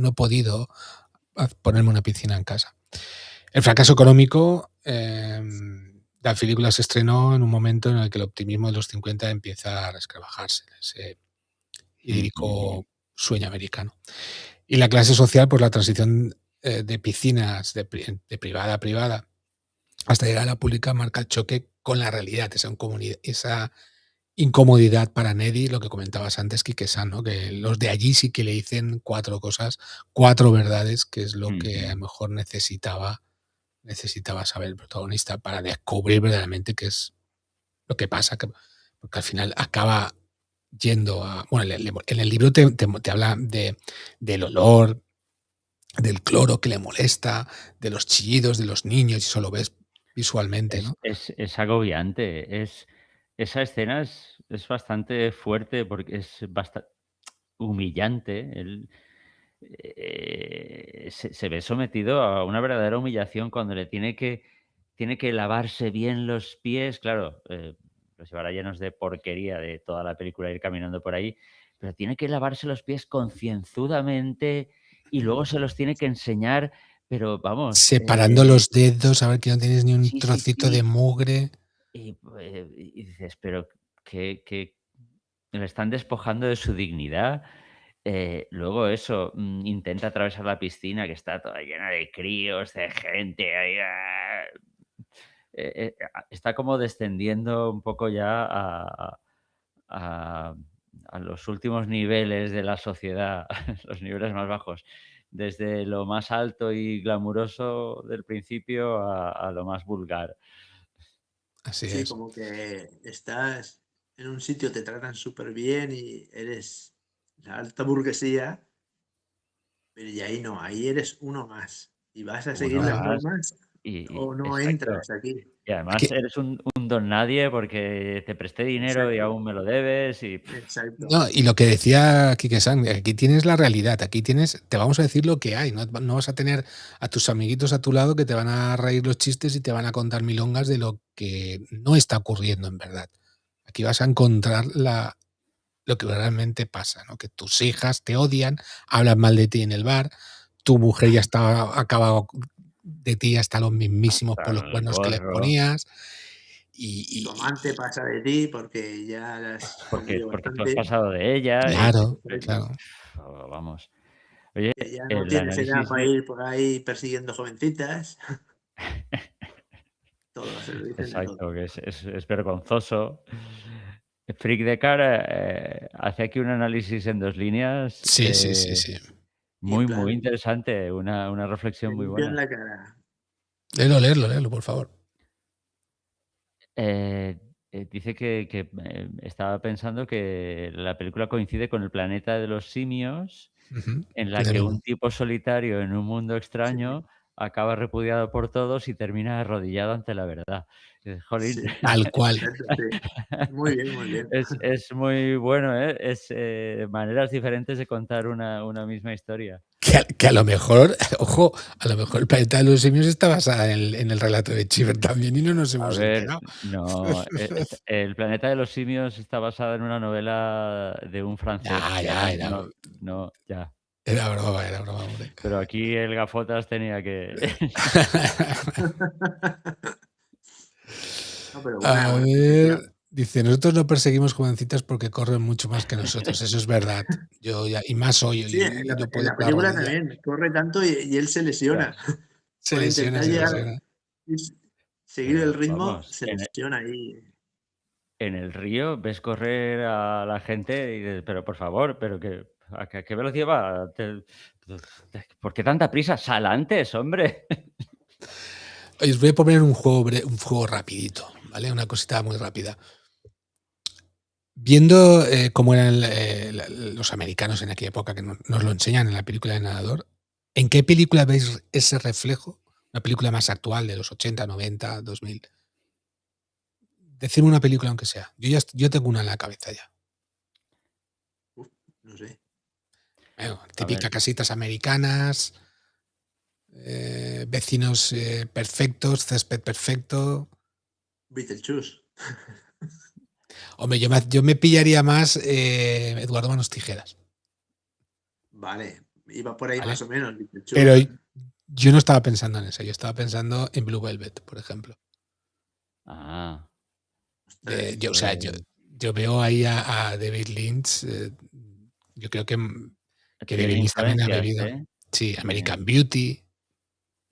Speaker 2: he podido ponerme una piscina en casa. El fracaso económico, la película se estrenó en un momento en el que el optimismo de los 50 empieza a resquebrajarse, ese idílico sueño americano. Y la clase social, pues la transición de piscinas de privada a privada hasta llegar a la pública marca el choque con la realidad, esa incomodidad para Neddy, lo que comentabas antes, Quique-san, ¿no? Que los de allí sí que le dicen 4 cosas, 4 verdades, que es lo que a lo mejor necesitaba saber el protagonista para descubrir verdaderamente qué es lo que pasa, porque al final acaba yendo a... Bueno, en el libro te habla del olor, del cloro que le molesta, de los chillidos de los niños, y eso lo ves visualmente, ¿no?
Speaker 3: Es agobiante. Esa escena es bastante fuerte porque es bastante humillante. Él se ve sometido a una verdadera humillación cuando tiene que lavarse bien los pies. Claro, los llevará llenos de porquería de toda la película ir caminando por ahí, pero tiene que lavarse los pies concienzudamente y luego se los tiene que enseñar, pero vamos,
Speaker 2: Separando los dedos, a ver que no tienes ni un
Speaker 3: sí, sí,
Speaker 2: trocito de
Speaker 3: sí.
Speaker 2: mugre.
Speaker 3: Y dices, pero que le están despojando de su dignidad. Luego eso, intenta atravesar la piscina que está toda llena de críos, de gente ahí, está como descendiendo un poco ya a a los últimos niveles de la sociedad, los niveles más bajos, desde lo más alto y glamuroso del principio a lo más vulgar.
Speaker 2: Así
Speaker 4: Sí,
Speaker 2: es.
Speaker 4: como que estás en un sitio, te tratan súper bien y eres la alta burguesía, pero y ahí no, ahí eres uno más. Y vas a seguir
Speaker 3: Uno
Speaker 4: las
Speaker 3: más
Speaker 4: normas o no
Speaker 3: exacto.
Speaker 4: entras aquí.
Speaker 3: Y además
Speaker 2: Aquí,
Speaker 3: eres un don nadie porque te presté dinero y
Speaker 4: Exacto,
Speaker 3: aún me lo debes y
Speaker 4: exacto.
Speaker 2: no, y lo que decía Quique-san, aquí tienes la realidad, aquí te vamos a decir lo que hay, no vas a tener a tus amiguitos a tu lado que te van a reír los chistes y te van a contar milongas de lo que no está ocurriendo en verdad. Aquí vas a encontrar lo que realmente pasa, ¿no? Que tus hijas te odian, hablan mal de ti en el bar, tu mujer ya está acabado de ti hasta los mismísimos por los
Speaker 3: hasta el
Speaker 2: cuernos que les
Speaker 3: gorro,
Speaker 2: ponías.
Speaker 4: Tu
Speaker 2: Y
Speaker 4: amante pasa de ti porque ya la has comido
Speaker 3: porque tú has
Speaker 4: bastante,
Speaker 3: pasado de ella
Speaker 2: claro,
Speaker 4: exacto.
Speaker 2: claro.
Speaker 3: vamos. Oye,
Speaker 4: Que ya no
Speaker 3: el
Speaker 4: tienes edad
Speaker 3: análisis
Speaker 4: para
Speaker 3: de
Speaker 4: ir por ahí persiguiendo jovencitas. Todo, se lo dicen de todo.
Speaker 3: exacto, que es vergonzoso. Frick de Cara, hace aquí un análisis en 2 líneas,
Speaker 2: Sí, sí, sí, sí.
Speaker 4: Y en
Speaker 3: muy, muy
Speaker 4: plan,
Speaker 3: interesante, una
Speaker 4: te
Speaker 3: reflexión muy
Speaker 4: limpian
Speaker 3: buena.
Speaker 4: la cara.
Speaker 2: Léelo, por favor.
Speaker 3: Eh, dice que estaba pensando que la película coincide con El planeta de los simios,
Speaker 2: Ujú.
Speaker 3: en la
Speaker 2: De
Speaker 3: que
Speaker 2: nuevo.
Speaker 3: un tipo solitario en un mundo
Speaker 4: Sí,
Speaker 3: extraño acaba repudiado por todos y termina arrodillado ante la verdad. Y dices, jolín,
Speaker 4: sí,
Speaker 2: Tal cual.
Speaker 4: exacto, sí. Muy bien, muy bien.
Speaker 3: es muy bueno, ¿eh? Es, maneras diferentes de contar una misma historia.
Speaker 2: Que a lo mejor, ojo, a lo mejor el planeta de los simios está basada en el relato de Chiver también y no nos
Speaker 3: A
Speaker 2: hemos
Speaker 3: ver,
Speaker 2: enterado.
Speaker 3: no, El planeta de los simios está basada en una novela de un francés
Speaker 2: Ya,
Speaker 3: que
Speaker 2: ya,
Speaker 3: ahora ya.
Speaker 2: era broma, hombre.
Speaker 3: Pero aquí el gafotas tenía que
Speaker 4: No, pero buena,
Speaker 2: A
Speaker 4: buena
Speaker 2: ver,
Speaker 4: reflexión.
Speaker 2: dice, nosotros no perseguimos jovencitas porque corren mucho más que nosotros. Eso es verdad. Yo ya, y más hoy,
Speaker 4: Sí,
Speaker 2: y no
Speaker 4: en
Speaker 2: puedo
Speaker 4: la
Speaker 2: con la
Speaker 4: película
Speaker 2: rodilla.
Speaker 4: también corre tanto y él se
Speaker 3: ya,
Speaker 4: lesiona.
Speaker 2: Se
Speaker 4: Por
Speaker 2: lesiona,
Speaker 4: intentar
Speaker 2: se
Speaker 4: llegar
Speaker 2: lesiona.
Speaker 4: y seguir el
Speaker 3: pero
Speaker 4: ritmo,
Speaker 3: vamos,
Speaker 4: se lesiona ahí.
Speaker 3: en el río ves correr a la gente y dices: "Pero por favor, pero que ¿A qué velocidad va? ¿Por qué tanta prisa? Sal antes, hombre.
Speaker 2: Oye, os voy a poner un juego rapidito, ¿vale? Una cosita muy rápida. Viendo cómo eran los americanos en aquella época, que nos lo enseñan en la película de Nadador, ¿en qué película veis ese reflejo? Una película más actual, de los 80, 90, 2000. Decirme una película aunque sea. Yo tengo una en la cabeza ya.
Speaker 4: Uf, no sé.
Speaker 2: Bueno,
Speaker 3: A
Speaker 2: típica
Speaker 3: ver,
Speaker 2: casitas americanas, vecinos perfectos, césped perfecto.
Speaker 4: Beetlejuice.
Speaker 2: Hombre, yo me pillaría más Eduardo Manos Tijeras,
Speaker 4: Vale, iba por ahí
Speaker 2: ¿vale?
Speaker 4: más o menos. Beetlejuice.
Speaker 2: Pero yo no estaba pensando en eso, yo estaba pensando en Blue Velvet, por ejemplo.
Speaker 3: ah,
Speaker 4: Ostras,
Speaker 2: O sea,
Speaker 3: pues
Speaker 2: yo veo ahí a David Lynch, yo creo que
Speaker 3: tiene
Speaker 2: David Lynch también ha
Speaker 3: influencias,
Speaker 2: bebido.
Speaker 3: ¿eh?
Speaker 2: Sí,
Speaker 3: Tiene.
Speaker 2: American Beauty,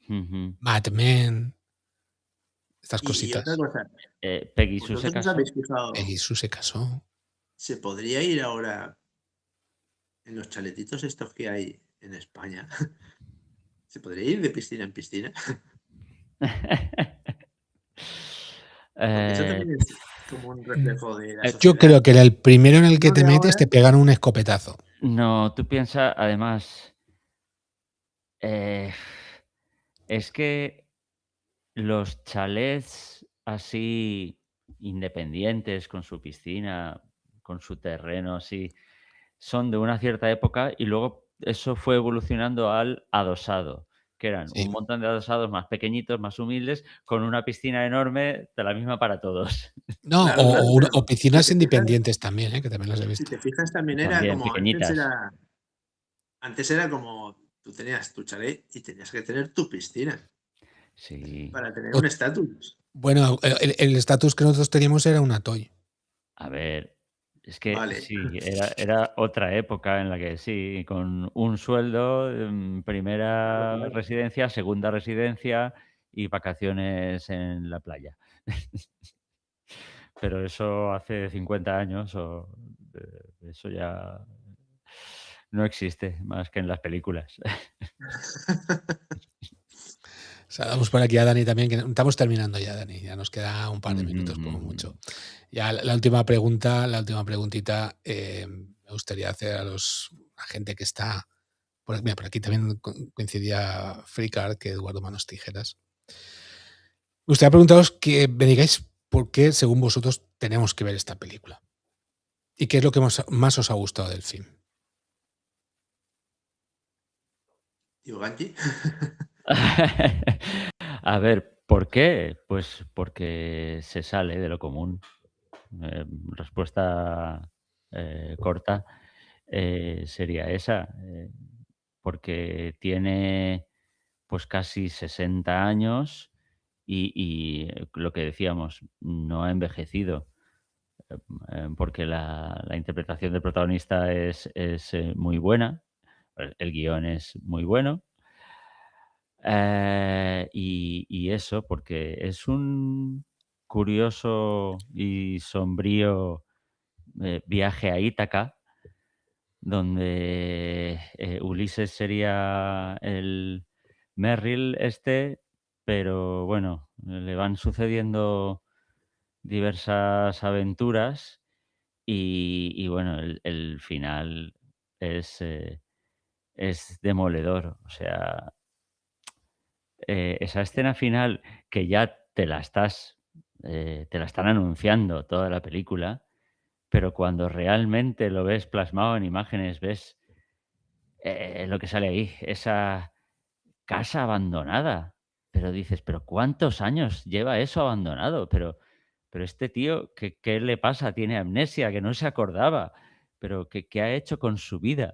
Speaker 3: Ujú.
Speaker 2: Mad Men, estas
Speaker 4: y otra
Speaker 2: cositas.
Speaker 4: cosa,
Speaker 3: Peggy Sue se
Speaker 4: ¿vosotros os
Speaker 3: casó.
Speaker 4: habéis fijado?
Speaker 2: Peggy Sue se casó.
Speaker 4: ¿Se podría ir ahora en los chaletitos estos que hay en España? ¿Se podría ir de piscina en piscina? Porque eso
Speaker 3: Eh,
Speaker 4: también es como un reflejo de la
Speaker 2: Yo
Speaker 4: sociedad.
Speaker 2: creo que el primero en el que
Speaker 4: Uno
Speaker 2: te
Speaker 4: de
Speaker 2: metes
Speaker 4: ahora,
Speaker 2: te pegan un escopetazo.
Speaker 3: no, tú piensas, además, eh, es que los chalets así independientes, con su piscina, con su terreno así, son de una cierta época y luego eso fue evolucionando al adosado, que eran
Speaker 2: Sí.
Speaker 3: un montón de adosados más pequeñitos, más humildes, con una piscina enorme de la misma para todos.
Speaker 2: No,
Speaker 4: claro, claro,
Speaker 2: o
Speaker 4: pero si
Speaker 2: piscinas
Speaker 4: te fijas,
Speaker 2: independientes también, que también las he
Speaker 4: si
Speaker 2: visto.
Speaker 4: te fijas también era
Speaker 3: También
Speaker 4: como
Speaker 3: pequeñitas.
Speaker 4: antes era como tú tenías tu chalet y tenías que tener tu piscina
Speaker 3: Sí.
Speaker 4: para tener
Speaker 2: O-
Speaker 4: un estatus.
Speaker 2: bueno, el estatus que nosotros teníamos era una toy.
Speaker 3: A ver, es que
Speaker 4: Vale.
Speaker 3: sí, era otra época en la que sí, con un sueldo,
Speaker 4: Claro,
Speaker 3: primera
Speaker 4: claro.
Speaker 3: residencia, segunda residencia y vacaciones en la playa. Pero eso hace 50 años eso ya no existe más que en las películas.
Speaker 2: Saludamos por aquí a Dani también, que estamos terminando ya, Dani. Ya nos queda un par de
Speaker 3: Ujú,
Speaker 2: minutos como
Speaker 3: ujú.
Speaker 2: mucho. Ya la última pregunta, la última preguntita, me gustaría hacer a la gente que está. Mira, por aquí también coincidía Fricard que Eduardo Manos Tijeras. Me gustaría preguntaros que me digáis por qué, según vosotros, tenemos que ver esta película. ¿Y qué es lo que más os ha gustado del film?
Speaker 4: Tío Ganji.
Speaker 3: A ver, ¿por qué? Pues porque se sale de lo común. Respuesta corta sería esa, porque tiene pues casi 60 años y lo que decíamos, no ha envejecido, porque la interpretación del protagonista es muy buena, el guión es muy bueno. Y eso, porque es un curioso y sombrío viaje a Ítaca, donde Ulises sería el Merrill este, pero bueno, le van sucediendo diversas aventuras y bueno, el final es, eh, es demoledor. O sea, esa escena final que ya te la están anunciando toda la película, pero cuando realmente lo ves plasmado en imágenes, ves lo que sale ahí, esa casa abandonada. Pero dices, ¿pero cuántos años lleva eso abandonado? Pero este tío, ¿qué le pasa? Tiene amnesia, que no se acordaba. Pero ¿qué ha hecho con su vida?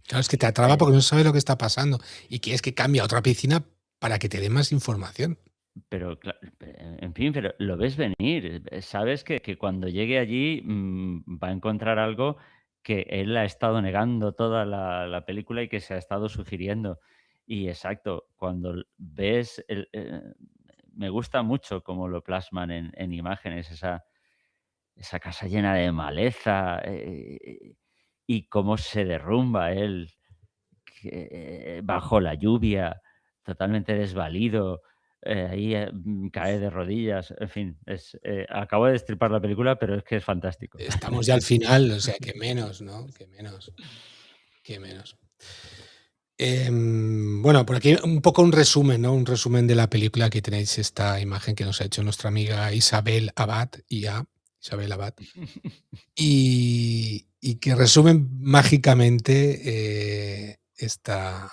Speaker 2: Claro, es que te atrapa porque no sabes lo que está pasando y quieres que cambie a otra piscina para que te dé más información.
Speaker 3: Pero, en fin, pero lo ves venir. Sabes que cuando llegue allí va a encontrar algo que él ha estado negando toda la película y que se ha estado sugiriendo. Y exacto, cuando ves, me gusta mucho cómo lo plasman en imágenes, esa casa llena de maleza. y cómo se derrumba él bajo la lluvia, totalmente desvalido, ahí cae de rodillas, en fin, acabo de destripar la película, pero es que es fantástico.
Speaker 2: Estamos ya al final, o sea, que menos, ¿no? Que menos. Que menos. Bueno, por aquí un poco un resumen, ¿no? Un resumen de la película. Aquí tenéis esta imagen que nos ha hecho nuestra amiga Isabel Abad, Isabel Abad, y que resumen mágicamente esta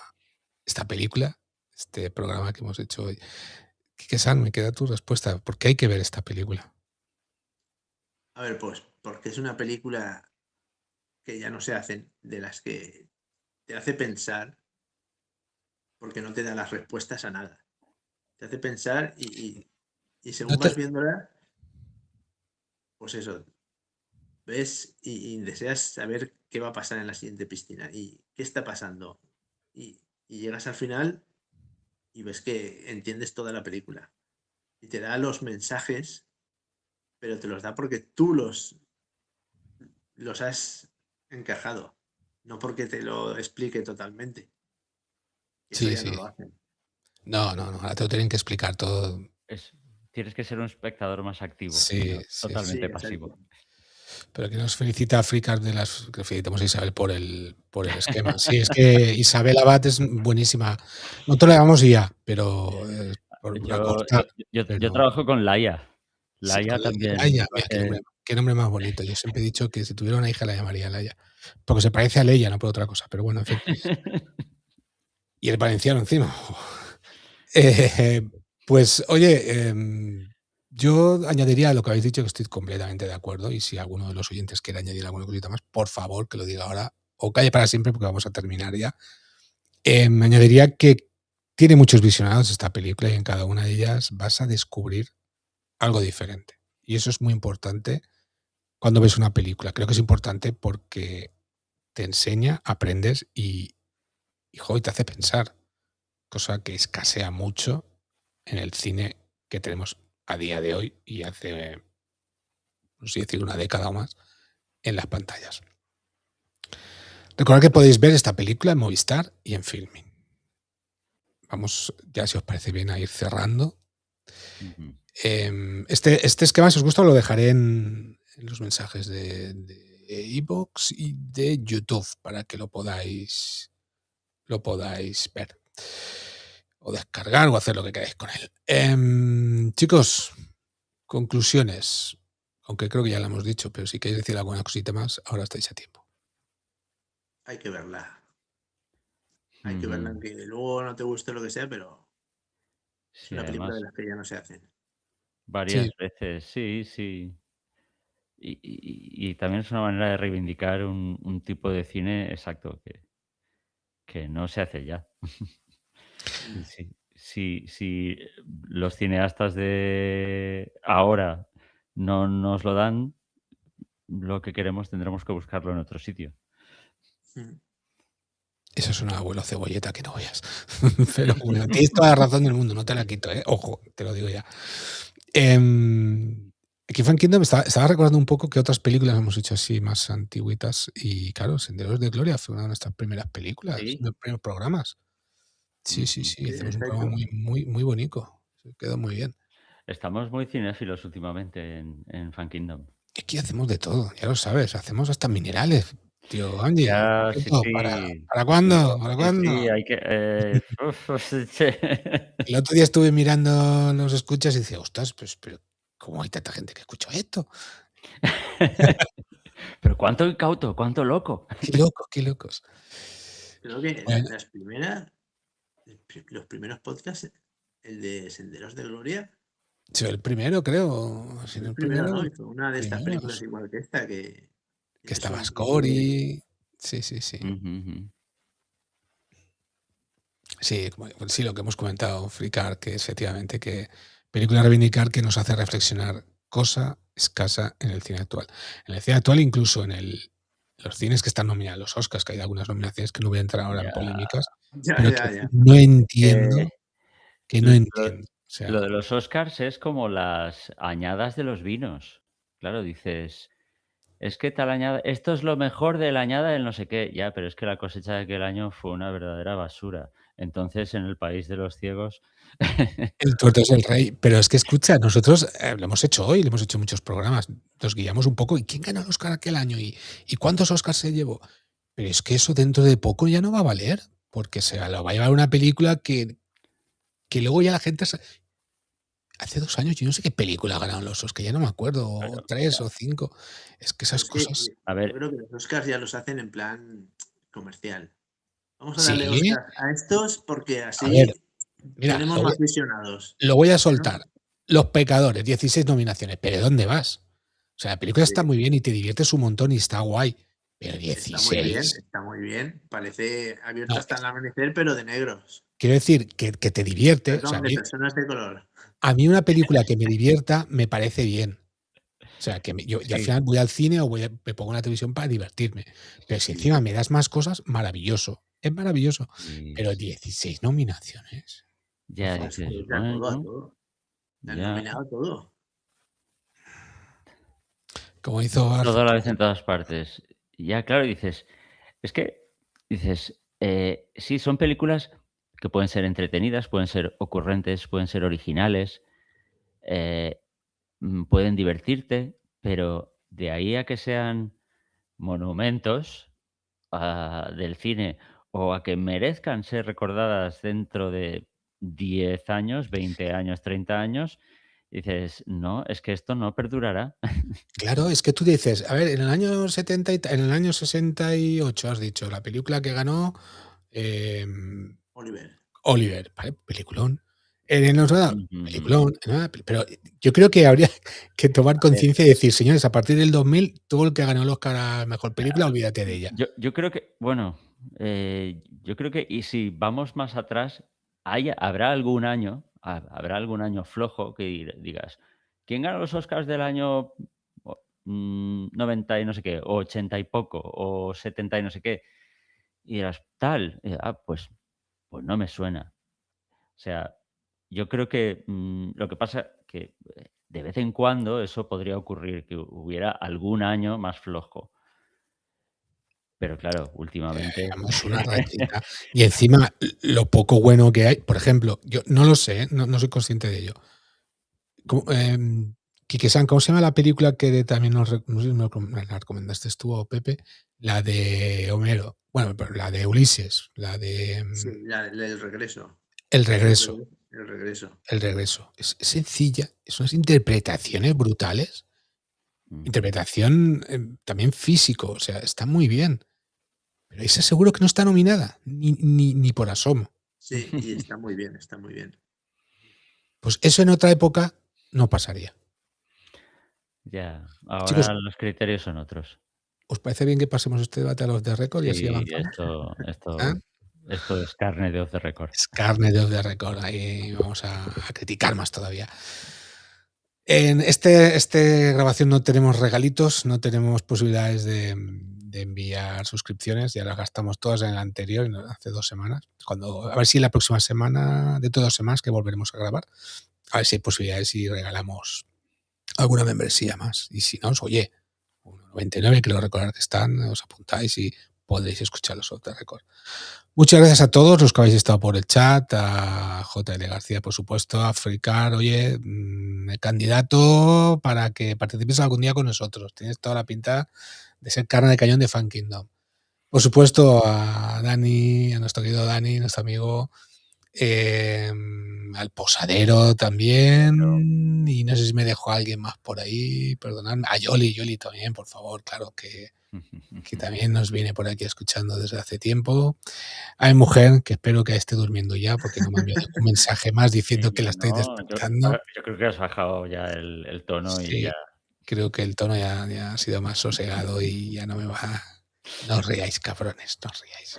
Speaker 2: película, este programa que hemos hecho hoy. Quique San, me queda tu respuesta. ¿Por qué hay que ver esta película?
Speaker 4: A ver, pues porque es una película que ya no se hacen, de las que te hace pensar, porque no te da las respuestas a nada. Te hace pensar y
Speaker 2: No
Speaker 4: según
Speaker 2: te-
Speaker 4: vas viéndola, pues eso, ves y deseas saber qué va a pasar en la siguiente piscina y qué está pasando. Y llegas al final y ves que entiendes toda la película. Y te da los mensajes, pero te los da porque tú los has encajado, no porque te lo explique totalmente. Eso
Speaker 2: Sí,
Speaker 4: ya no
Speaker 2: sí.
Speaker 4: lo hacen.
Speaker 2: No, ahora te lo tienen que explicar todo.
Speaker 3: Tienes que ser un espectador más activo,
Speaker 2: Sí,
Speaker 3: no
Speaker 2: sí.
Speaker 3: totalmente
Speaker 4: Sí,
Speaker 3: pasivo.
Speaker 4: exacto.
Speaker 2: Pero que nos felicita Fricas que felicitemos a Isabel por el esquema. Sí, es que Isabel Abad es buenísima. Nosotros le llamamos IA, pero por la
Speaker 3: Yo,
Speaker 2: corta.
Speaker 3: yo trabajo con Laia.
Speaker 2: Sí,
Speaker 3: Laia
Speaker 2: con
Speaker 3: también
Speaker 2: Laia.
Speaker 3: lo
Speaker 2: Mira,
Speaker 3: hace.
Speaker 2: qué nombre más bonito. Yo siempre he dicho que si tuviera una hija la llamaría Laia. Porque se parece a Leia, no por otra cosa. Pero bueno, en fin. Y el valenciano encima. Pues oye, yo añadiría a lo que habéis dicho, que estoy completamente de acuerdo, y si alguno de los oyentes quiere añadir alguna cosita más, por favor, que lo diga ahora, o calle para siempre, porque vamos a terminar ya. Añadiría que tiene muchos visionados esta película, y en cada una de ellas vas a descubrir algo diferente. Y eso es muy importante cuando ves una película. Creo que es importante porque te enseña, aprendes y te hace pensar, cosa que escasea mucho en el cine que tenemos a día de hoy y hace, no sé decir, una década o más en las pantallas. Recordad que podéis ver esta película en Movistar y en Filmin. Vamos, ya si os parece bien, a ir cerrando. Este esquema, si os gusta, lo dejaré en los mensajes de iVoox y de YouTube para que lo podáis ver o descargar o hacer lo que queráis con él. Chicos, conclusiones, aunque creo que ya lo hemos dicho, pero si queréis decir alguna cosita más, ahora estáis a tiempo.
Speaker 4: Hay que verla. Hay que verla, aunque luego no te guste lo que sea, pero es
Speaker 3: Sí,
Speaker 4: una película de
Speaker 3: además,
Speaker 4: las que ya no se hacen.
Speaker 3: varias veces, sí. Y también es una manera de reivindicar un tipo de cine exacto que no se hace ya. Si los cineastas de ahora no nos lo dan, lo que queremos tendremos que buscarlo en otro sitio.
Speaker 2: Eso es un abuelo cebolleta que no veas. Pero bueno, tienes toda la razón del mundo, no te la quito, ¿eh? Ojo, te lo digo ya. Aquí Frank Kingdom estaba recordando un poco que otras películas hemos hecho así más antiguitas y claro, Senderos de Gloria fue una de nuestras primeras películas,
Speaker 3: Sí.
Speaker 2: de los primeros programas. Sí, hicimos un programa
Speaker 4: exacto.
Speaker 2: muy bonito. Se quedó muy bien.
Speaker 3: Estamos muy cinéfilos últimamente en Fan Kingdom.
Speaker 2: Aquí hacemos de todo, ya lo sabes, hacemos hasta minerales, tío Angie.
Speaker 3: Ya, sí.
Speaker 2: ¿Para cuándo? ¿Para cuándo?
Speaker 3: Sí, hay que.
Speaker 2: El otro día estuve mirando los escuchas y decía, ostras, pues, pero ¿cómo hay tanta gente que escucha esto?
Speaker 3: Pero cuánto incauto, cuánto loco.
Speaker 2: Qué locos.
Speaker 4: Creo que
Speaker 2: Bueno,
Speaker 4: las primeras, los primeros podcasts, el de Senderos de Gloria,
Speaker 2: soy el primero, creo. Si no
Speaker 4: el
Speaker 2: el
Speaker 4: primero,
Speaker 2: primero,
Speaker 4: ¿no? Hizo una de estas películas
Speaker 2: primeros.
Speaker 4: igual que esta, que
Speaker 2: Que
Speaker 4: tienes
Speaker 2: estaba
Speaker 4: un tipo de...
Speaker 2: Scori. Sí.
Speaker 3: Ujú.
Speaker 2: Sí, sí, lo que hemos comentado, Fricar, que es efectivamente que película a reivindicar que nos hace reflexionar cosa escasa en el cine actual. En el cine actual, incluso en los cines que están nominados, los Oscars, que hay algunas nominaciones que no voy a entrar ahora en
Speaker 3: Ya,
Speaker 2: polémicas,
Speaker 4: Ya,
Speaker 2: pero
Speaker 4: ya,
Speaker 2: que
Speaker 4: ya.
Speaker 2: no entiendo, que no
Speaker 3: Lo,
Speaker 2: entiendo. O
Speaker 3: lo
Speaker 2: sea,
Speaker 3: de los Oscars es como las añadas de los vinos. Claro, dices, es que tal añada, esto es lo mejor de la añada del no sé qué. Ya, pero es que la cosecha de aquel año fue una verdadera basura. Entonces, en el país de los ciegos,
Speaker 2: El tuerto es el rey. Pero es que escucha, nosotros lo hemos hecho hoy, lo hemos hecho en muchos programas. Nos guiamos un poco. ¿Y quién ganó el Oscar aquel año? ¿Y cuántos Oscars se llevó? Pero es que eso dentro de poco ya no va a valer. Porque se lo va a llevar una película que luego ya la gente. Hace 2 años yo no sé qué película ganaron los Oscars, ya no me acuerdo, o
Speaker 3: claro,
Speaker 2: 3 o 5. Es que
Speaker 4: Pero
Speaker 2: esas
Speaker 4: es que
Speaker 2: cosas.
Speaker 3: a
Speaker 4: yo
Speaker 3: ver,
Speaker 4: creo que los Oscars ya los hacen en plan comercial. Vamos a darle
Speaker 2: Sí,
Speaker 4: Oscars a estos porque
Speaker 2: a ver,
Speaker 4: así
Speaker 2: mira,
Speaker 4: tenemos más visionados.
Speaker 2: lo voy a
Speaker 4: ¿No?
Speaker 2: soltar. Los Pecadores, 16 nominaciones. ¿Pero dónde vas? O sea, la película está
Speaker 4: Sí,
Speaker 2: muy bien y te diviertes un montón y está guay. Pero
Speaker 4: está muy bien,
Speaker 2: 16.
Speaker 4: está muy bien. Parece abierto
Speaker 2: No,
Speaker 4: hasta el amanecer, pero de negros.
Speaker 2: quiero decir que te divierte. O sea,
Speaker 4: Perdón, de personas de color.
Speaker 2: a mí una película que me divierta me parece bien. O sea, que yo al
Speaker 3: sí,
Speaker 2: final voy al cine o me pongo una televisión para divertirme. Pero si
Speaker 4: Sí.
Speaker 2: encima me das más cosas, maravilloso. Es maravilloso.
Speaker 3: y
Speaker 2: Pero 16 nominaciones.
Speaker 3: ya
Speaker 2: Por
Speaker 4: Es que
Speaker 3: dices,
Speaker 4: es a todo, a
Speaker 3: bueno,
Speaker 4: todo. Le han
Speaker 3: ya,
Speaker 4: nominado a todo.
Speaker 2: como hizo
Speaker 3: todo a la vez
Speaker 2: Argentina.
Speaker 3: en todas partes. Ya, claro, dices, es que, dices, sí, son películas que pueden ser entretenidas, pueden ser ocurrentes, pueden ser originales, eh, pueden divertirte, pero de ahí a que sean monumentos del cine o a que merezcan ser recordadas dentro de 10 años, 20 años, 30 años, dices, no, es que esto no perdurará.
Speaker 2: Claro, es que tú dices, a ver, en el año 70 en el año 68 has dicho, la película que ganó
Speaker 4: Oliver.
Speaker 2: Oliver, ¿vale? Peliculón. En los
Speaker 3: Ujú.
Speaker 2: peliculón, pero yo creo que habría que tomar
Speaker 3: A ver,
Speaker 2: conciencia y decir, señores, a partir del 2000, todo el que ganó el Oscar a mejor película, olvídate de ella.
Speaker 3: yo creo que, bueno, yo creo que, y si vamos más atrás, habrá algún año flojo que digas, ¿quién ganó los Oscars del año 90 y no sé qué, o 80 y poco, o 70 y no sé qué? Y dirás, tal, pues no me suena. O sea, yo creo que lo que pasa que de vez en cuando eso podría ocurrir, que hubiera algún año más flojo. Pero claro, últimamente
Speaker 2: Llevamos una rachita. Y encima, lo poco bueno que hay, por ejemplo, yo no lo sé, no soy consciente de ello. Quique-san, ¿cómo se llama la película que también no sé si me la recomendaste tú o Pepe? La de Homero. Bueno, pero la de Ulises, la de
Speaker 4: Sí, el regreso.
Speaker 2: El regreso.
Speaker 4: El regreso.
Speaker 2: El regreso. Es sencilla, es unas interpretaciones brutales. Interpretación también físico, o sea, está muy bien. Pero esa seguro que no está nominada, ni por asomo.
Speaker 4: Sí, y está muy bien, está muy bien.
Speaker 2: Pues eso en otra época no pasaría.
Speaker 3: ya, ahora
Speaker 2: Chicos,
Speaker 3: los criterios son otros.
Speaker 2: ¿os parece bien que pasemos este debate a los de récord y así
Speaker 3: Sí,
Speaker 2: avanzamos? ¿Ah?
Speaker 3: esto es carne de off the record.
Speaker 2: Es carne de off the record, ahí vamos a criticar más todavía. En este grabación no tenemos regalitos, no tenemos posibilidades de enviar suscripciones, ya las gastamos todas en el anterior, hace 2 semanas. A ver si la próxima semana, dentro de 2 semanas, que volveremos a grabar, a ver si hay posibilidades y regalamos alguna membresía más. Y si no, oye, 1,99, creo recordar que están, os apuntáis y podréis escuchar los otros récords. Muchas gracias a todos los que habéis estado por el chat, a JL García, por supuesto, a Fricar, oye, candidato para que participes algún día con nosotros. Tienes toda la pinta de ser carne de cañón de Fan Kingdom. Por supuesto, a Dani, a nuestro querido Dani, nuestro amigo, al Posadero también, y no sé si me dejó a alguien más por ahí, perdonadme, a Yoli también, por favor, claro, que también nos viene por aquí escuchando desde hace tiempo. A mi mujer, que espero que esté durmiendo ya, porque no me ha enviado un mensaje más diciendo que la estoy
Speaker 3: No,
Speaker 2: despertando.
Speaker 3: yo creo que has bajado ya el tono y ya.
Speaker 2: Sí, creo que el tono ya ha sido más sosegado y ya no me va. No os riáis, cabrones, no os riáis.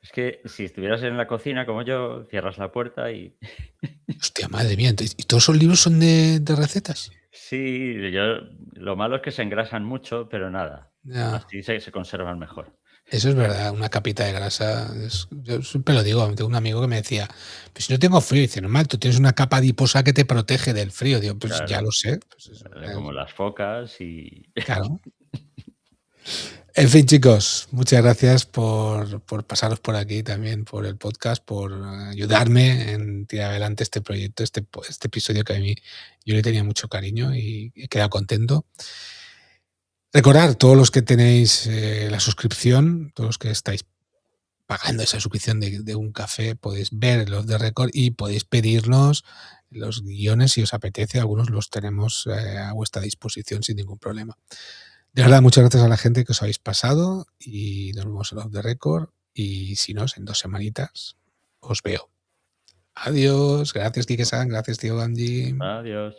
Speaker 3: Es que si estuvieras en la cocina como yo, cierras la puerta y
Speaker 2: Hostia, madre mía, ¿y todos esos libros son de recetas?
Speaker 3: sí, lo malo es que se engrasan mucho, pero nada,
Speaker 2: Ya,
Speaker 3: así se conservan mejor.
Speaker 2: eso es verdad, una capita de grasa. Yo siempre lo digo, tengo un amigo que me decía, pues si no tengo frío, dice, normal, tú tienes una capa adiposa que te protege del frío. Digo, pues ya
Speaker 3: Claro,
Speaker 2: lo sé. Pues
Speaker 3: como las focas y
Speaker 2: claro. En fin, chicos, muchas gracias por pasaros por aquí también, por el podcast, por ayudarme en tirar adelante este proyecto, este episodio que a mí yo le tenía mucho cariño y he quedado contento. Recordad, todos los que tenéis la suscripción, todos los que estáis pagando esa suscripción de un café, podéis ver los de Record y podéis pedirnos los guiones si os apetece. Algunos los tenemos a vuestra disposición sin ningún problema. De verdad, muchas gracias a la gente que os habéis pasado y nos vemos en los de Record. Y si no, en 2 semanitas os veo. Adiós. Gracias, Quique-san. Gracias, tío Ganji.
Speaker 3: Adiós.